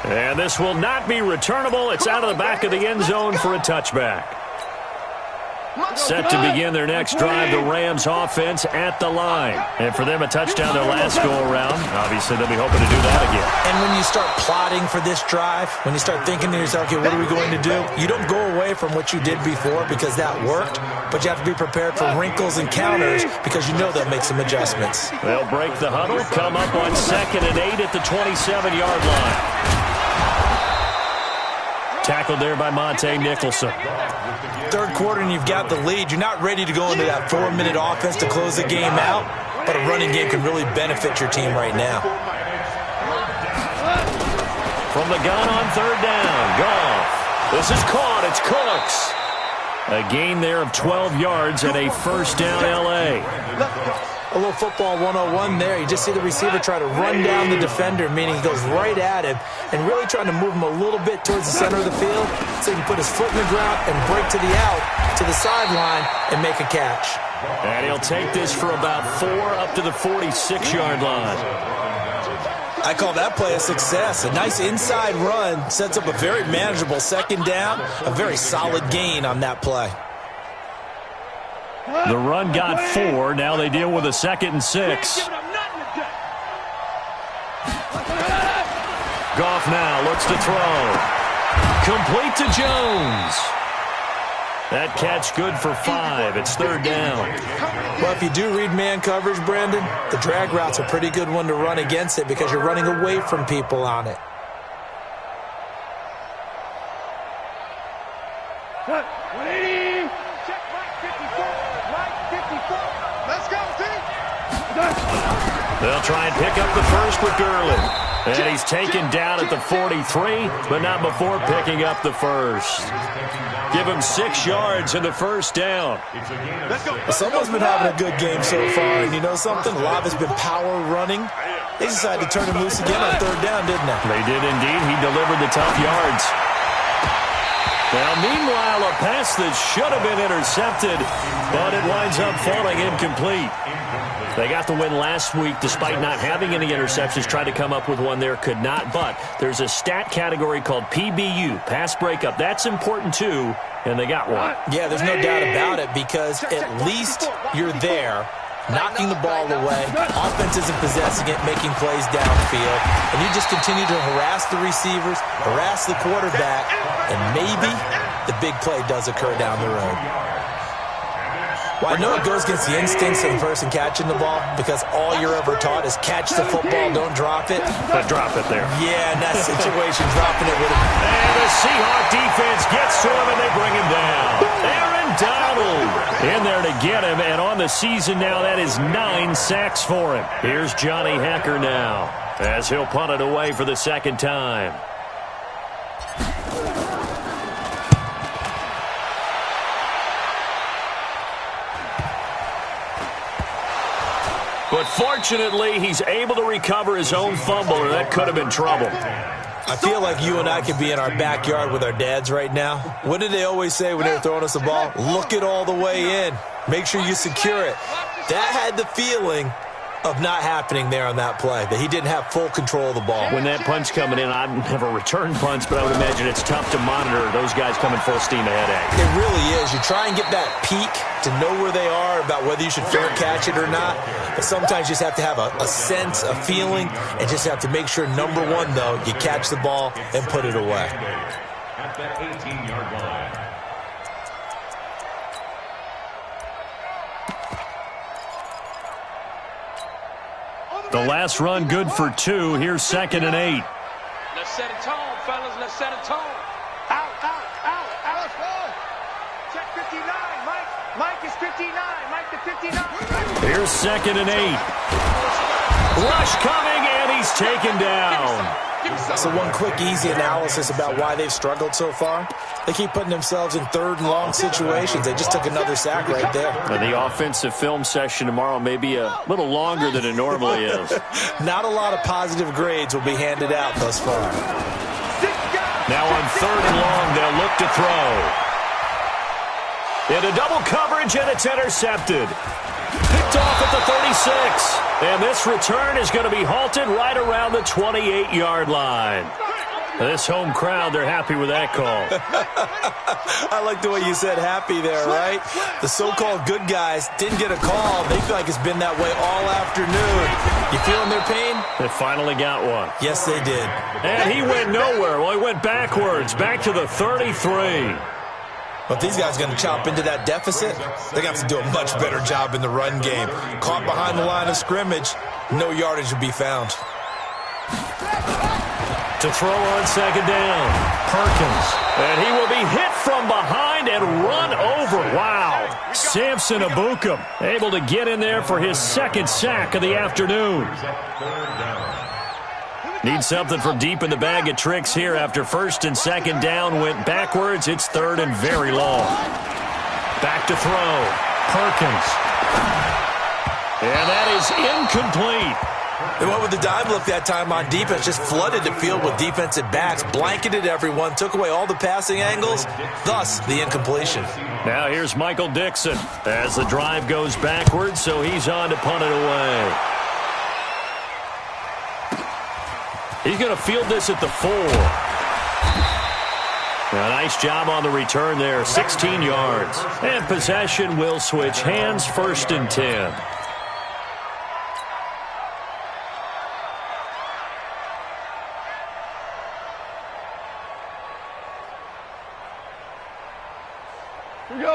And this will not be returnable. It's out of the back of the end zone for a touchback. Set to begin their next drive, the Rams offense at the line. And for them, a touchdown their last go-around. Obviously, they'll be hoping to do that again. And when you start plotting for this drive, when you start thinking to yourself, okay, what are we going to do? You don't go away from what you did before because that worked, but you have to be prepared for wrinkles and counters because you know they'll make some adjustments. They'll break the huddle, come up on 2nd and 8 at the 27-yard line. Tackled there by Monte Nicholson. Third quarter and you've got the lead. You're not ready to go into that 4-minute offense to close the game out, but a running game can really benefit your team right now. From the gun on 3rd down, Goff. This is caught. It's Cooks. A gain there of 12 yards and a 1st down L.A. A little football 101 there. You just see the receiver try to run down the defender, meaning he goes right at him and really trying to move him a little bit towards the center of the field so he can put his foot in the ground and break to the out, to the sideline, and make a catch. And he'll take this for about 4 up to the 46-yard line. I call that play a success. A nice inside run sets up a very manageable 2nd down, a very solid gain on that play. The run got 4. Now they deal with a 2nd and 6. Goff now looks to throw. Complete to Jones. That catch good for 5. It's 3rd down. Well, if you do read man coverage, Brandon, the drag route's a pretty good one to run against it because you're running away from people on it. Cut. 180. Check Mike 54. Mike 54. Let's go, team. They'll try and pick up the first with Gurley. And he's taken down at the 43, but not before picking up the first. Give him 6 yards in the 1st down. Someone's been having a good game so far, and you know something? A lot of it's been power running. They decided to turn him loose again on 3rd down, didn't they? They did indeed. He delivered the tough yards. Now, meanwhile, a pass that should have been intercepted, but it winds up falling incomplete. They got the win last week despite not having any interceptions. Tried to come up with one there, could not. But there's a stat category called PBU, pass breakup. That's important, too, and they got one. Yeah, there's no doubt about it because at least you're there, knocking the ball away. Offense isn't possessing it, making plays downfield. And you just continue to harass the receivers, harass the quarterback, and maybe the big play does occur down the road. Well, I know it goes against the instincts of the person catching the ball because all you're ever taught is catch the football, don't drop it. But drop it there. Yeah, in that situation, dropping it would have... And the Seahawk defense gets to him, and they bring him down. Aaron Donald in there to get him, and on the season now, that is 9 sacks for him. Here's Johnny Hecker now as he'll punt it away for the 2nd time. But fortunately, he's able to recover his own fumble, or that could have been trouble. I feel like you and I could be in our backyard with our dads right now. What did they always say when they were throwing us the ball? Look it all the way in. Make sure you secure it. That had the feeling of not happening there on that play, that he didn't have full control of the ball. When that punch coming in, I've never returned punts, but I would imagine it's tough to monitor those guys coming full steam ahead at you. It really is. You try and get that peek to know where they are about whether you should fair catch it or not, but sometimes you just have to have a sense, a feeling, and just have to make sure, number one, though, you catch the ball and put it away. At that 18-yard line. The last run good for 2. Here's 2nd and 8. Let's set a tone, fellas. Let's set a tone. Out, out, out, out. Check 59. Mike is 59. Mike to 59. Here's 2nd and 8. Rush coming, and he's taken down. So one quick, easy analysis about why they've struggled so far. They keep putting themselves in 3rd and long situations. They just took another sack right there. And the offensive film session tomorrow may be a little longer than it normally is. Not a lot of positive grades will be handed out thus far. Now on 3rd and long, they'll look to throw. Into double coverage, and it's intercepted. Picked off at the 36. And this return is going to be halted right around the 28-yard line. This home crowd, they're happy with that call. I like the way you said happy there, right? The so-called good guys didn't get a call. They feel like it's been that way all afternoon. You feeling their pain? They finally got one. Yes, they did. And he went nowhere. Well, he went backwards, back to the 33. But these guys are going to chop into that deficit. They're going to have to do a much better job in the run game. Caught behind the line of scrimmage, no yardage would be found. To throw on second down, Perkins. And he will be hit from behind and run over. Wow. Samson Abukum able to get in there for his second sack of the afternoon. Need something from deep in the bag of tricks here after first and second down went backwards. It's third and very long. Back to throw. Perkins. And that is incomplete. They went with the dime look that time on defense, just flooded the field with defensive backs, blanketed everyone, took away all the passing angles, thus the incompletion. Now here's Michael Dixon as the drive goes backwards, so he's on to punt it away. He's going to field this at the 4. A nice job on the return there, 16 yards. And possession will switch hands, first and 10.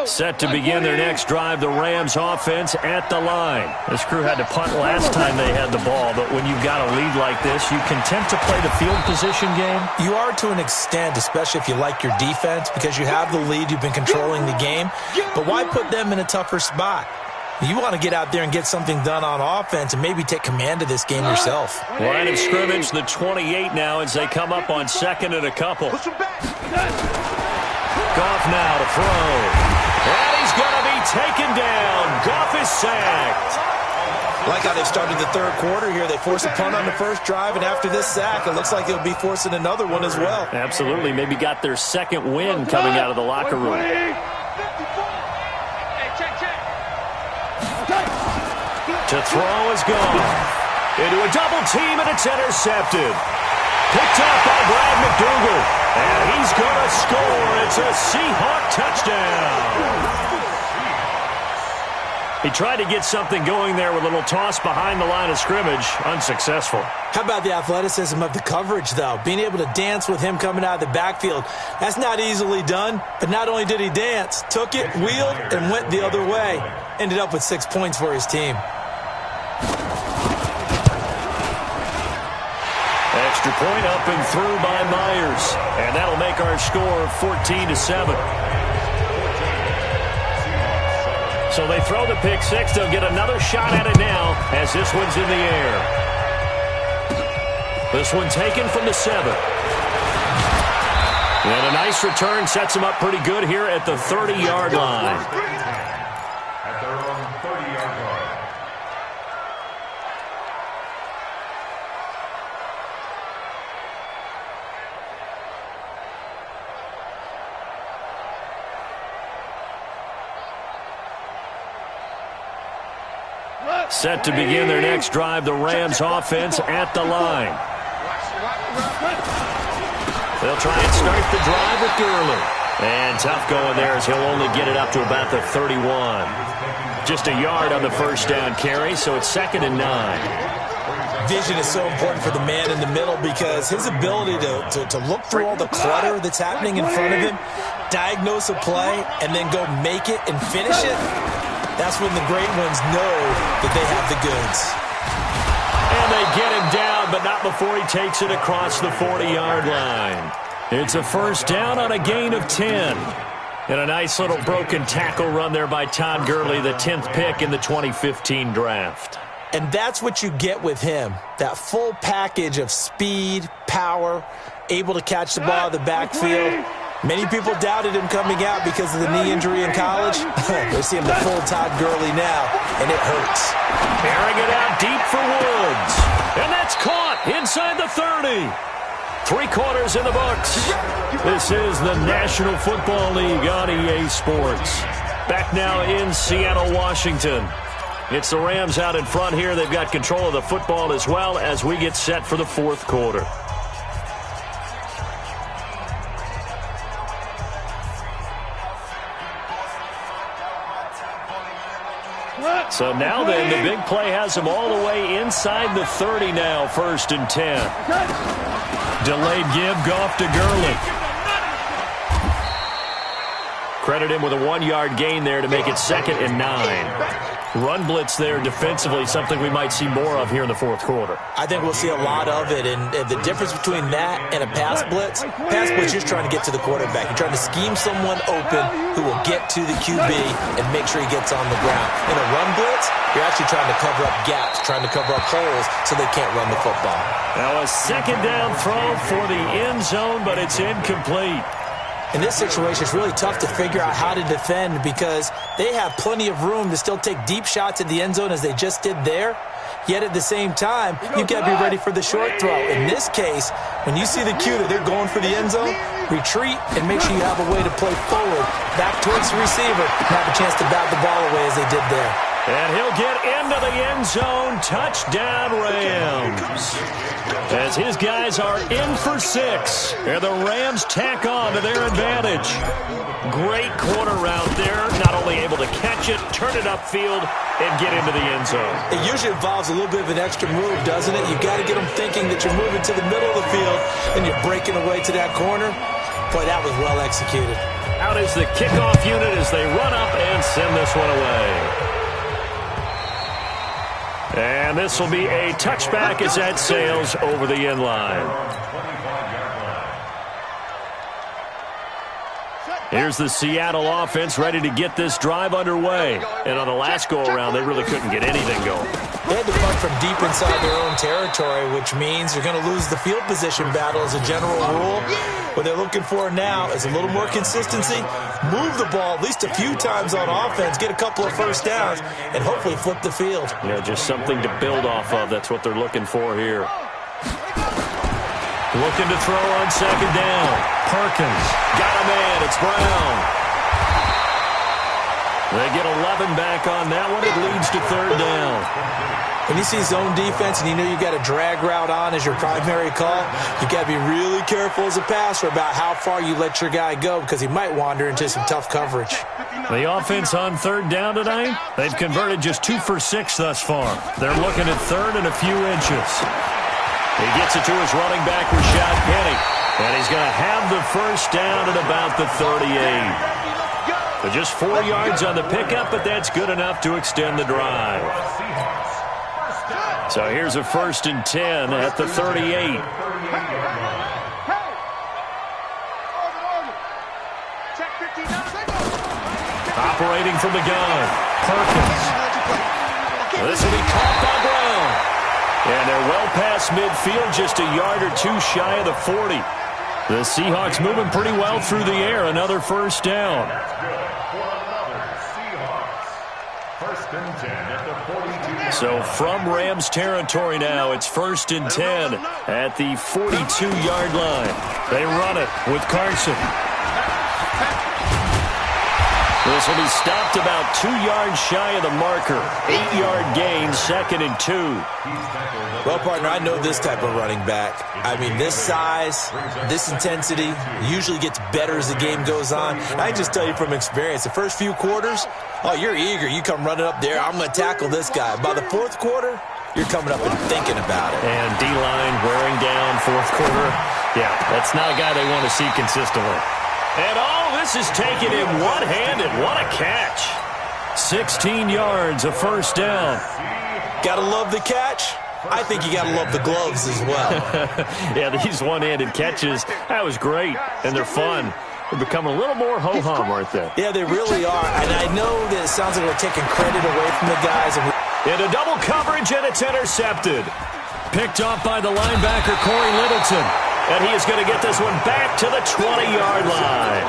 Set to begin their next drive, the Rams offense at the line. This crew had to punt last time they had the ball, but when you've got a lead like this, you content to play the field position game? You are to an extent, especially if you like your defense, because you have the lead, you've been controlling the game. But why put them in a tougher spot? You want to get out there and get something done on offense and maybe take command of this game yourself. Line of scrimmage, the 28 now as they come up on second and a couple. Goff now to throw. And he's going to be taken down. Goff is sacked. Like how they've started the third quarter here. They force a punt on the first drive, and after this sack, it looks like they'll be forcing another one as well. Absolutely. Maybe got their second win coming out of the locker room. To throw is gone. Into a double team, and it's intercepted. Picked up by Brad McDougal. And he's going to score. It's a Seahawk touchdown. He tried to get something going there with a little toss behind the line of scrimmage. Unsuccessful. How about the athleticism of the coverage, though? Being able to dance with him coming out of the backfield. That's not easily done. But not only did he dance, took it, wheeled, and went the other way. Ended up with 6 points for his team. Extra point up and through by Myers. And that'll make our score 14-7. So they throw the pick six. They'll get another shot at it now as this one's in the air. This one taken from the 7. And a nice return sets them up pretty good here at the 30-yard line. At their own 30-yard line. Set to begin their next drive, the Rams offense at the line. They'll try and start the drive with Gurley. And tough going there as he'll only get it up to about the 31. Just a yard on the first down carry, so it's 2nd and 9. Vision is so important for the man in the middle because his ability to look through all the clutter that's happening in front of him, diagnose a play, and then go make it and finish it, that's when the great ones know that they have the goods. And they get him down, but not before he takes it across the 40-yard line. It's a first down on a gain of 10. And a nice little broken tackle run there by Todd Gurley, the 10th pick in the 2015 draft. And that's what you get with him, that full package of speed, power, able to catch the ball out of the backfield. Many people doubted him coming out because of the knee injury in college. They're seeing the full Todd Gurley now, and it hurts. Airing it out deep for Woods. And that's caught inside the 30. 3 quarters in the books. This is the National Football League on EA Sports. Back now in Seattle, Washington. It's the Rams out in front here. They've got control of the football as well as we get set for the 4th quarter. So now then, the big play has him all the way inside the 30 now, 1st and 10. Delayed give, Goff to Gurley. Credit him with a 1-yard gain there to make it 2nd and 9. Run blitz there defensively, something we might see more of here in the 4th quarter. I think we'll see a lot of it, and the difference between that and a pass blitz, you're trying to get to the quarterback. You're trying to scheme someone open who will get to the QB and make sure he gets on the ground. In a run blitz, you're actually trying to cover up gaps, trying to cover up holes so they can't run the football. Now a 2nd down throw for the end zone, but it's incomplete. In this situation, it's really tough to figure out how to defend because they have plenty of room to still take deep shots at the end zone as they just did there. Yet at the same time, you've got to be ready for the short throw. In this case, when you see the cue that they're going for the end zone, retreat and make sure you have a way to play forward, back towards the receiver, and have a chance to bat the ball away as they did there. And he'll get into the end zone. Touchdown, Rams. As his guys are in for 6. And the Rams tack on to their advantage. Great corner route there. Not only able to catch it, turn it upfield, and get into the end zone. It usually involves a little bit of an extra move, doesn't it? You've got to get them thinking that you're moving to the middle of the field and you're breaking away to that corner. Boy, that was well executed. Out is the kickoff unit as they run up and send this one away. And this will be a touchback as that sails over the end line. Here's the Seattle offense ready to get this drive underway. And on the last go-around, they really couldn't get anything going. They had to punt from deep inside their own territory, which means you're going to lose the field position battle as a general rule. What they're looking for now is a little more consistency, move the ball at least a few times on offense, get a couple of first downs, and hopefully flip the field. Yeah, just something to build off of. That's what they're looking for here. Looking to throw on 2nd down. Perkins got a man. It's Brown. They get 11 back on that one. It leads to 3rd down. When you see zone defense and you know you've got a drag route on as your primary call, you've got to be really careful as a passer about how far you let your guy go because he might wander into some tough coverage. The offense on 3rd down tonight, they've converted just 2 for 6 thus far. They're looking at 3rd and a few inches. He gets it to his running back, Rashad Penny. And he's going to have the first down at about the 38. So just 4 yards on the pickup, but that's good enough to extend the drive. So here's a 1st and 10 at the 38. Operating from the gun, Perkins. This will be caught by Brown. And they're well past midfield, just a yard or 2 shy of the 40. The Seahawks moving pretty well through the air. Another first down. So from Rams territory now, it's 1st and 10 at the 42-yard line. They run it with Carson. This will be stopped about 2 yards shy of the marker. 8-yard gain, 2nd and 2. Well, partner, I know this type of running back. I mean, this size, this intensity usually gets better as the game goes on. I just tell you from experience, the first few quarters, oh, you're eager. You come running up there. I'm going to tackle this guy. By the 4th quarter, you're coming up and thinking about it. And D-line wearing down 4th quarter. Yeah, that's not a guy they want to see consistently. And this is taken in one-handed. What a catch. 16 yards, a first down. Gotta love the catch. I think you gotta love the gloves as well. Yeah, these one-handed catches, that was great, and they're fun. They're becoming a little more ho-hum, aren't they? Yeah, they really are. And I know that it sounds like we're taking credit away from the guys. Into double coverage, and it's intercepted. Picked off by the linebacker, Corey Littleton. And he is going to get this one back to the 20-yard line.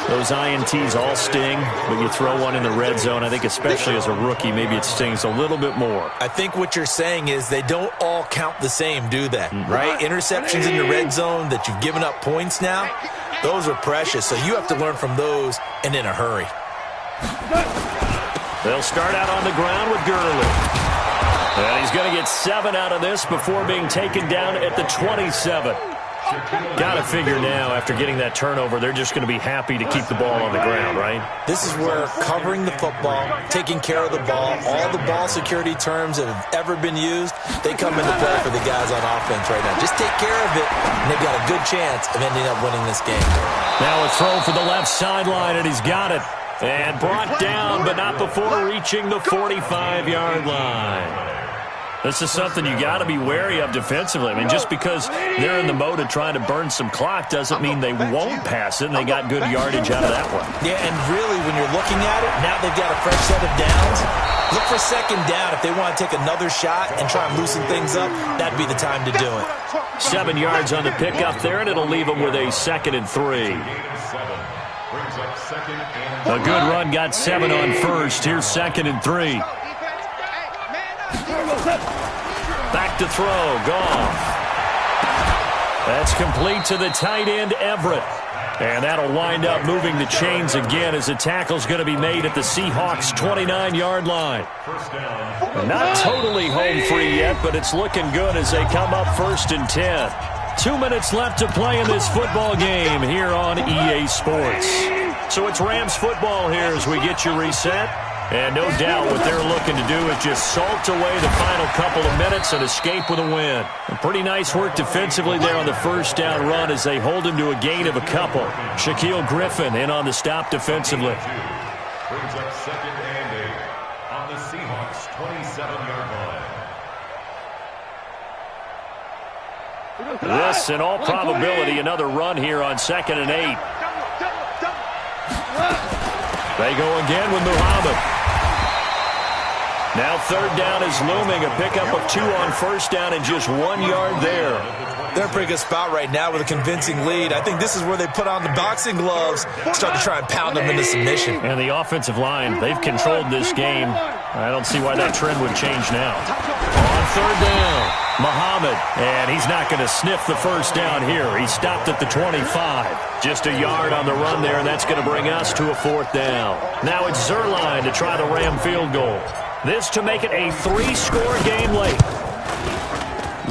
Those INTs all sting, but you throw one in the red zone, I think especially as a rookie, maybe it stings a little bit more. I think what you're saying is they don't all count the same, do they? Right? Interceptions in the red zone that you've given up points now, those are precious. So you have to learn from those and in a hurry. They'll start out on the ground with Gurley. And he's going to get 7 out of this before being taken down at the 27. Got to figure now, after getting that turnover, they're just going to be happy to keep the ball on the ground, right? This is where covering the football, taking care of the ball, all the ball security terms that have ever been used, they come into play for the guys on offense right now. Just take care of it, and they've got a good chance of ending up winning this game. Now a throw for the left sideline, and he's got it. And brought down, but not before reaching the 45-yard line. This is something you got to be wary of defensively. I mean, just because they're in the mode of trying to burn some clock doesn't mean they won't pass it, and they got good yardage out of that one. Yeah, and really, when you're looking at it, now they've got a fresh set of downs. Look for second down. If they want to take another shot and try and loosen things up, that'd be the time to do it. 7 yards on the pickup there, and it'll leave them with a 2nd and 3. A good run got 7 on first. Here's 2nd and 3. Back to throw. Goff. That's complete to the tight end, Everett. And that'll wind up moving the chains again as the tackle's going to be made at the Seahawks' 29-yard line. Not totally home free yet, but it's looking good as they come up 1st and 10. 2 minutes left to play in this football game here on EA Sports. So it's Rams football here as we get you reset. And no doubt what they're looking to do is just salt away the final couple of minutes and escape with a win. And pretty nice work defensively there on the first down run as they hold him to a gain of a couple. Shaquille Griffin in on the stop defensively. Brings up 2nd and 8 on the Seahawks' 27-yard line. This, in all probability, another run here on 2nd and 8. They go again with Muhammad. Now 3rd down is looming. A pickup of 2 on first down and just 1 yard there. They're in a pretty good spot right now with a convincing lead. I think this is where they put on the boxing gloves, start to try and pound them into submission. And the offensive line, they've controlled this game. I don't see why that trend would change now. On 3rd down, Muhammad. And he's not going to sniff the first down here. He stopped at the 25. Just a yard on the run there, and that's going to bring us to a 4th down. Now it's Zerline to try the Ram field goal. This to make it a 3-score game late.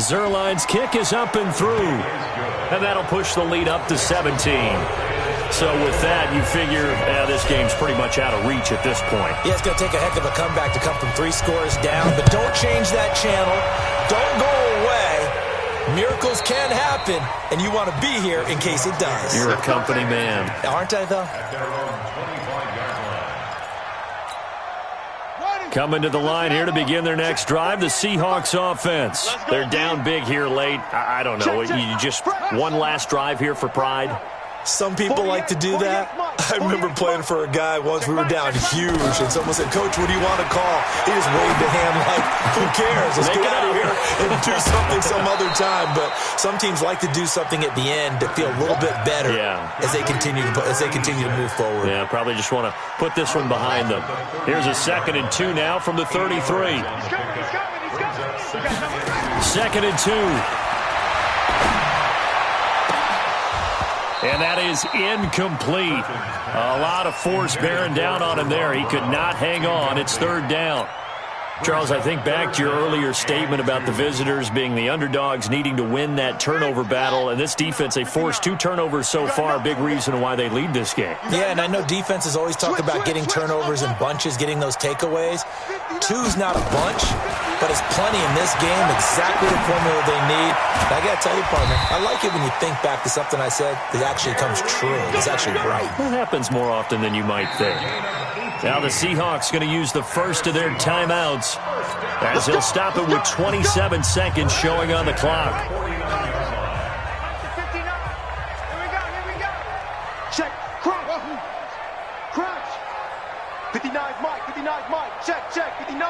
Zerline's kick is up and through. And that'll push the lead up to 17. So with that, you figure this game's pretty much out of reach at this point. Yeah, it's going to take a heck of a comeback to come from 3 scores down. But don't change that channel. Don't go away. Miracles can happen, and you want to be here in case it does. You're a company man. Aren't I, though? Coming to the line here to begin their next drive, the Seahawks offense. They're down big here late. I don't know. You just one last drive here for pride? Some people like to do that. I remember playing for a guy once. We were down huge, and someone said, "Coach, what do you want to call?" He just waved a hand like, "Who cares? Let's get out of here and do something some other time." But some teams like to do something at the end to feel a little bit better as they continue to move forward. Yeah, probably just want to put this one behind them. Here's a 2nd and 2 now from the 33. 2nd and 2. And that is incomplete. A lot of force bearing down on him there. He could not hang on. It's 3rd down. Charles, I think back to your earlier statement about the visitors being the underdogs needing to win that turnover battle. And this defense, they forced 2 turnovers so far. Big reason why they lead this game. Yeah, and I know defenses always talk about getting turnovers in bunches, getting those takeaways. 2's not a bunch, but it's plenty in this game. Exactly the formula they need. And I got to tell you, partner, I like it when you think back to something I said that actually comes true. It's actually right. That happens more often than you might think. Now the Seahawks going to use the first of their timeouts as they'll stop it with 27 seconds showing on the clock. Check, crouch. 59's Mike, check, 59.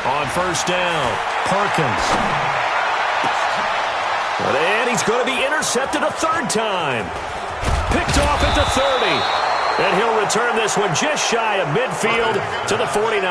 On first down, Perkins. And he's going to be intercepted a 3rd time. Picked off at the 30. And he'll return this one just shy of midfield to the 49.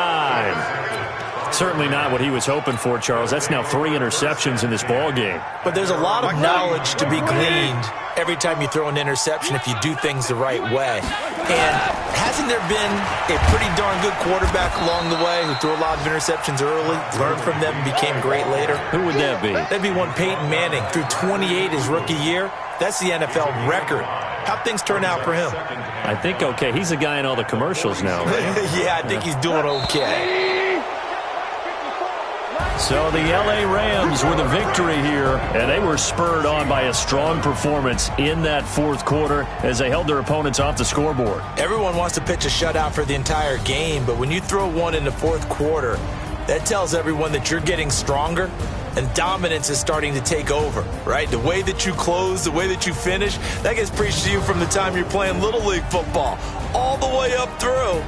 Certainly not what he was hoping for, Charles. That's now 3 interceptions in this ball game. But there's a lot of knowledge to be gleaned every time you throw an interception if you do things the right way. And hasn't there been a pretty darn good quarterback along the way who threw a lot of interceptions early, learned from them, and became great later? Who would that be? That'd be one Peyton Manning. Threw 28 his rookie year. That's the NFL record. How'd things turn out for him? I think okay. He's a guy in all the commercials now, right? Yeah, I think he's doing okay. So the L.A. Rams with a victory here, and they were spurred on by a strong performance in that fourth quarter as they held their opponents off the scoreboard. Everyone wants to pitch a shutout for the entire game, but when you throw one in the fourth quarter, that tells everyone that you're getting stronger and dominance is starting to take over, right? The way that you close, the way that you finish, that gets preached to you from the time you're playing Little League football all the way up through.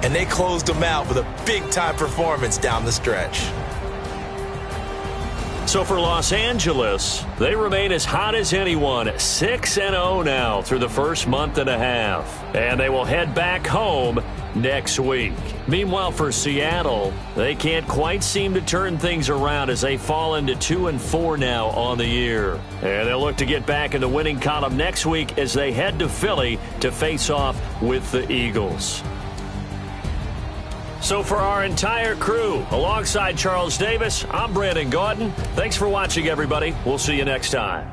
And they closed them out with a big-time performance down the stretch. So for Los Angeles, they remain as hot as anyone, 6-0 now through the first month and a half. And they will head back home next week. Meanwhile, for Seattle, they can't quite seem to turn things around as they fall into 2-4 now on the year. And they'll look to get back in the winning column next week as they head to Philly to face off with the Eagles. So for our entire crew, alongside Charles Davis, I'm Brandon Gaudin. Thanks for watching, everybody. We'll see you next time.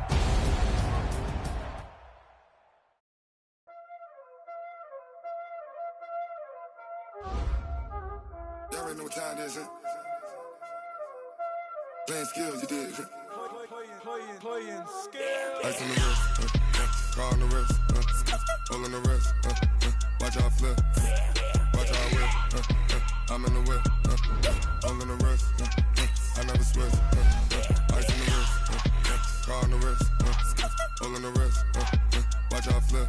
Y'all already know what time it is, huh? Playing skills, you did. Playing skills. Ice on the wrist, car on the wrist, all on the wrist, watch out flip, watch out whip, I'm in the whip, all on the wrist, I never switch, ice on the wrist, car on the wrist, all on the wrist, watch out flip,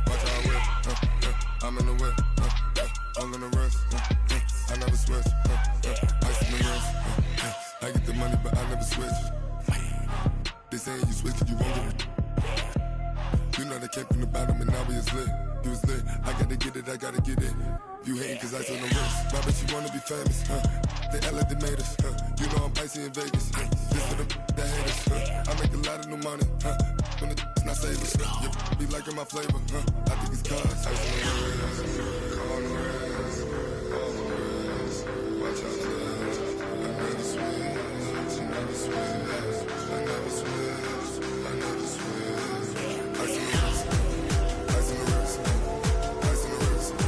watch out whip, I'm in the whip, all on the wrist, I never switch, ice on the wrist, I get the money but I never switch. They saying you switch it, you won't get it. You know they came from the bottom and now we is lit. You was lit, I gotta get it, I gotta get it. You hating cause I told them wrist. Why bet you wanna be famous, They act like they made us, You know I'm icy in Vegas, Just for them that hate us, I make a lot of new money, When it's not savers, You be liking my flavor, I think it's cause. Ice on the wrist, on the wrist, on the wrist. Watch out, I never switch, I never switch. I never switch, I never switch. Ice on the wrist, ice on the wrist, ice on the wrist, ice on the wrist,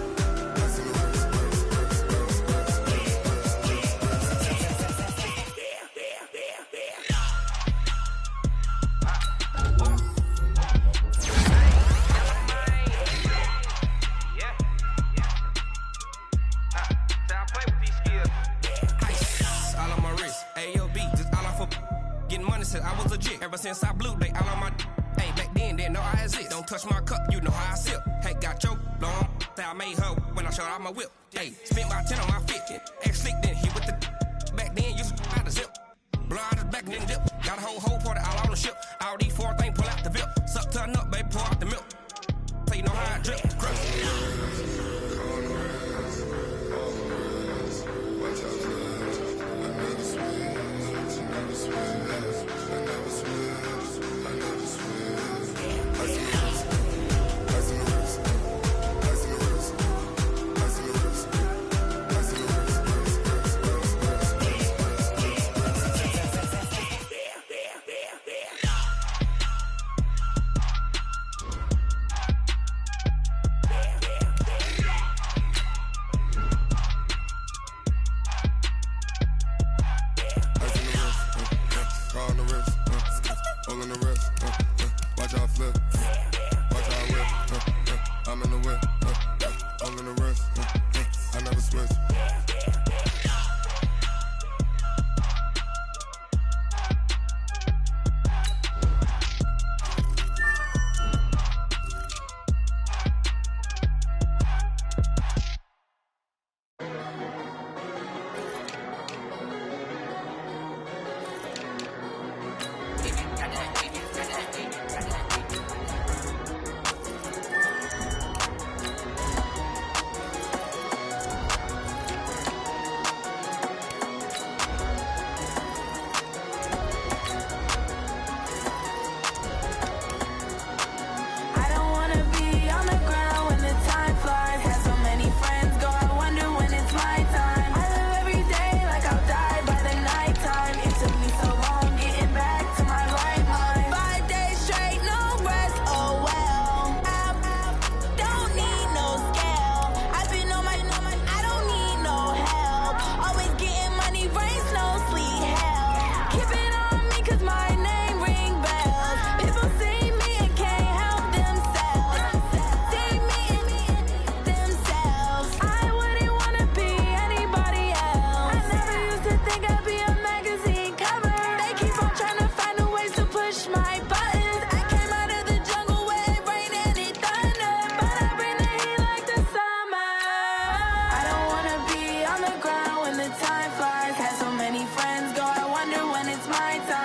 ice on the I was legit. Ever since I blew, they all on my hey, back then, didn't know I exist. Don't touch my cup, you know how I sip. Hey, got your long, say I made her when I showed out my whip. Hey, spent my 10 on my 50. Ex-slick, then hit with the back then, used to out the zip. Blow out his back, then dip. Got a whole party all on the ship. All these 4 things, pull out the VIP. Suck, turn up, baby, pour out the milk. So you know how I drip. Crush. my time.